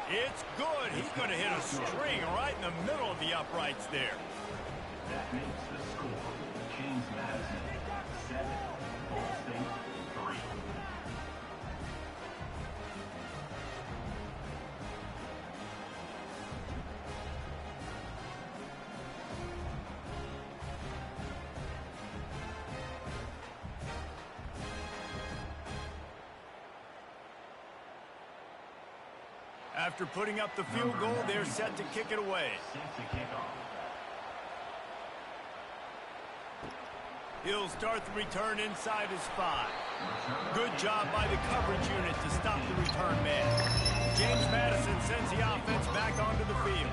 It's good. He's going to hit a string right in the middle of the uprights there. That makes the score. James Madison, 7. Ball State, 3. After putting up the field goal, they're set to kick it away. He'll start the return inside his 5. Good job by the coverage unit to stop the return man. James Madison sends the offense back onto the field.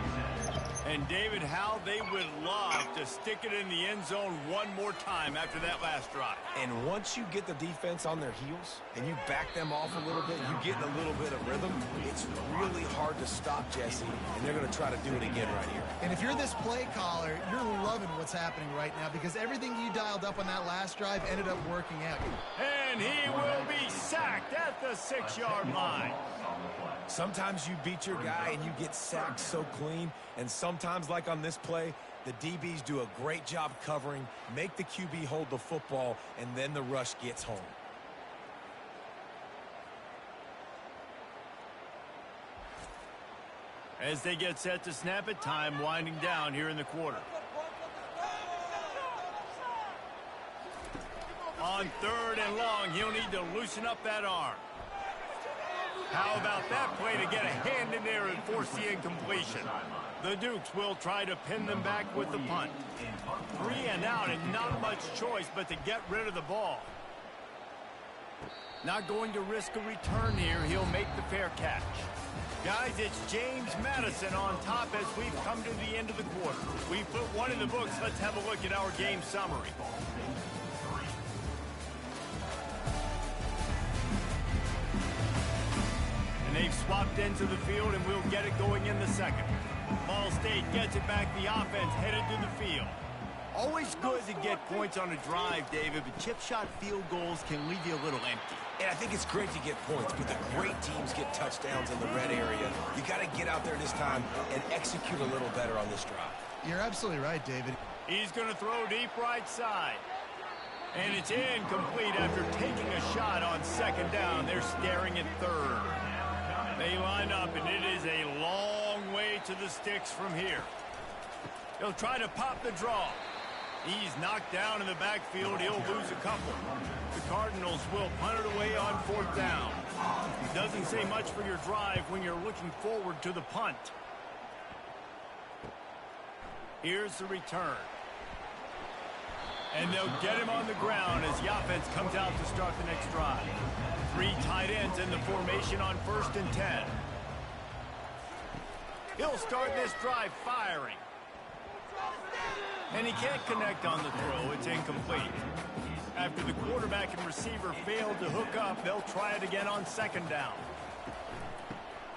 And David, how they would love to stick it in the end zone one more time after that last drive. And once you get the defense on their heels and you back them off a little bit, you get a little bit of rhythm, it's really hard to stop, Jesse, and they're going to try to do it again right here. And if you're this play caller, you're loving what's happening right now because everything you dialed up on that last drive ended up working out. And he will be sacked at the 6-yard line. Sometimes you beat your guy and you get sacked so clean, and sometimes, like on this play, the DBs do a great job covering, make the QB hold the football, and then the rush gets home. As they get set to snap it, time winding down here in the quarter. On 3rd and long, he'll need to loosen up that arm. How about that play to get a hand in there and force the incompletion? The Dukes will try to pin them back with the punt. 3 and out and not much choice but to get rid of the ball. Not going to risk a return here. He'll make the fair catch. Guys, it's James Madison on top as we've come to the end of the quarter. We've put one in the books. Let's have a look at our game summary. And they've swapped into the field, and we'll get it going in the 2nd. Ball State gets it back. The offense headed to the field. Always good to get points on a drive, David, but chip shot field goals can leave you a little empty. And I think it's great to get points, but the great teams get touchdowns in the red area. You got to get out there this time and execute a little better on this drive. You're absolutely right, David. He's going to throw deep right side. And it's incomplete after taking a shot on second down. They're staring at third. They line up, and it is a long way to the sticks from here. He'll try to pop the draw. He's knocked down in the backfield. He'll lose a couple. The Cardinals will punt it away on fourth down. Doesn't say much for your drive when you're looking forward to the punt. Here's the return. And they'll get him on the ground as the offense comes out to start the next drive. 3 tight ends in the formation on 1st and 10. He'll start this drive firing. And he can't connect on the throw. It's incomplete. After the quarterback and receiver failed to hook up, they'll try it again on second down.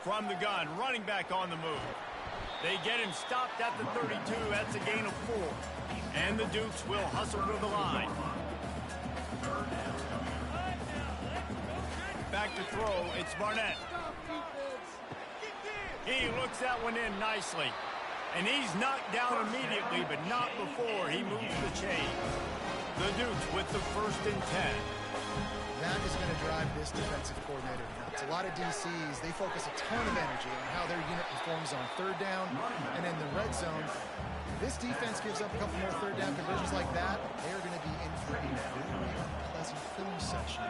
From the gun, running back on the move. They get him stopped at the 32. That's a gain of 4. And the Dukes will hustle to the line. Back to throw. It's Barnett. He looks that one in nicely. And he's knocked down immediately, but not before he moves the chain. The Dukes with the 1st and 10. That is going to drive this defensive coordinator nuts. A lot of DCs, they focus a ton of energy on how their unit performs on third down and in the red zone. This defense gives up a couple more third down conversions like that. They are going to be in for a very unpleasant film session.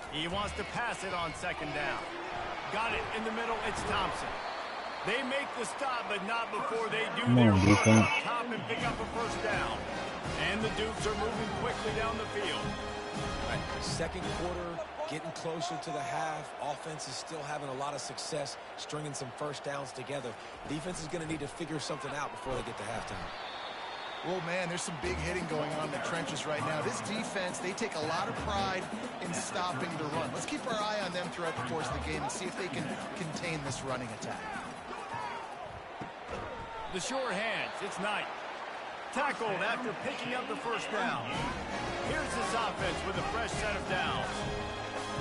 He wants to pass it on second down. Got it in the middle. It's Thompson. They make the stop, but not before they do their work up top and pick up a 1st down. And the Dukes are moving quickly down the field. Right, second quarter, getting closer to the half. Offense is still having a lot of success stringing some 1st downs together. Defense is going to need to figure something out before they get to halftime. Well, man, there's some big hitting going on in the trenches right now. This defense, they take a lot of pride in stopping the run. Let's keep our eye on them throughout the course of the game and see if they can contain this running attack. The sure hands. It's Knight. Tackled after picking up the 1st down. Here's this offense with a fresh set of downs.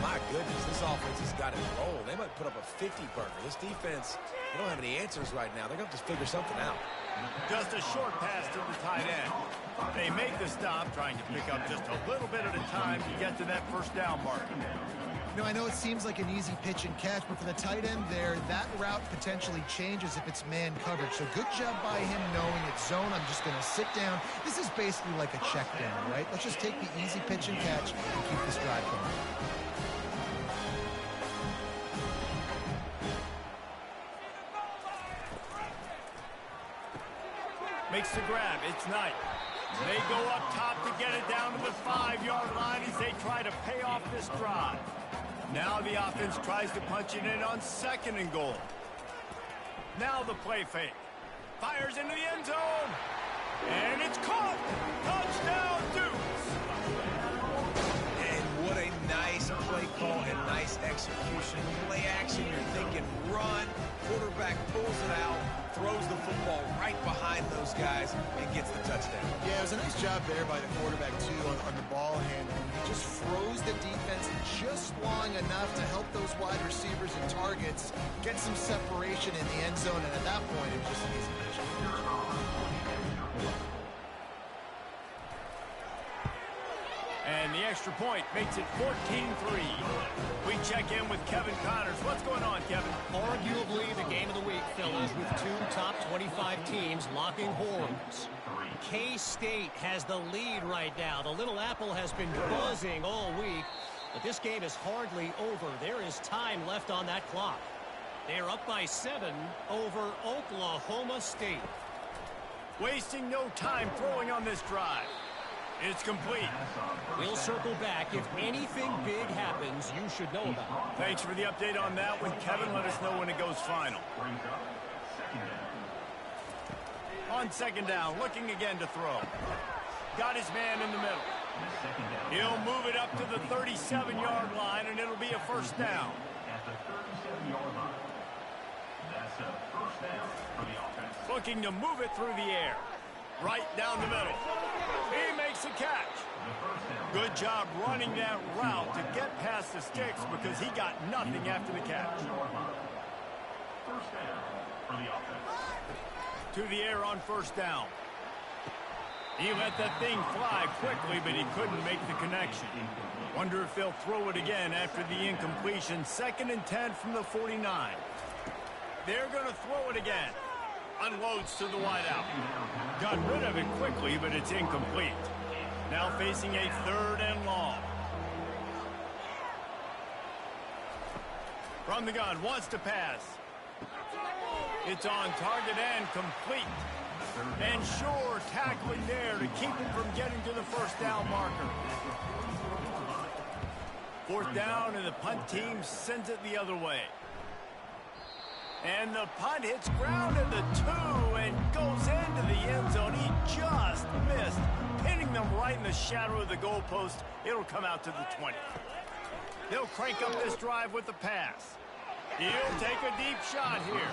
My goodness, this offense has got it rolled. They might put up a 50-burger. This defense, they don't have any answers right now. They're going to have to figure something out. Just a short pass to the tight end. They make the stop, trying to pick up just a little bit at a time to get to that 1st down mark. You know, I know it seems like an easy pitch and catch, but for the tight end there, that route potentially changes if it's man coverage. So good job by him knowing it's zone. I'm just going to sit down. This is basically like a check down, right? Let's just take the easy pitch and catch and keep this drive going. Makes the grab. It's Knight. They go up top to get it down to the 5-yard line as they try to pay off this drive. Now the offense tries to punch it in on 2nd and goal. Now the play fake. Fires into the end zone. And it's caught. Touchdown, Dukes. And what a nice play call and nice execution. Play action, you're thinking run. Quarterback pulls it out, throws the football right behind those guys, and gets the touchdown. Yeah, it was a nice job there by the quarterback, too, on the ball handling. He just froze the defense just long enough to help those wide receivers and targets get some separation in the end zone, and at that point, it was just an easy pitch. And the extra point makes it 14-3. We check in with Kevin Connors. What's going on, Kevin? Arguably the game of the week, fellas, with 2 top 25 teams locking horns. K-State has the lead right now. The Little Apple has been buzzing all week, but this game is hardly over. There is time left on that clock. They're up by 7 over Oklahoma State. Wasting no time throwing on this drive. It's complete. We'll circle back. If anything big happens, you should know about it. Thanks for the update on that one, Kevin. Let us know when it goes final. On second down, looking again to throw. Got his man in the middle. He'll move it up to the 37-yard line, and it'll be a 1st down. At the 37-yard line. down for the offense. Looking to move it through the air. Right down the middle. He makes a catch. Good job running that route to get past the sticks because he got nothing after the catch. First down for the offense. To the air on first down. He let that thing fly quickly, but he couldn't make the connection. Wonder if they'll throw it again after the incompletion. 2nd and 10 from the 49. They're going to throw it again. Unloads to the wideout. Got rid of it quickly, but it's incomplete. Now facing a 3rd and long. From the gun, wants to pass. It's on target and complete. And sure, tackling there to keep him from getting to the first down marker. 4th down, and the punt team sends it the other way. And the punt hits ground at the 2 and goes into the end zone. He just missed, hitting them right in the shadow of the goalpost. It'll come out to the 20. They'll crank up this drive with the pass. He'll take a deep shot here.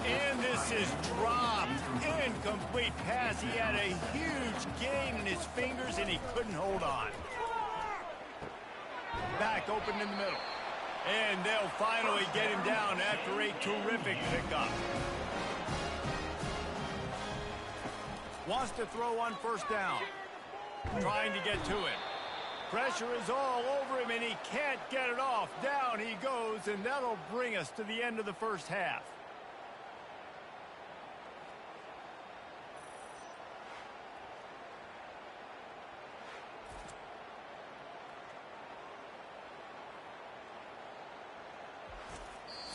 And this is dropped. Incomplete pass. He had a huge gain in his fingers, and he couldn't hold on. Back open in the middle. And they'll finally get him down after a terrific pickup. Wants to throw on first down. Trying to get to it. Pressure is all over him, and he can't get it off. Down he goes, and that'll bring us to the end of the first half.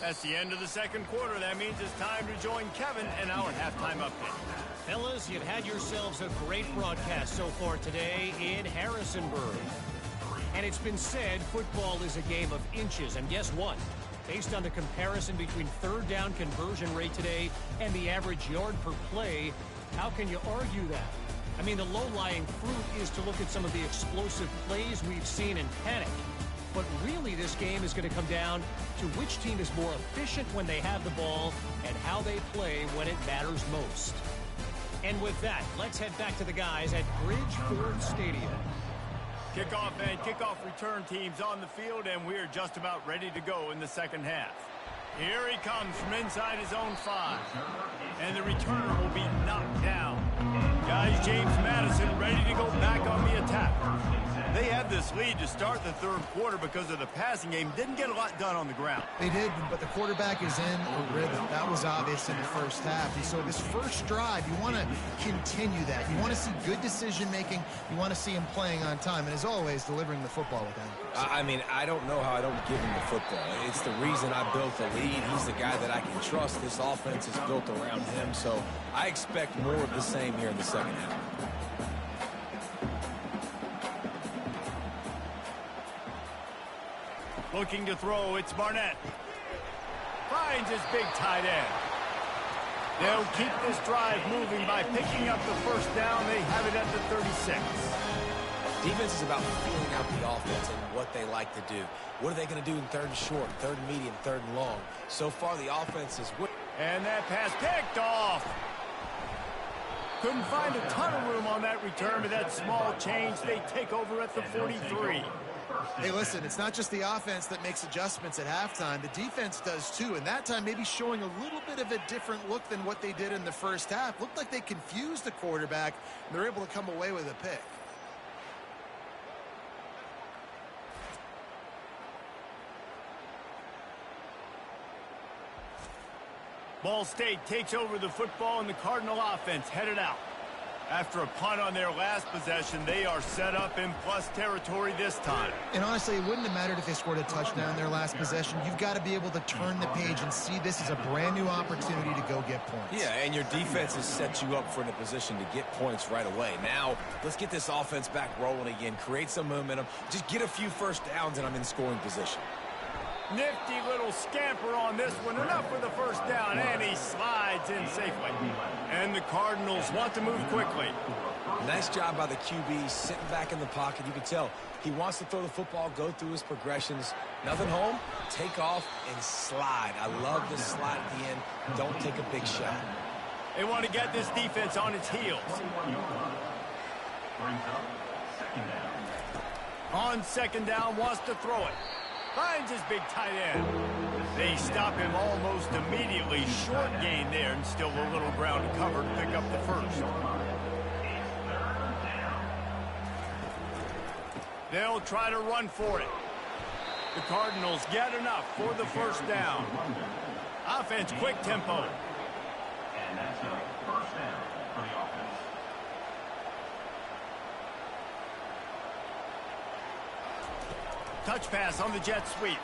That's the end of the 2nd quarter. That means it's time to join Kevin in our halftime update. Fellas, you've had yourselves a great broadcast so far today in Harrisonburg. And it's been said football is a game of inches. And guess what? Based on the comparison between 3rd down conversion rate today and the average yard per play, how can you argue that? I mean, the low-lying fruit is to look at some of the explosive plays we've seen in panic. But really, this game is going to come down to which team is more efficient when they have the ball and how they play when it matters most. And with that, let's head back to the guys at Bridge Ford Stadium. Kickoff and kickoff return teams on the field, and we're just about ready to go in the 2nd half. Here he comes from inside his own 5. And the returner will be knocked down. Guys, James Madison ready to go back on the attack. They had this lead to start the 3rd quarter because of the passing game. Didn't get a lot done on the ground. They did, but the quarterback is in a rhythm. That was obvious in the first half. And so this first drive, you want to continue that. You want to see good decision-making. You want to see him playing on time. And as always, delivering the football with accuracy. I mean, I don't know how I don't give him the football. It's the reason I built the lead. He's the guy that I can trust. This offense is built around him. So I expect more of the same here in the 2nd half. Looking to throw, it's Barnett. Finds his big tight end. They'll keep this drive moving by picking up the first down. They have it at the 36. Defense is about feeling out the offense and what they like to do. What are they going to do in 3rd and short, 3rd and medium, 3rd and long? So far, the offense is... And that pass picked off. Couldn't find a ton of room on that return, but that small change, they take over at the 43. Hey, listen, it's not just the offense that makes adjustments at halftime. The defense does too, and that time maybe showing a little bit of a different look than what they did in the first half. Looked like they confused the quarterback, and they're able to come away with a pick. Ball State takes over the football, and the Cardinal offense headed out. After a punt on their last possession, they are set up in plus territory this time. And honestly, it wouldn't have mattered if they scored a touchdown their last possession. You've got to be able to turn the page and see this as a brand new opportunity to go get points. Yeah, and your defense has set you up for a position to get points right away. Now, let's get this offense back rolling again, create some momentum, just get a few first downs, and I'm in scoring position. Nifty little scamper on this one. Enough for the first down, and he slides in safely. And the Cardinals want to move quickly. Nice job by the QB, sitting back in the pocket. You can tell he wants to throw the football, go through his progressions. Nothing home, take off, and slide. I love this slide at the end. Don't take a big shot. They want to get this defense on its heels. Brings up second down. On second down, wants to throw it. Finds his big tight end. They stop him almost immediately. Short gain there, and still a little ground to cover to pick up the first. They'll try to run for it. The Cardinals get enough for the first down. Offense, quick tempo. And that's a first down for the offense. Touch pass on the jet sweep.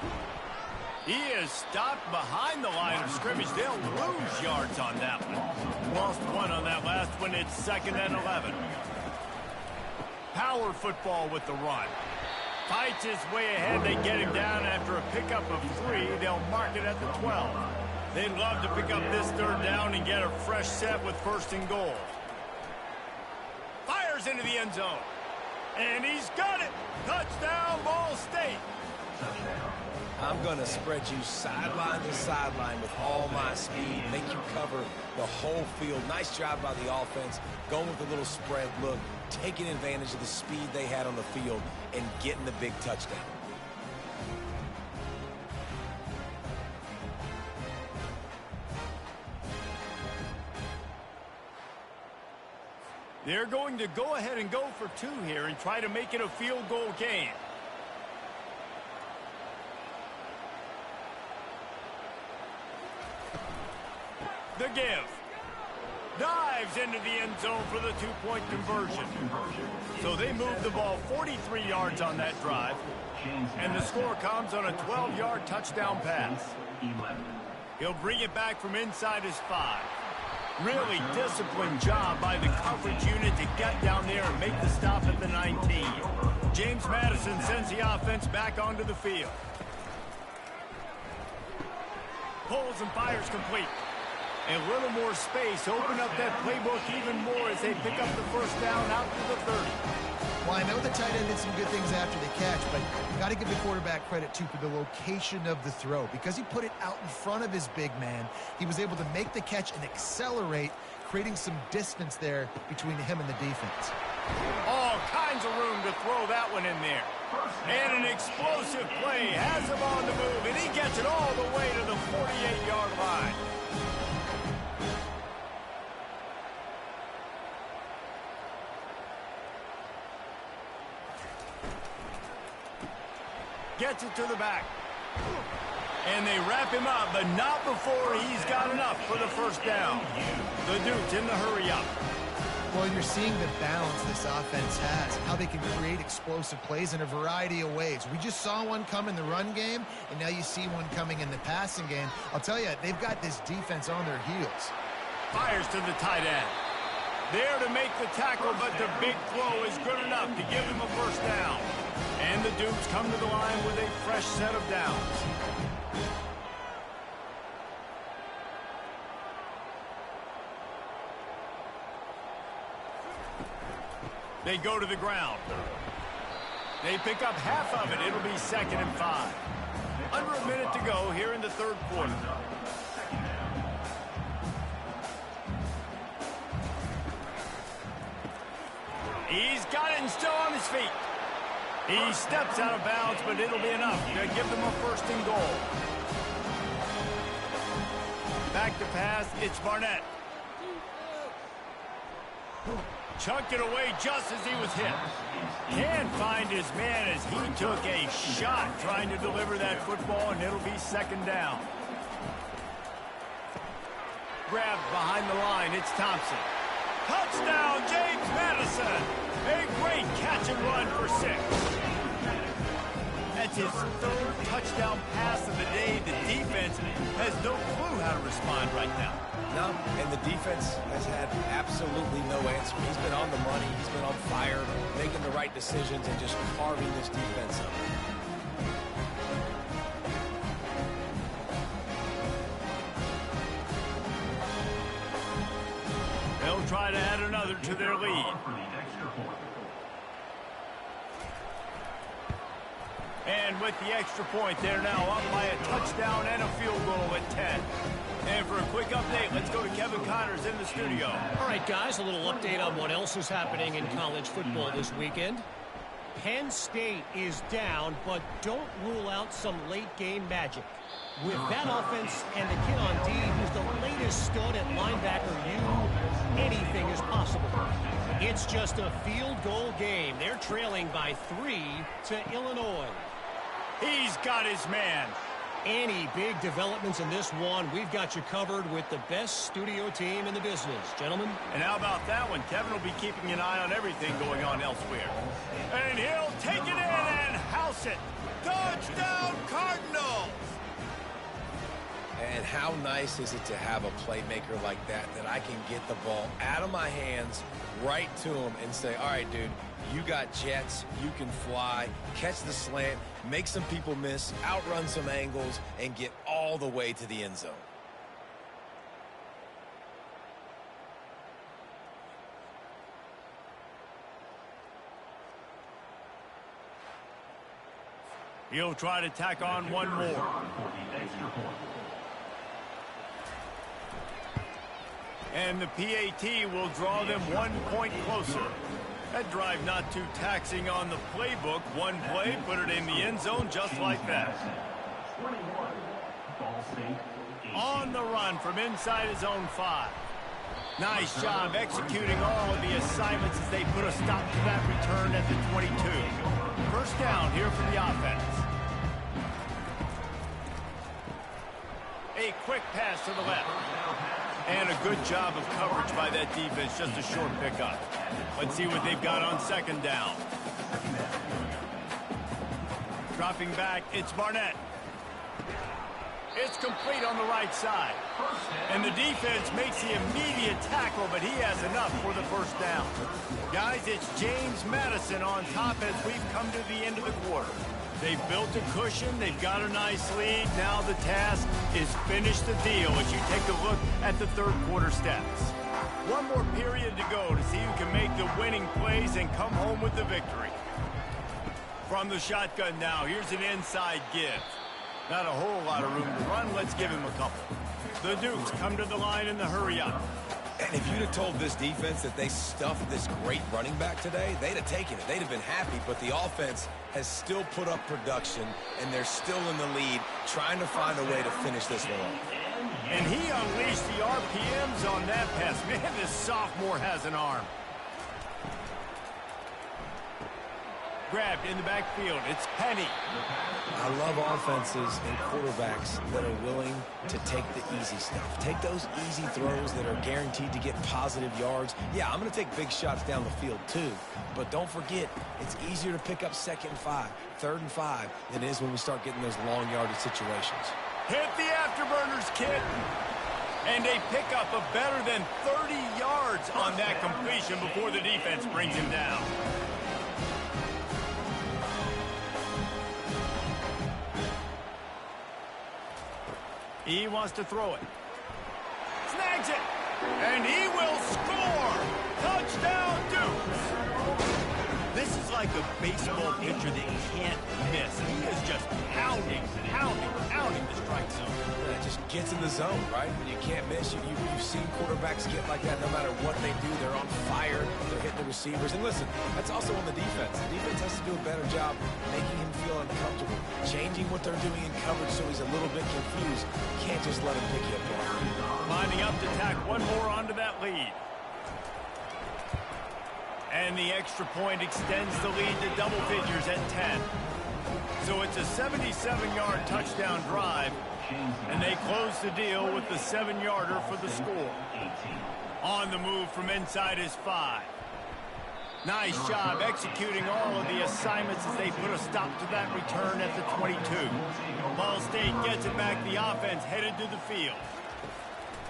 He is stopped behind the line of scrimmage. They'll lose yards on that one. Lost one on that last one. It's 2nd and 11. Power football with the run. Fights his way ahead. They get him down after a pickup of 3. They'll mark it at the 12. They'd love to pick up this third down and get a fresh set with 1st and goal. Fires into the end zone. And he's got it. Touchdown, Ball State. I'm going to spread you sideline to sideline with all my speed, make you cover the whole field. Nice job by the offense, going with a little spread look, taking advantage of the speed they had on the field, and getting the big touchdown. They're going to go ahead and go for 2 here and try to make it a field goal game. The give. Dives into the end zone for the 2-point conversion. So they move the ball 43 yards on that drive. And the score comes on a 12-yard touchdown pass. He'll bring it back from inside his 5. Really disciplined job by the coverage unit to get down there and make the stop at the 19. James Madison sends the offense back onto the field. Pulls and fires complete. A little more space, open up that playbook even more as they pick up the first down out to the 30. Well, I know the tight end did some good things after the catch, but got to give the quarterback credit, too, for the location of the throw. Because he put it out in front of his big man, he was able to make the catch and accelerate, creating some distance there between him and the defense. All kinds of room to throw that one in there. And an explosive play has him on the move, and he gets it all the way to the 48-yard line. Gets it to the back. And they wrap him up, but not before he's got enough for the first down. The Duke's in the hurry up. Well, you're seeing the balance this offense has, how they can create explosive plays in a variety of ways. We just saw one come in the run game, and now you see one coming in the passing game. I'll tell you, they've got this defense on their heels. Fires to the tight end. There to make the tackle, but the big throw is good enough to give him a first down. And the Dukes come to the line with a fresh set of downs. They go to the ground. They pick up half of it. It'll be 2nd and 5. Under a minute to go here in the 3rd quarter. He's got it and still on his feet. He steps out of bounds, but it'll be enough to give them a 1st and goal. Back to pass, it's Barnett. Chucked it away just as he was hit. Can't find his man as he took a shot trying to deliver that football, and it'll be 2nd down. Grabbed behind the line, it's Thompson. Touchdown, James Madison. A great catch and run for 6. That's his 3rd touchdown pass of the day. The defense has no clue how to respond right now. No, and the defense has had absolutely no answer. He's been on the money. He's been on fire, making the right decisions and just carving this defense up. try to add another to their lead. And with the extra point, they're now up by a touchdown and a field goal at 10. And for a quick update, let's go to Kevin Connors in the studio. All right, guys, a little update on what else is happening in college football this weekend. Penn State is down, but don't rule out some late-game magic. With that offense and the kid on D, who's the latest stud at linebacker U, anything is possible. It's just a field goal game. They're trailing by 3 to Illinois. He's got his man. Any big developments in this one, we've got you covered with the best studio team in the business, gentlemen. And how about that one? Kevin will be keeping an eye on everything going on elsewhere. And he'll take it in and house it. Touchdown, Cardinals! And how nice is it to have a playmaker like that I can get the ball out of my hands right to him and say, all right, dude, you got jets, you can fly, catch the slant, make some people miss, outrun some angles, and get all the way to the end zone. He'll try to tack on one more. And the PAT will draw them 1 point closer. That drive not too taxing on the playbook. One play, put it in the end zone just like that. On the run from inside his own 5. Nice job executing all of the assignments as they put a stop to that return at the 22. First down here for the offense. A quick pass to the left. And a good job of coverage by that defense, just a short pickup. Let's see what they've got on second down. Dropping back, it's Barnett. It's complete on the right side. And the defense makes the immediate tackle, but he has enough for the first down. Guys, it's James Madison on top as we've come to the end of the quarter. They've built a cushion. They've got a nice lead. Now the task is finish the deal as you take a look at the third quarter stats. One more period to go to see who can make the winning plays and come home with the victory. From the shotgun now, here's an inside give. Not a whole lot of room to run. Let's give him a couple. The Dukes come to the line in the hurry up. And if you'd have told this defense that they stuffed this great running back today, they'd have taken it. They'd have been happy, but the offense has still put up production, and they're still in the lead, trying to find a way to finish this one off. And he unleashed the RPMs on that pass. Man, this sophomore has an arm. Grabbed in the backfield. It's Penny. I love offenses and quarterbacks that are willing to take the easy stuff. Take those easy throws that are guaranteed to get positive yards. Yeah, I'm going to take big shots down the field too. But don't forget, it's easier to pick up 2nd and 5, 3rd and 5 than it is when we start getting those long yardage situations. Hit the afterburners, kid. And a pickup of better than 30 yards on that completion before the defense brings him down. He wants to throw it. Snags it. And he will score. Touchdown, Dukes. This is like a baseball pitcher that you can't miss. He is just pounding the strike zone. It just gets in the zone, right? You can't miss. You've seen quarterbacks get like that no matter what they do. They're on fire. They're hitting the receivers. And listen, that's also on the defense. The defense has to do a better job making him feel uncomfortable, changing what they're doing in coverage so he's a little bit confused. You can't just let him pick you apart. Lining up to tack one more onto that lead. And the extra point extends the lead to double figures at 10. So it's a 77-yard touchdown drive, and they close the deal with the 7-yarder for the score. On the move from inside his 5. Nice job executing all of the assignments as they put a stop to that return at the 22. Ball State gets it back. The offense headed to the field.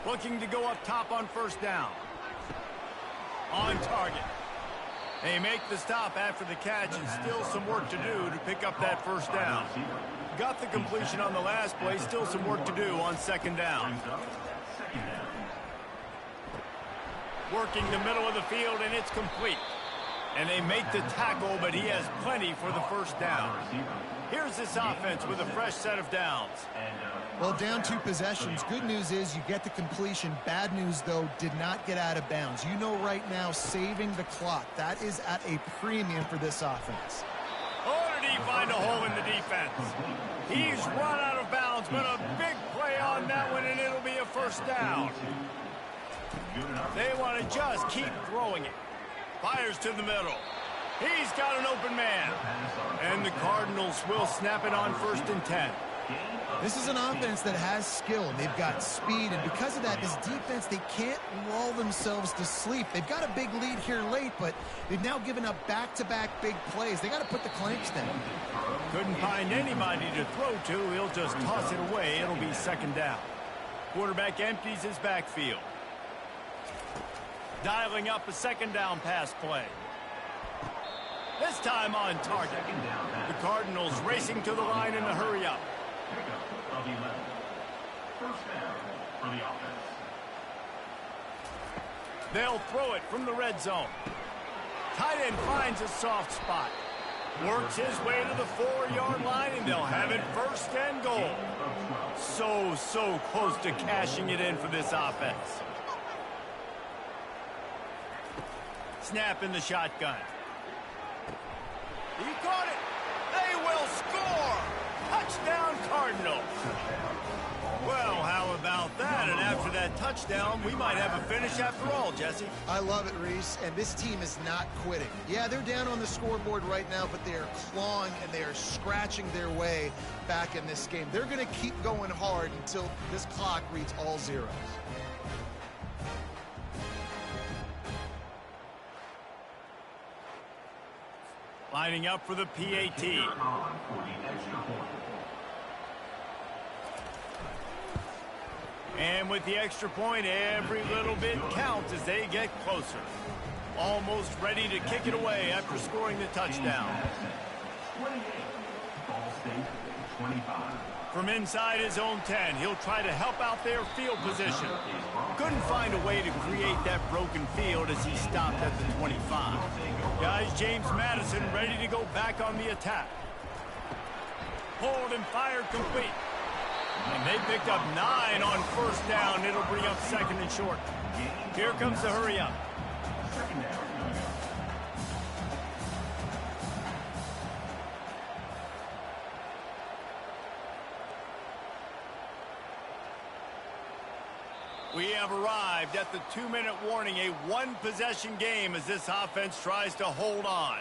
Looking to go up top on first down. On target. They make the stop after the catch, and still some work to do to pick up that first down. Got the completion on the last play, still some work to do on second down. Working the middle of the field, and it's complete. And they make the tackle, but he has plenty for the first down. Here's this offense with a fresh set of downs. Well, down 2 possessions. Good news is you get the completion. Bad news, though, did not get out of bounds. You know right now, saving the clock, that is at a premium for this offense. Oh, did he find a hole in the defense? He's run out of bounds, but a big play on that one, and it'll be a first down. They want to just keep throwing it. Fires to the middle. He's got an open man. And the Cardinals will snap it on 1st and 10. This is an offense that has skill. They've got speed, and because of that, this defense, they can't lull themselves to sleep. They've got a big lead here late, but they've now given up back-to-back big plays. They got to put the clamps down. Couldn't find anybody to throw to. He'll just toss it away. It'll be 2nd down. Quarterback empties his backfield. Dialing up a 2nd down pass play. This time on target. The Cardinals racing to the line in a hurry-up. Pickup of 11. First down for the offense. They'll throw it from the red zone. Tight end finds a soft spot. Works his way to the 4-yard line, and they'll have it 1st and goal. So close to cashing it in for this offense. Snap in the shotgun. He caught it. They will score. Touchdown, Cardinals. Well, how about that? And after that touchdown, we might have a finish after all, Jesse. I love it, Reese, and this team is not quitting. Yeah, they're down on the scoreboard right now, but they are clawing and they are scratching their way back in this game. They're going to keep going hard until this clock reads all zeros. Lining up for the PAT. And with the extra point, every little bit counts as they get closer. Almost ready to kick it away after scoring the touchdown. 28. Ball State 25. From inside his own 10, he'll try to help out their field position. Couldn't find a way to create that broken field as he stopped at the 25. Guys, James Madison ready to go back on the attack. Pulled and fired complete. And they picked up 9 on 1st down. It'll bring up 2nd and short. Here comes the hurry up. We have arrived at the 2-minute warning, a 1-possession game as this offense tries to hold on.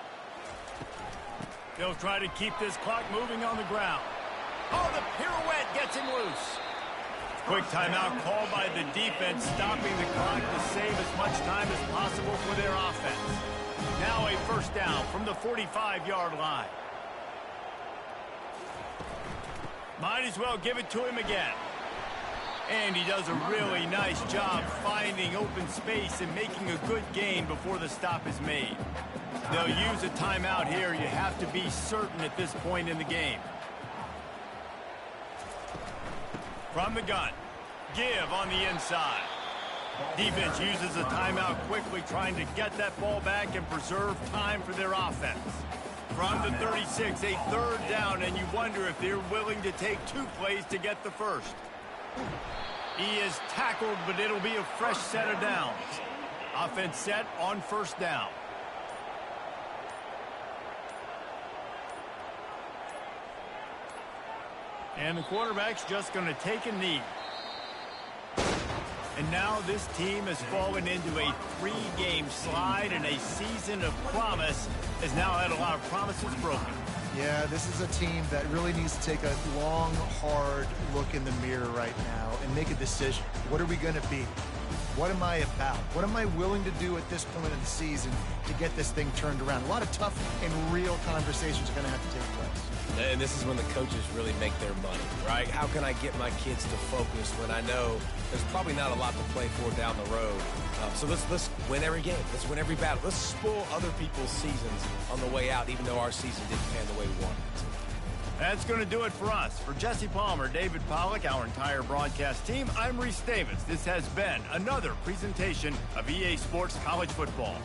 They'll try to keep this clock moving on the ground. Oh, the pirouette gets him loose. Quick timeout called by the defense, stopping the clock to save as much time as possible for their offense. Now a 1st down from the 45-yard line. Might as well give it to him again. And he does a really nice job finding open space and making a good gain before the stop is made. They'll use a timeout here. You have to be certain at this point in the game. From the gun, give on the inside. Defense uses a timeout quickly, trying to get that ball back and preserve time for their offense. From the 36, a 3rd down, and you wonder if they're willing to take 2 plays to get the first. He is tackled, but it'll be a fresh set of downs. Offense set on 1st down. And the quarterback's just going to take a knee. And now this team has fallen into a 3-game slide, and a season of promise has now had a lot of promises broken. Yeah, this is a team that really needs to take a long, hard look in the mirror right now and make a decision. What are we going to be? What am I about? What am I willing to do at this point in the season to get this thing turned around? A lot of tough and real conversations are going to have to take place. And this is when the coaches really make their money, right? How can I get my kids to focus when I know there's probably not a lot to play for down the road? So let's win every game. Let's win every battle. Let's spoil other people's seasons on the way out, even though our season didn't pan the way we wanted it to. That's going to do it for us. For Jesse Palmer, David Pollack, our entire broadcast team, I'm Reese Davis. This has been another presentation of EA Sports College Football.